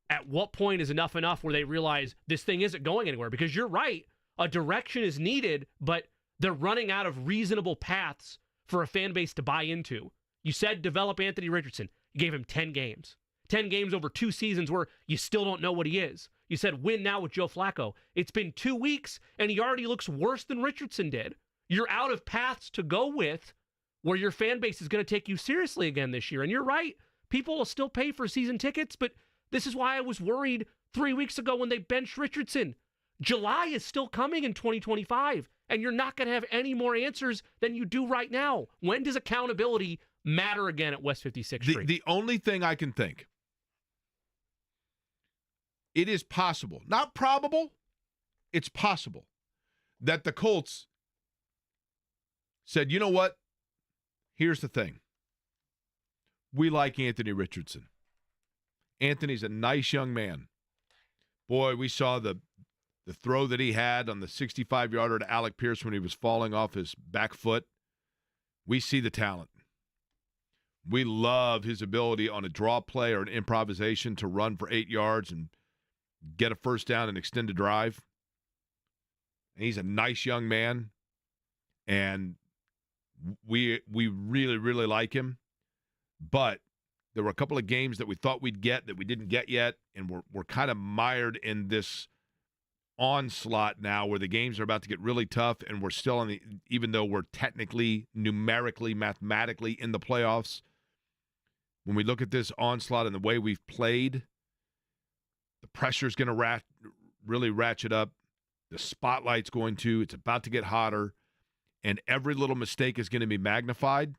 at what point is enough where they realize this thing isn't going anywhere? Because you're right, a direction is needed, but they're running out of reasonable paths for a fan base to buy into. You said develop Anthony Richardson. You gave him 10 games. 10 games over 2 seasons where you still don't know what he is. You said win now with Joe Flacco. It's been 2 weeks, and he already looks worse than Richardson did. You're out of paths to go with where your fan base is going to take you seriously again this year. And you're right. People will still pay for season tickets, but this is why I was worried 3 weeks ago when they benched Richardson. July is still coming in 2025, and you're not going to have any more answers than you do right now. When does accountability matter again at West 56th Street? The only thing I can think, it is possible, not probable, it's possible that the Colts said, you know what? Here's the thing. We like Anthony Richardson. Anthony's a nice young man. Boy, we saw the throw that he had on the 65-yarder to Alec Pierce when he was falling off his back foot. We see the talent. We love his ability on a draw play or an improvisation to run for 8 yards and get a first down and extend a drive. And he's a nice young man, and we really, really like him. But there were a couple of games that we thought we'd get that we didn't get yet, and we're kind of mired in this onslaught now where the games are about to get really tough, and we're still even though we're technically, numerically, mathematically in the playoffs, when we look at this onslaught and the way we've played, the pressure's going to really ratchet up. The spotlight's it's about to get hotter, and every little mistake is going to be magnified,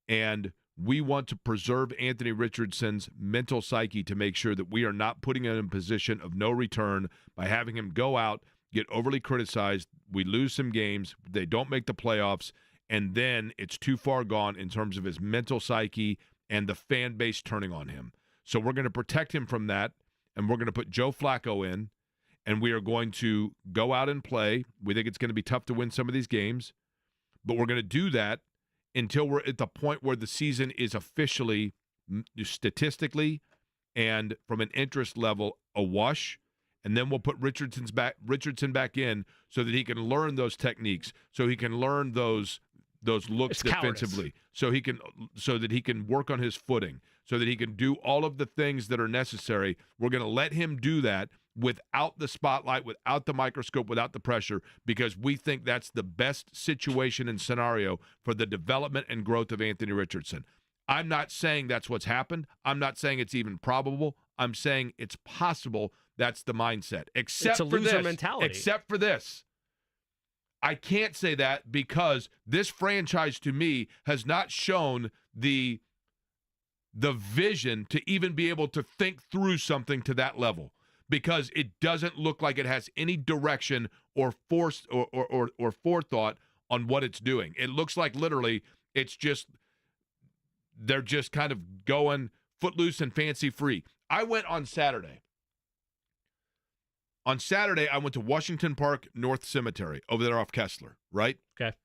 and we want to preserve Anthony Richardson's mental psyche to make sure that we are not putting him in a position of no return by having him go out, get overly criticized, we lose some games, they don't make the playoffs, and then it's too far gone in terms of his mental psyche and the fan base turning on him. So we're going to protect him from that, and we're going to put Joe Flacco in, and we are going to go out and play. We think it's going to be tough to win some of these games, but we're going to do that until we're at the point where the season is officially, statistically and from an interest level, a wash. And then we'll put Richardson back in so that he can learn those techniques, so he can learn those looks defensively, so that he can work on his footing, so that he can do all of the things that are necessary. We're going to let him do that without the spotlight, without the microscope, without the pressure, because we think that's the best situation and scenario for the development and growth of Anthony Richardson. I'm not saying that's what's happened. I'm not saying it's even probable. I'm saying it's possible that's the mindset. Except it's a loser mentality. Except for this. I can't say that because this franchise, to me, has not shown the vision to even be able to think through something to that level, because it doesn't look like it has any direction or force or forethought on what it's doing. It looks like literally they're just kind of going footloose and fancy free. I went on Saturday. On Saturday, I went to Washington Park North Cemetery over there off Kessler, right? Okay.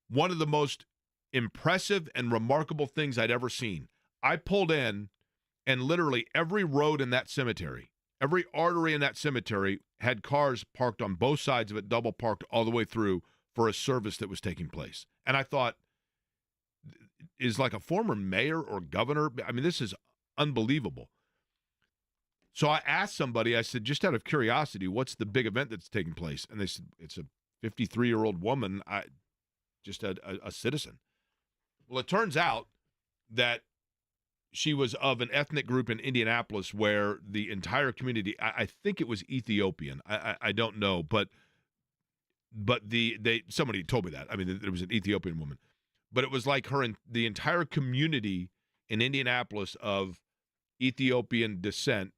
One of the most impressive and remarkable things I'd ever seen. I pulled in, and literally every road in that cemetery, every artery in that cemetery had cars parked on both sides of it, double parked all the way through for a service that was taking place. And I thought, is like a former mayor or governor? I mean, this is unbelievable. So I asked somebody, I said, just out of curiosity, what's the big event that's taking place? And they said, it's a 53-year-old woman, just a citizen. Well, it turns out that she was of an ethnic group in Indianapolis where the entire community, I think it was Ethiopian. I don't know, but somebody told me that. I mean, there was an Ethiopian woman. But it was like the entire community in Indianapolis of Ethiopian descent,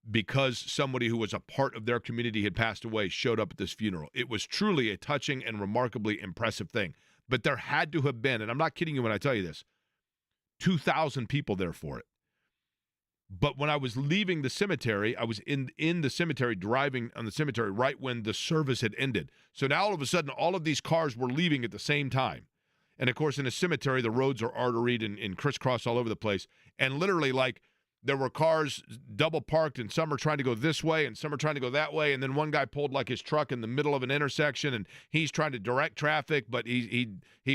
because somebody who was a part of their community had passed away, showed up at this funeral. It was truly a touching and remarkably impressive thing. But there had to have been, and I'm not kidding you when I tell you this, 2,000 people there for it. But when I was leaving the cemetery, I was in the cemetery, driving on the cemetery right when the service had ended. So now all of a sudden, all of these cars were leaving at the same time. And, of course, in a cemetery, the roads are arteried and crisscross all over the place. And literally, like, there were cars double parked, and some are trying to go this way and some are trying to go that way. And then one guy pulled like his truck in the middle of an intersection, and he's trying to direct traffic, but he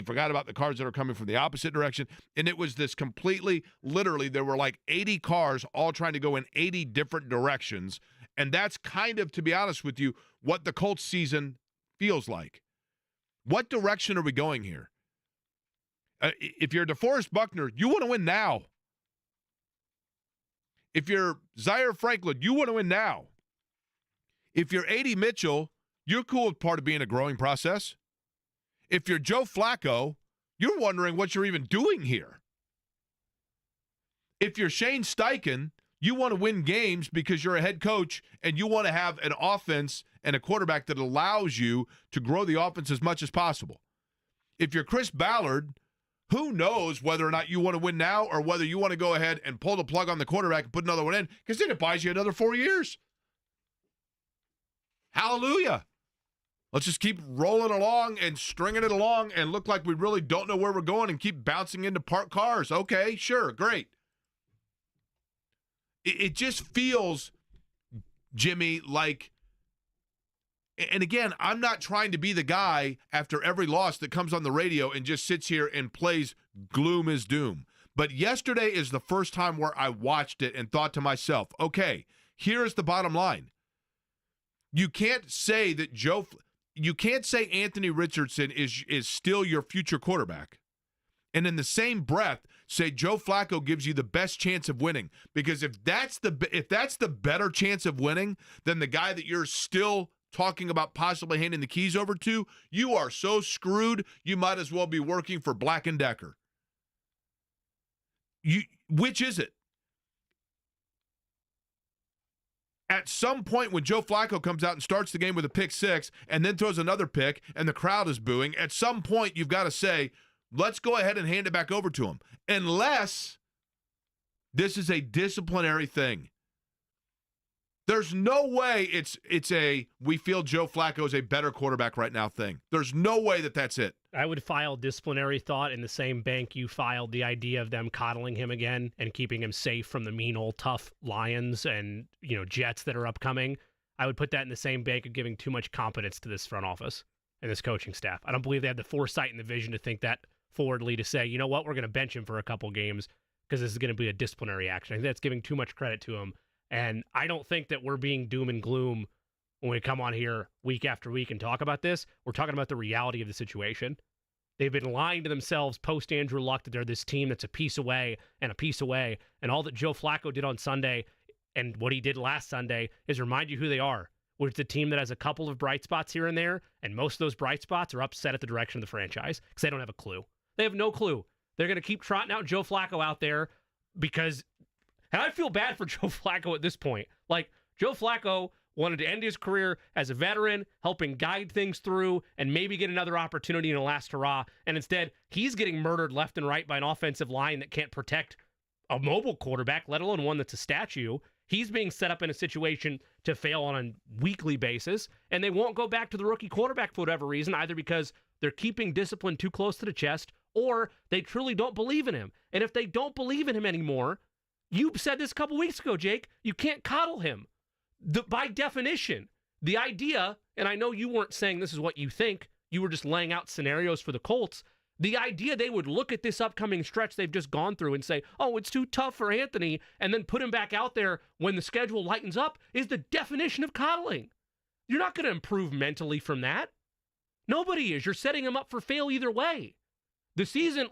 forgot about the cars that are coming from the opposite direction. And it was this completely, literally, there were like 80 cars all trying to go in 80 different directions. And that's kind of, to be honest with you, what the Colts season feels like. What direction are we going here? If you're DeForest Buckner, you want to win now. If you're Zaire Franklin, you want to win now. If you're A.D. Mitchell, you're cool with part of being a growing process. If you're Joe Flacco, you're wondering what you're even doing here. If you're Shane Steichen, You want to win games because you're a head coach and you want to have an offense and a quarterback that allows you to grow the offense as much as possible. If you're Chris Ballard, who knows whether or not you want to win now or whether you want to go ahead and pull the plug on the quarterback and put another one in, because then it buys you another 4 years. Hallelujah. Let's just keep rolling along and stringing it along and look like we really don't know where we're going and keep bouncing into parked cars. Okay, sure, great. It just feels, Jimmy, like, and again, I'm not trying to be the guy after every loss that comes on the radio and just sits here and plays gloom is doom. But yesterday is the first time where I watched it and thought to myself, okay, here's the bottom line. You can't say that you can't say Anthony Richardson is still your future quarterback. And in the same breath, say Joe Flacco gives you the best chance of winning. Because if that's the better chance of winning than the guy that you're still talking about possibly handing the keys over to, you are so screwed, you might as well be working for Black & Decker. Which is it? At some point when Joe Flacco comes out and starts the game with a pick six and then throws another pick and the crowd is booing, at some point you've got to say, let's go ahead and hand it back over to him. Unless this is a disciplinary thing. There's no way it's a we feel Joe Flacco is a better quarterback right now thing. There's no way that's it. I would file disciplinary thought in the same bank you filed the idea of them coddling him again and keeping him safe from the mean old tough Lions and Jets that are upcoming. I would put that in the same bank of giving too much competence to this front office and this coaching staff. I don't believe they have the foresight and the vision to think that forwardly, to say, you know what, we're going to bench him for a couple games because this is going to be a disciplinary action. I think that's giving too much credit to him. And I don't think that we're being doom and gloom when we come on here week after week and talk about this. We're talking about the reality of the situation. They've been lying to themselves post Andrew Luck that they're this team that's a piece away and a piece away. And all that Joe Flacco did on Sunday and what he did last Sunday is remind you who they are. Which is a team that has a couple of bright spots here and there, and most of those bright spots are upset at the direction of the franchise because they don't have a clue. They have no clue. They're going to keep trotting out Joe Flacco out there because, and I feel bad for Joe Flacco at this point. Like, Joe Flacco wanted to end his career as a veteran, helping guide things through and maybe get another opportunity in a last hurrah. And instead, he's getting murdered left and right by an offensive line that can't protect a mobile quarterback, let alone one that's a statue. He's being set up in a situation to fail on a weekly basis, and they won't go back to the rookie quarterback for whatever reason, either because they're keeping discipline too close to the chest or they truly don't believe in him. And if they don't believe in him anymore, you said this a couple weeks ago, Jake, you can't coddle him. By definition, the idea, and I know you weren't saying this is what you think, you were just laying out scenarios for the Colts. The idea they would look at this upcoming stretch they've just gone through and say, oh, it's too tough for Anthony, and then put him back out there when the schedule lightens up is the definition of coddling. You're not going to improve mentally from that. Nobody is. You're setting him up for fail either way. The season,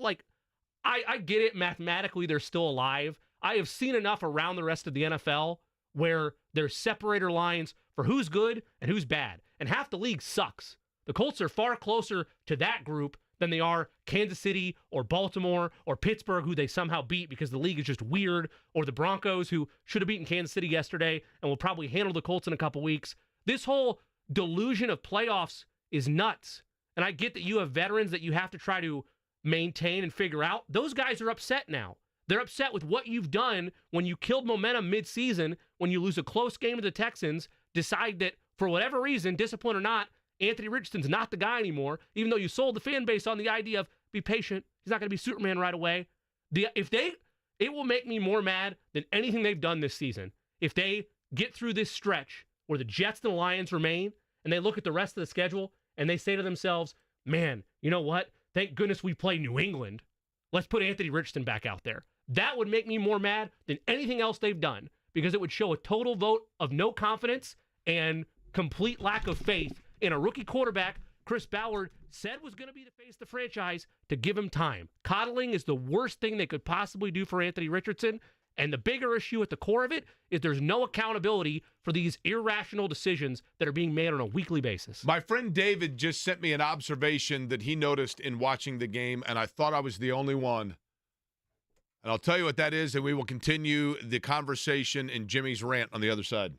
I get it, mathematically they're still alive. I have seen enough around the rest of the NFL where there's separator lines for who's good and who's bad. And half the league sucks. The Colts are far closer to that group than they are Kansas City or Baltimore or Pittsburgh, who they somehow beat because the league is just weird, or the Broncos, who should have beaten Kansas City yesterday and will probably handle the Colts in a couple weeks. This whole delusion of playoffs is nuts. And I get that you have veterans that you have to try to maintain and figure out. Those guys are upset now. They're upset with what you've done when you killed momentum midseason, when you lose a close game to the Texans, decide that for whatever reason, discipline or not, Anthony Richardson's not the guy anymore, even though you sold the fan base on the idea of be patient. He's not going to be Superman right away. It will make me more mad than anything they've done this season. If they get through this stretch where the Jets and the Lions remain and they look at the rest of the schedule and they say to themselves, man, you know what? Thank goodness we play New England. Let's put Anthony Richardson back out there. That would make me more mad than anything else they've done because it would show a total vote of no confidence and complete lack of faith in a rookie quarterback Chris Ballard said was going to be the face of the franchise, to give him time. Coddling is the worst thing they could possibly do for Anthony Richardson, and the bigger issue at the core of it is there's no accountability for these irrational decisions that are being made on a weekly basis. My friend David just sent me an observation that he noticed in watching the game, and I thought I was the only one. And I'll tell you what that is, and we will continue the conversation in Jimmy's rant on the other side.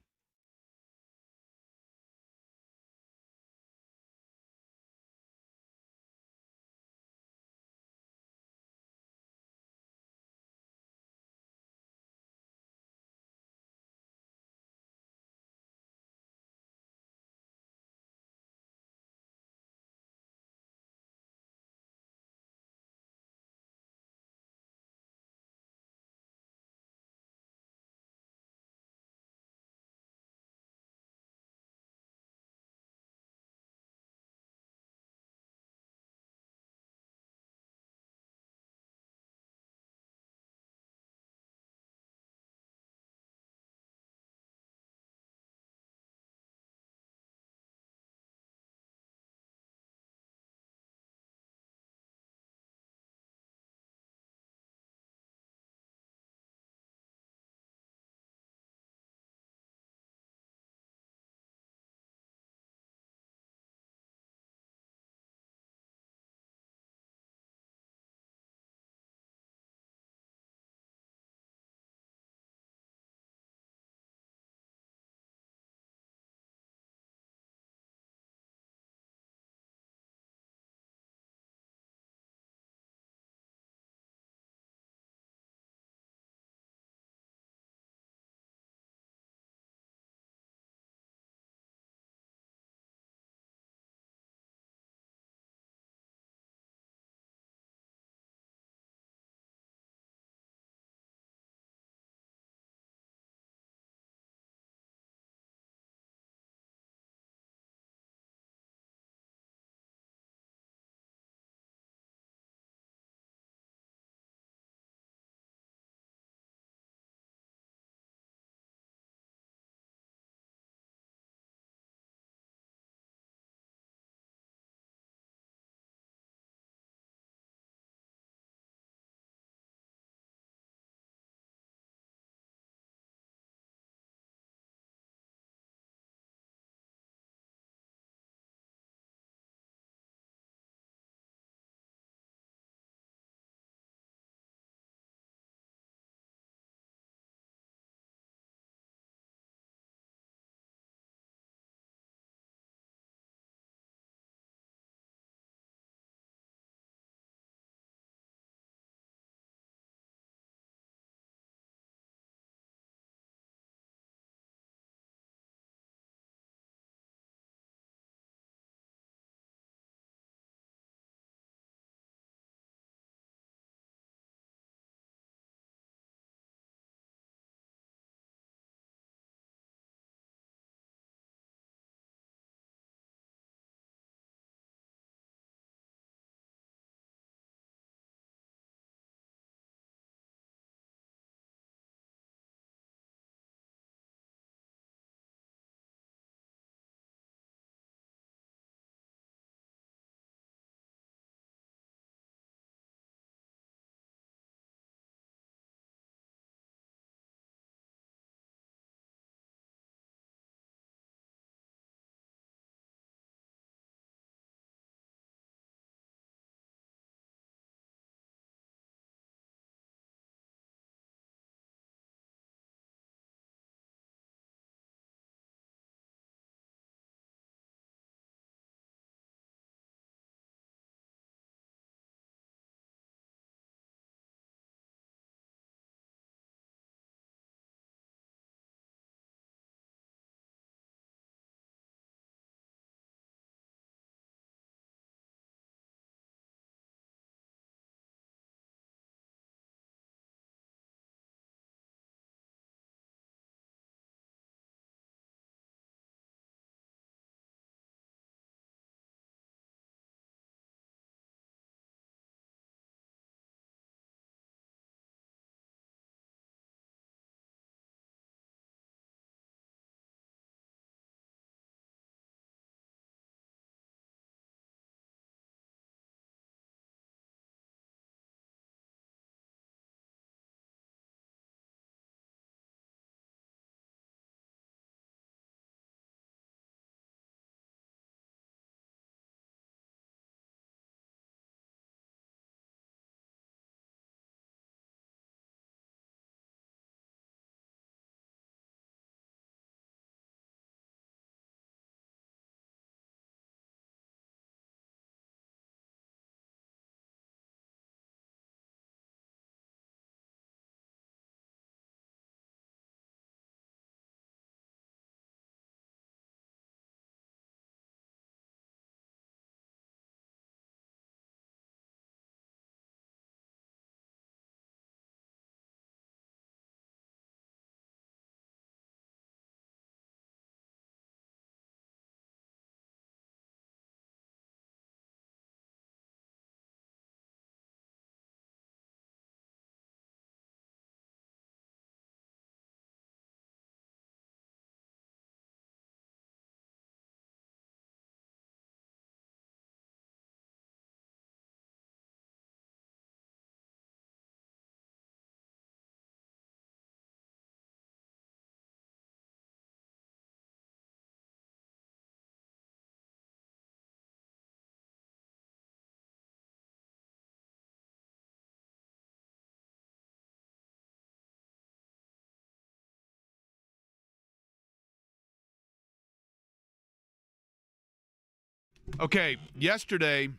Okay, yesterday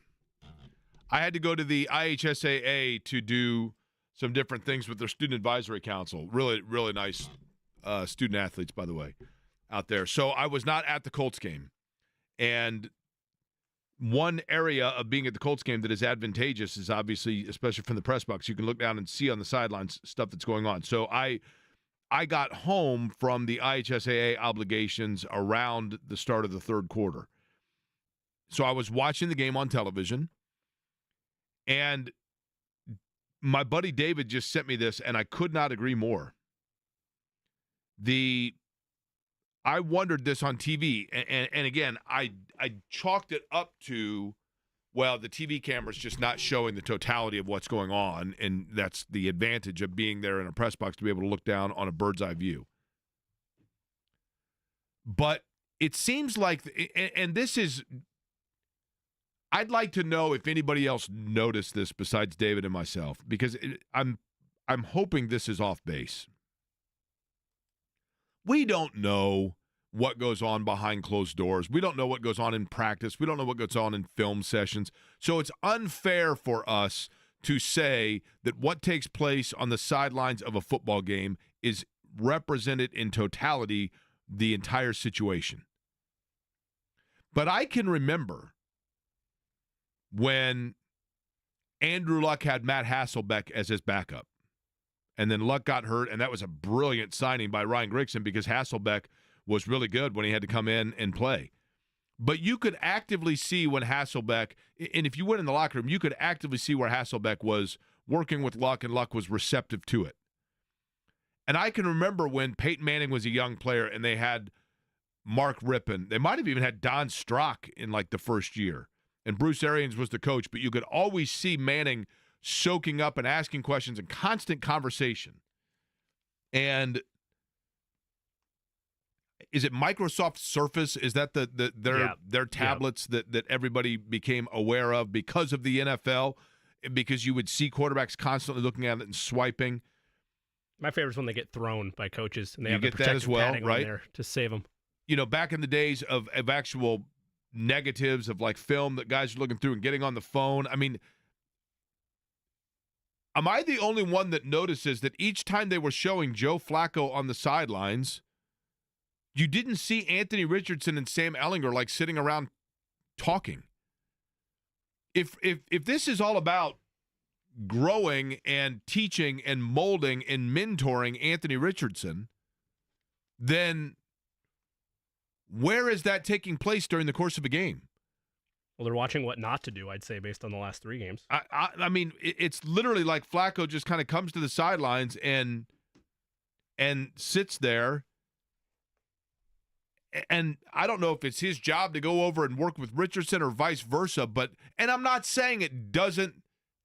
I had to go to the IHSAA to do some different things with their Student Advisory Council. Really, really nice student athletes, by the way, out there. So I was not at the Colts game. And one area of being at the Colts game that is advantageous is obviously, especially from the press box, you can look down and see on the sidelines stuff that's going on. So I got home from the IHSAA obligations around the start of the third quarter. So I was watching the game on television, and my buddy David just sent me this, and I could not agree more. I wondered this on TV, and again, I chalked it up to, well, the TV camera's just not showing the totality of what's going on, and that's the advantage of being there in a press box to be able to look down on a bird's eye view. But it seems like, and this is, I'd like to know if anybody else noticed this besides David and myself, because I'm hoping this is off base. We don't know what goes on behind closed doors. We don't know what goes on in practice. We don't know what goes on in film sessions. So it's unfair for us to say that what takes place on the sidelines of a football game is represented in totality the entire situation. But I can remember when Andrew Luck had Matt Hasselbeck as his backup. And then Luck got hurt, and that was a brilliant signing by Ryan Grigson because Hasselbeck was really good when he had to come in and play. But you could actively see when Hasselbeck, and if you went in the locker room, you could actively see where Hasselbeck was working with Luck, and Luck was receptive to it. And I can remember when Peyton Manning was a young player and they had Mark Rippon. They might have even had Don Strock in like the first year. And Bruce Arians was the coach, but you could always see Manning soaking up and asking questions and constant conversation. And is it Microsoft Surface? Is that their tablets that everybody became aware of because of the NFL? Because you would see quarterbacks constantly looking at it and swiping. My favorite is when they get thrown by coaches and they You have the get that as protective well, padding right? on there to save them. You know, back in the days of actual negatives of like film that guys are looking through and getting on the phone. I mean, am I the only one that notices that each time they were showing Joe Flacco on the sidelines, you didn't see Anthony Richardson and Sam Ehlinger like sitting around talking? If this is all about growing and teaching and molding and mentoring Anthony Richardson, then where is that taking place during the course of a game? Well, they're watching what not to do, I'd say, based on the last 3 games. I mean, it's literally like Flacco just kind of comes to the sidelines and sits there. And I don't know if it's his job to go over and work with Richardson or vice versa, and I'm not saying it doesn't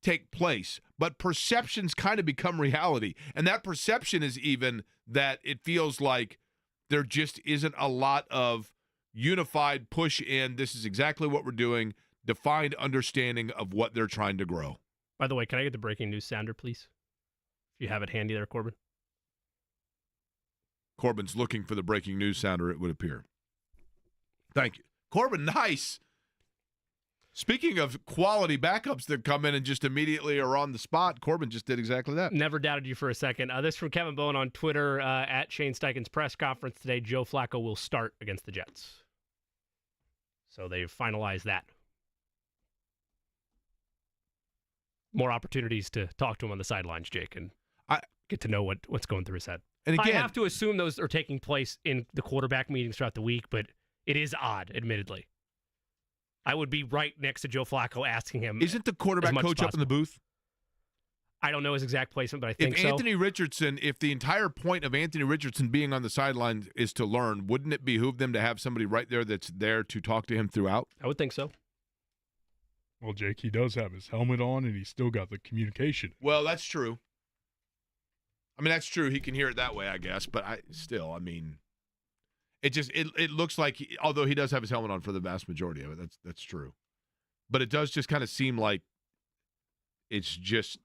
take place, but perceptions kind of become reality. And that perception is even that it feels like there just isn't a lot of unified push in, this is exactly what we're doing, defined understanding of what they're trying to grow. By the way, can I get the breaking news sounder, please? If you have it handy there, Corbin. Corbin's looking for the breaking news sounder, it would appear. Thank you. Corbin, nice. Speaking of quality backups that come in and just immediately are on the spot, Corbin just did exactly that. Never doubted you for a second. This from Kevin Bowen on Twitter at Shane Steichen's press conference today. Joe Flacco will start against the Jets. So they've finalized that. More opportunities to talk to him on the sidelines, Jake, and get to know what's going through his head. And again, I have to assume those are taking place in the quarterback meetings throughout the week, but it is odd, admittedly. I would be right next to Joe Flacco asking him. Isn't the quarterback coach up in the booth? I don't know his exact placement, but I think so. If the entire point of Anthony Richardson being on the sideline is to learn, wouldn't it behoove them to have somebody right there that's there to talk to him throughout? I would think so. Well, Jake, he does have his helmet on, and he's still got the communication. Well, that's true. I mean, that's true. He can hear it that way, I guess. But it looks like, although he does have his helmet on for the vast majority of it, that's true. But it does just kind of seem like it's just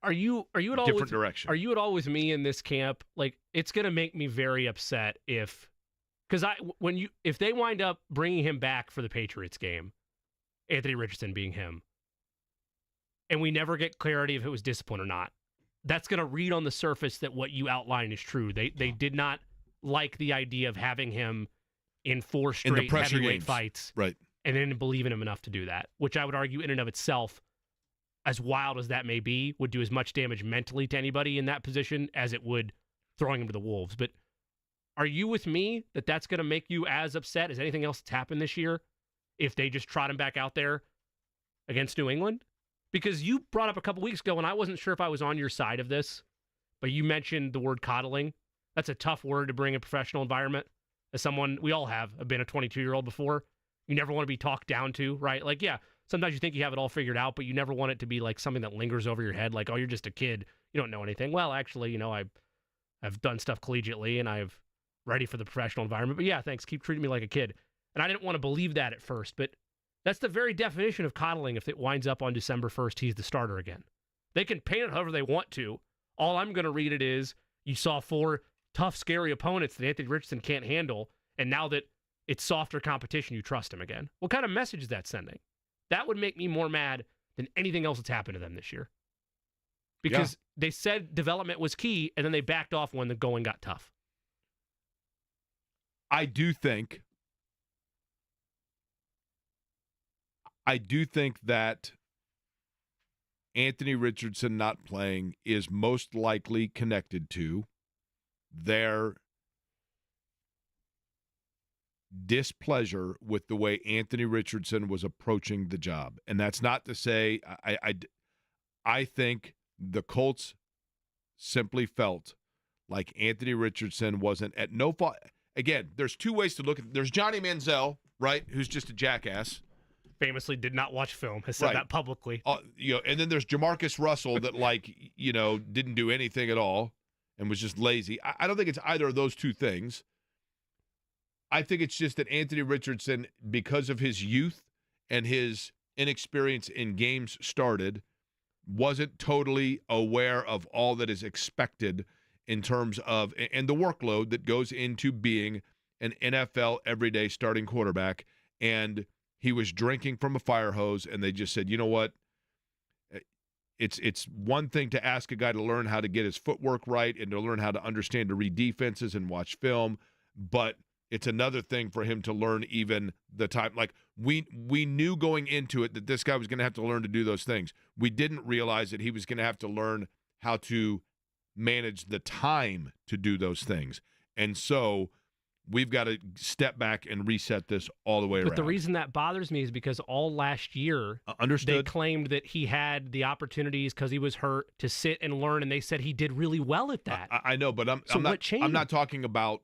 Are you at all different direction. Are you at all with me in this camp? Like, it's going to make me very upset if they wind up bringing him back for the Patriots game, Anthony Richardson being him. And we never get clarity if it was discipline or not. That's going to read on the surface that what you outline is true. They did not like the idea of having him in 4 straight heavyweight fights. Right. And they didn't believe in him enough to do that, which I would argue in and of itself, as wild as that may be, would do as much damage mentally to anybody in that position as it would throwing him to the wolves. But are you with me that that's going to make you as upset as anything else that's happened this year if they just trot him back out there against New England? Because you brought up a couple weeks ago, and I wasn't sure if I was on your side of this, but you mentioned the word coddling. That's a tough word to bring in a professional environment. As someone, we all have been a 22-year-old before. You never want to be talked down to, right? Like, yeah, sometimes you think you have it all figured out, but you never want it to be like something that lingers over your head, like, oh, you're just a kid. You don't know anything. Well, actually, I've done stuff collegiately, and I've ready for the professional environment. But yeah, thanks. Keep treating me like a kid. And I didn't want to believe that at first, but that's the very definition of coddling if it winds up on December 1st, he's the starter again. They can paint it however they want to. All I'm going to read it is, you saw 4 tough, scary opponents that Anthony Richardson can't handle, and now that it's softer competition, you trust him again. What kind of message is that sending? That would make me more mad than anything else that's happened to them this year. Because they said development was key, and then they backed off when the going got tough. I do think that Anthony Richardson not playing is most likely connected to their displeasure with the way Anthony Richardson was approaching the job. And that's not to say I think the Colts simply felt like Anthony Richardson wasn't at no fault. Again, there's 2 ways to look at it. There's Johnny Manziel, right, who's just a jackass. Famously did not watch film, has said that publicly. And then there's Jamarcus Russell that, didn't do anything at all and was just lazy. I don't think it's either of those 2 things. I think it's just that Anthony Richardson, because of his youth and his inexperience in games started, wasn't totally aware of all that is expected in terms of and the workload that goes into being an NFL everyday starting quarterback. And he was drinking from a fire hose, and they just said, you know what? It's one thing to ask a guy to learn how to get his footwork right and to learn how to understand to read defenses and watch film, but it's another thing for him to learn even the time. Like, we knew going into it that this guy was going to have to learn to do those things. We didn't realize that he was going to have to learn how to manage the time to do those things. And so we've got to step back and reset this all the way around. But the reason that bothers me is because all last year, they claimed that he had the opportunities because he was hurt to sit and learn, and they said he did really well at that. I know, but I'm not talking about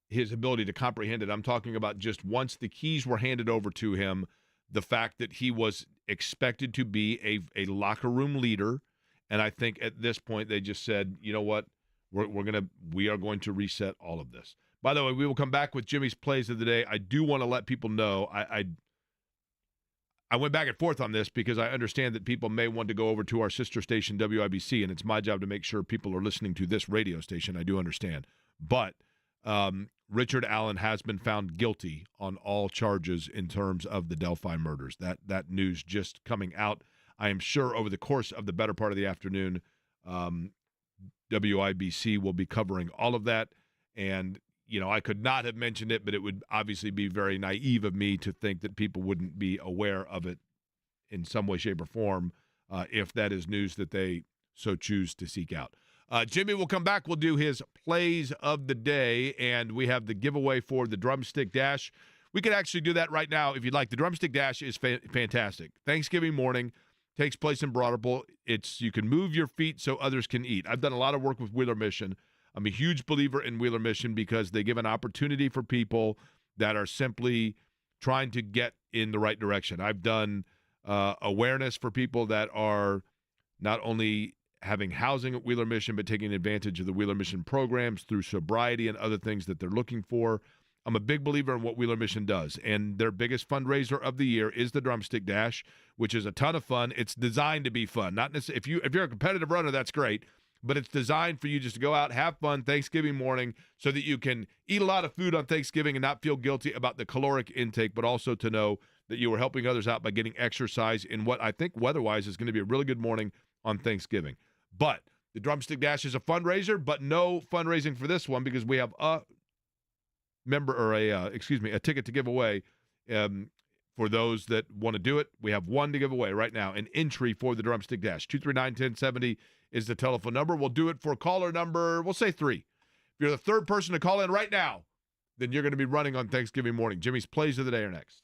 his ability to comprehend it. I'm talking about just once the keys were handed over to him, the fact that he was expected to be a locker room leader. And I think at this point they just said, you know what, we are going to reset all of this. By the way, we will come back with Jimmy's plays of the day. I do want to let people know I went back and forth on this because I understand that people may want to go over to our sister station WIBC, and it's my job to make sure people are listening to this radio station. I do understand, but Richard Allen has been found guilty on all charges in terms of the Delphi murders. That news just coming out. I am sure over the course of the better part of the afternoon, WIBC will be covering all of that. And, I could not have mentioned it, but it would obviously be very naive of me to think that people wouldn't be aware of it in some way, shape, or form if that is news that they so choose to seek out. Jimmy will come back. We'll do his plays of the day, and we have the giveaway for the Drumstick Dash. We could actually do that right now if you'd like. The Drumstick Dash is fantastic. Thanksgiving morning takes place in Broad Ripple. You can move your feet so others can eat. I've done a lot of work with Wheeler Mission. I'm a huge believer in Wheeler Mission because they give an opportunity for people that are simply trying to get in the right direction. I've done awareness for people that are not only having housing at Wheeler Mission, but taking advantage of the Wheeler Mission programs through sobriety and other things that they're looking for. I'm a big believer in what Wheeler Mission does, and their biggest fundraiser of the year is the Drumstick Dash, which is a ton of fun. It's designed to be fun. Not necessarily if you're a competitive runner, that's great, but it's designed for you just to go out, have fun Thanksgiving morning so that you can eat a lot of food on Thanksgiving and not feel guilty about the caloric intake, but also to know that you are helping others out by getting exercise in what I think weather-wise is going to be a really good morning on Thanksgiving. But the Drumstick Dash is a fundraiser, but no fundraising for this one because we have a ticket to give away for those that want to do it. We have one to give away right now, an entry for the Drumstick Dash. 239-1070 is the telephone number. We'll do it for caller number, we'll say 3. If you're the third person to call in right now, then you're going to be running on Thanksgiving morning. Jimmy's Plays of the Day are next.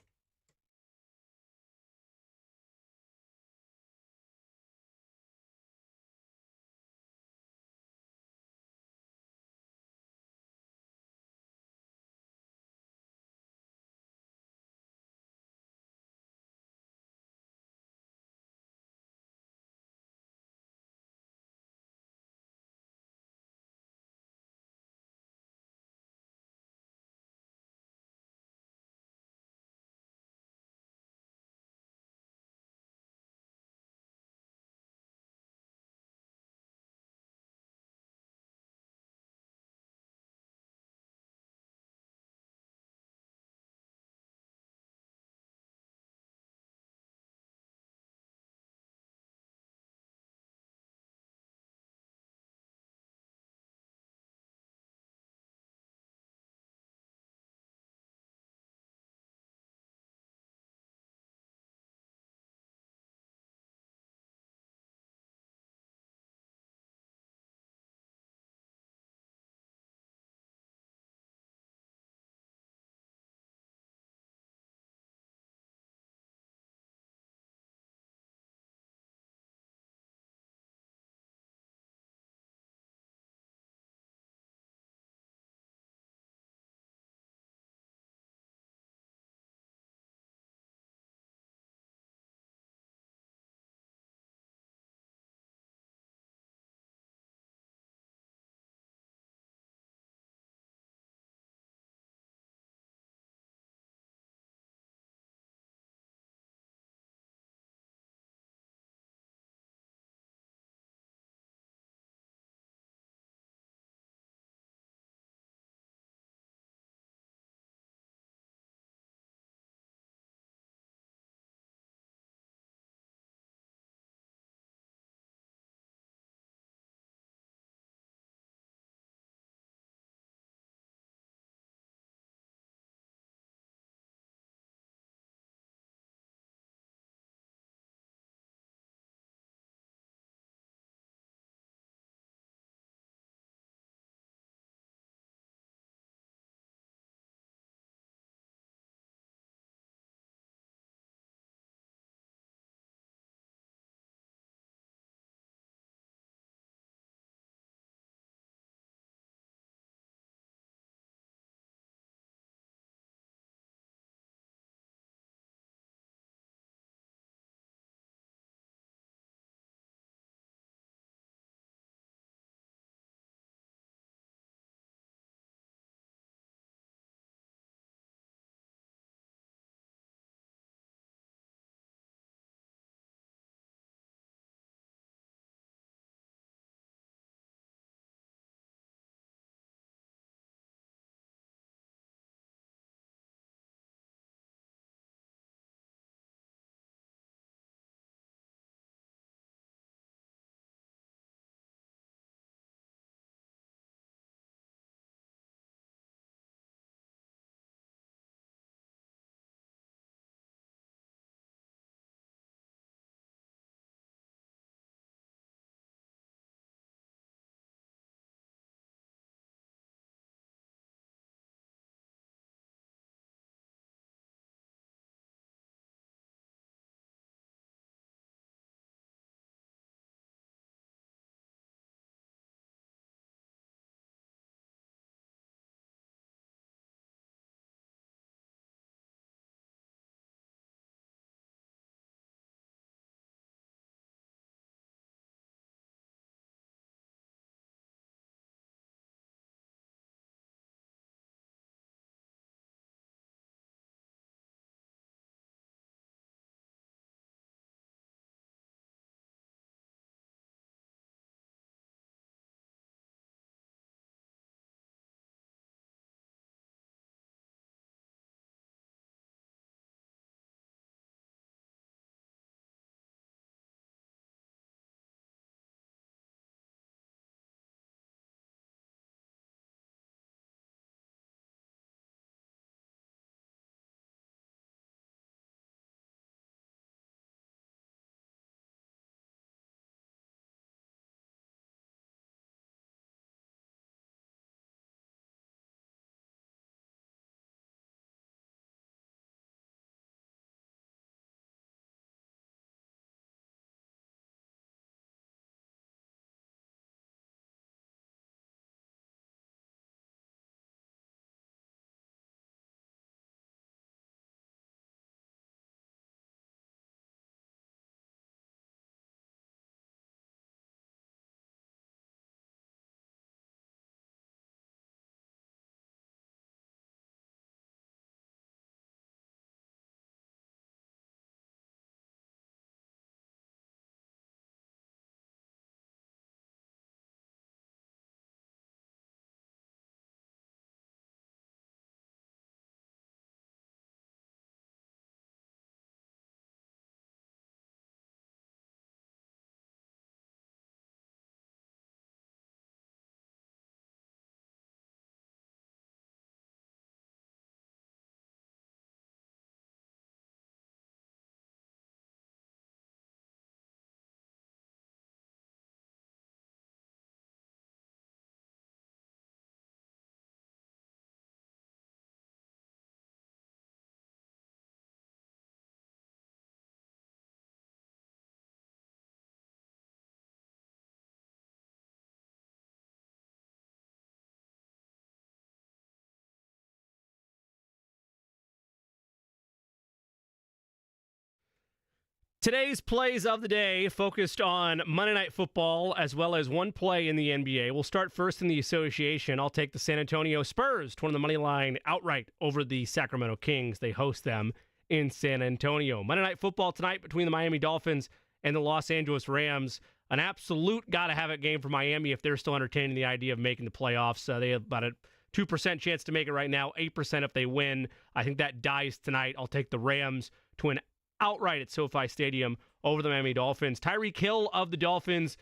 Today's plays of the day focused on Monday Night Football as well as one play in the NBA. We'll start first in the association. I'll take the San Antonio Spurs to win the money line outright over the Sacramento Kings. They host them in San Antonio. Monday Night Football tonight between the Miami Dolphins and the Los Angeles Rams. An absolute gotta-have-it game for Miami if they're still entertaining the idea of making the playoffs. They have about a 2% chance to make it right now, 8% if they win. I think that dies tonight. I'll take the Rams to win outright at SoFi Stadium over the Miami Dolphins. Tyreek Hill of the Dolphins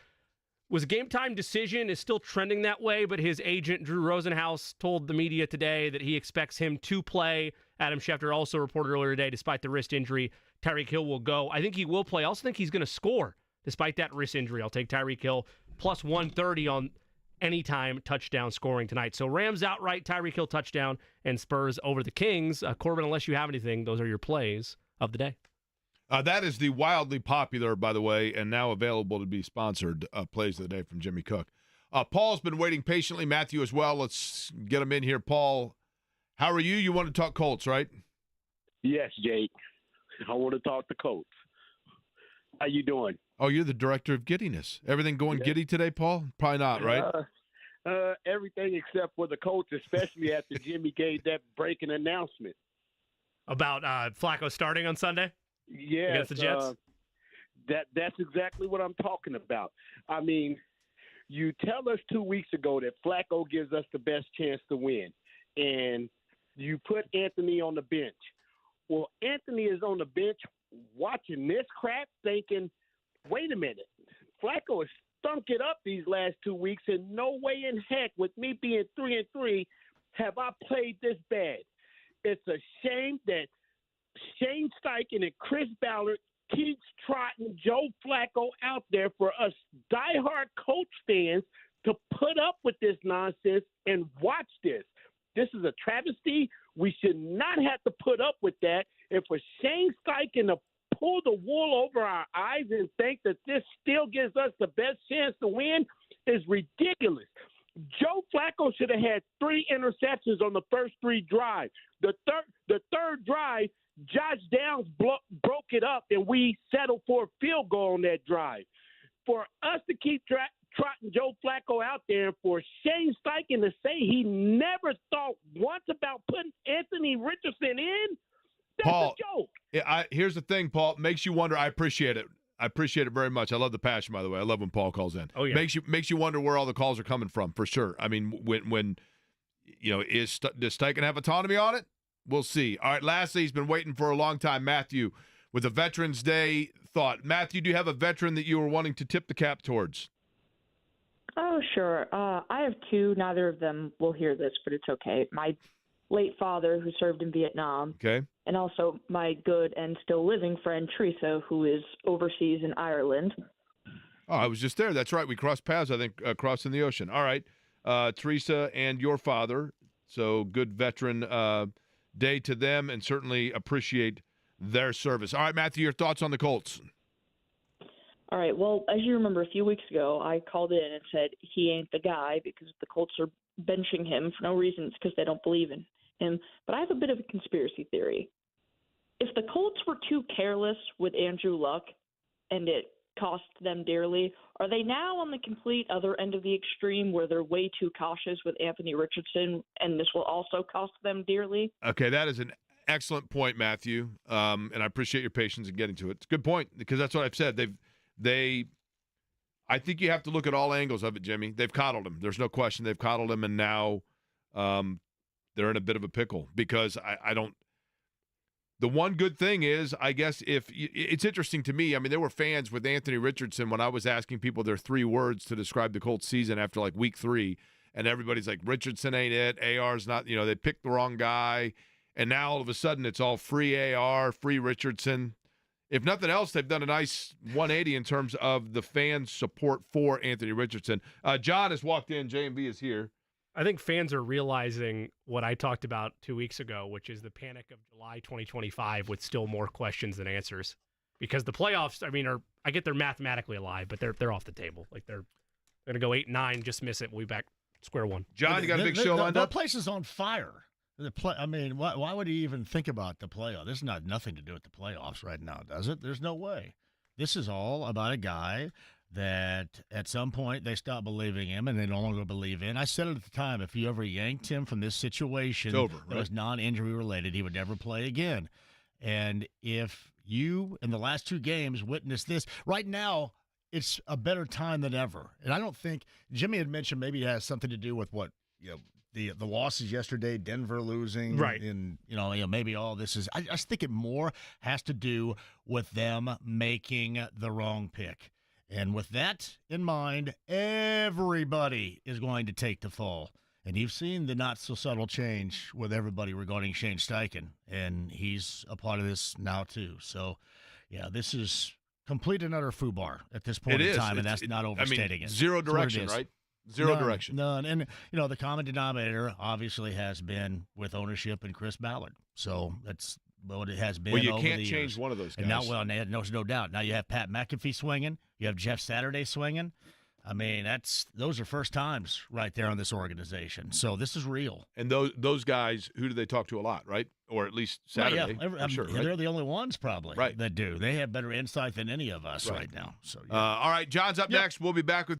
was a game-time decision, is still trending that way, but his agent, Drew Rosenhaus, told the media today that he expects him to play. Adam Schefter also reported earlier today, despite the wrist injury, Tyreek Hill will go. I think he will play. I also think he's going to score despite that wrist injury. I'll take Tyreek Hill plus 130 on anytime touchdown scoring tonight. So Rams outright, Tyreek Hill touchdown, and Spurs over the Kings. Corbin, unless you have anything, those are your plays of the day. That is the wildly popular, by the way, and now available to be sponsored plays of the day from Jimmy Cook. Paul's been waiting patiently. Matthew as well. Let's get him in here. Paul, how are you? You want to talk Colts, right? Yes, Jake. I want to talk the Colts. How you doing? Oh, you're the director of giddiness. Everything going giddy today, Paul? Probably not, right? Everything except for the Colts, especially after Jimmy gave that breaking announcement. About Flacco starting on Sunday? Yeah, against the Jets. That's exactly what I'm talking about. I mean, you tell us 2 weeks ago that Flacco gives us the best chance to win, and you put Anthony on the bench. Well, Anthony is on the bench watching this crap, thinking, "Wait a minute, Flacco has stunk it up these last 2 weeks, and no way in heck, with me being 3-3, have I played this bad." It's a shame that Shane Steichen and Chris Ballard keeps trotting Joe Flacco out there for us diehard Colts fans to put up with this nonsense and watch this. This is a travesty. We should not have to put up with that. And for Shane Steichen to pull the wool over our eyes and think that this still gives us the best chance to win is ridiculous. Joe Flacco should have had 3 interceptions on the first 3 drives. The third drive, Josh Downs broke it up, and we settled for a field goal on that drive. For us to keep trotting Joe Flacco out there, and for Shane Steichen to say he never thought once about putting Anthony Richardson in, that's Paul, a joke. Here's the thing, Paul. Makes you wonder. I appreciate it. I appreciate it very much. I love the passion, by the way. I love when Paul calls in. Oh, yeah. Makes you wonder where all the calls are coming from, for sure. I mean, when you know, does Steichen have autonomy on it? We'll see. All right, lastly, he's been waiting for a long time. Matthew, with a Veterans Day thought. Matthew, do you have a veteran that you were wanting to tip the cap towards? Oh, sure. I have 2. Neither of them will hear this, but it's okay. My late father, who served in Vietnam. Okay. And also my good and still living friend, Teresa, who is overseas in Ireland. Oh, I was just there. That's right. We crossed paths, I think, crossing the ocean. All right. Teresa and your father. So good veteran day to them, and certainly appreciate their service. All right, Matthew, your thoughts on the Colts? All right. Well, as you remember, a few weeks ago, I called in and said he ain't the guy because the Colts are benching him for no reason. It's because they don't believe in him. But I have a bit of a conspiracy theory. If the Colts were too careless with Andrew Luck and it cost them dearly, are they now on the complete other end of the extreme where they're way too cautious with Anthony Richardson and this will also cost them dearly? Okay, that is an excellent point, Matthew, and I appreciate your patience in getting to it. It's a good point because that's what I've said. I think you have to look at all angles of it, Jimmy. They've coddled him. There's no question they've coddled him, and now they're in a bit of a pickle because I don't. The one good thing is, I guess, if it's interesting to me. I mean, there were fans with Anthony Richardson when I was asking people their 3 words to describe the Colts season after like week 3, and everybody's like, Richardson ain't it. AR's not. You know, they picked the wrong guy, and now all of a sudden it's all free AR, free Richardson. If nothing else, they've done a nice 180 in terms of the fans' support for Anthony Richardson. John has walked in. J&B is here. I think fans are realizing what I talked about 2 weeks ago, which is the panic of July 2025 with still more questions than answers. Because the playoffs, I mean, I get they're mathematically alive, but they're off the table. Like they're going to go 8-9, just miss it. We'll be back square one. John, you got a big show lined up? The place is on fire. I mean, why would he even think about the playoffs? This has nothing to do with the playoffs right now, does it? There's no way. This is all about a guy that at some point they stopped believing him and they no longer believe in. I said it at the time, if you ever yanked him from this situation that was non-injury related, he would never play again. And if you, in the last 2 games, witnessed this, right now it's a better time than ever. And I don't think, Jimmy had mentioned maybe it has something to do with what, the losses yesterday, Denver losing, right? And maybe all this is. I just think it more has to do with them making the wrong pick, and with that in mind, everybody is going to take the fall. And you've seen the not so subtle change with everybody regarding Shane Steichen, and he's a part of this now too. So, yeah, this is complete and utter foobar at this point in time, and that's not overstating it. Zero direction, right? Zero direction. None. And, the common denominator obviously has been with ownership and Chris Ballard. So that's what it has been. Well, you over can't the change years. one of those guys. And now, there's no doubt. Now you have Pat McAfee swinging. You have Jeff Saturday swinging. I mean, those are first times right there on this organization. So this is real. And those guys, who do they talk to a lot, right? Or at least Saturday, right? They're the only ones probably that do. They have better insight than any of us right now. So, all right, John's up next. We'll be back with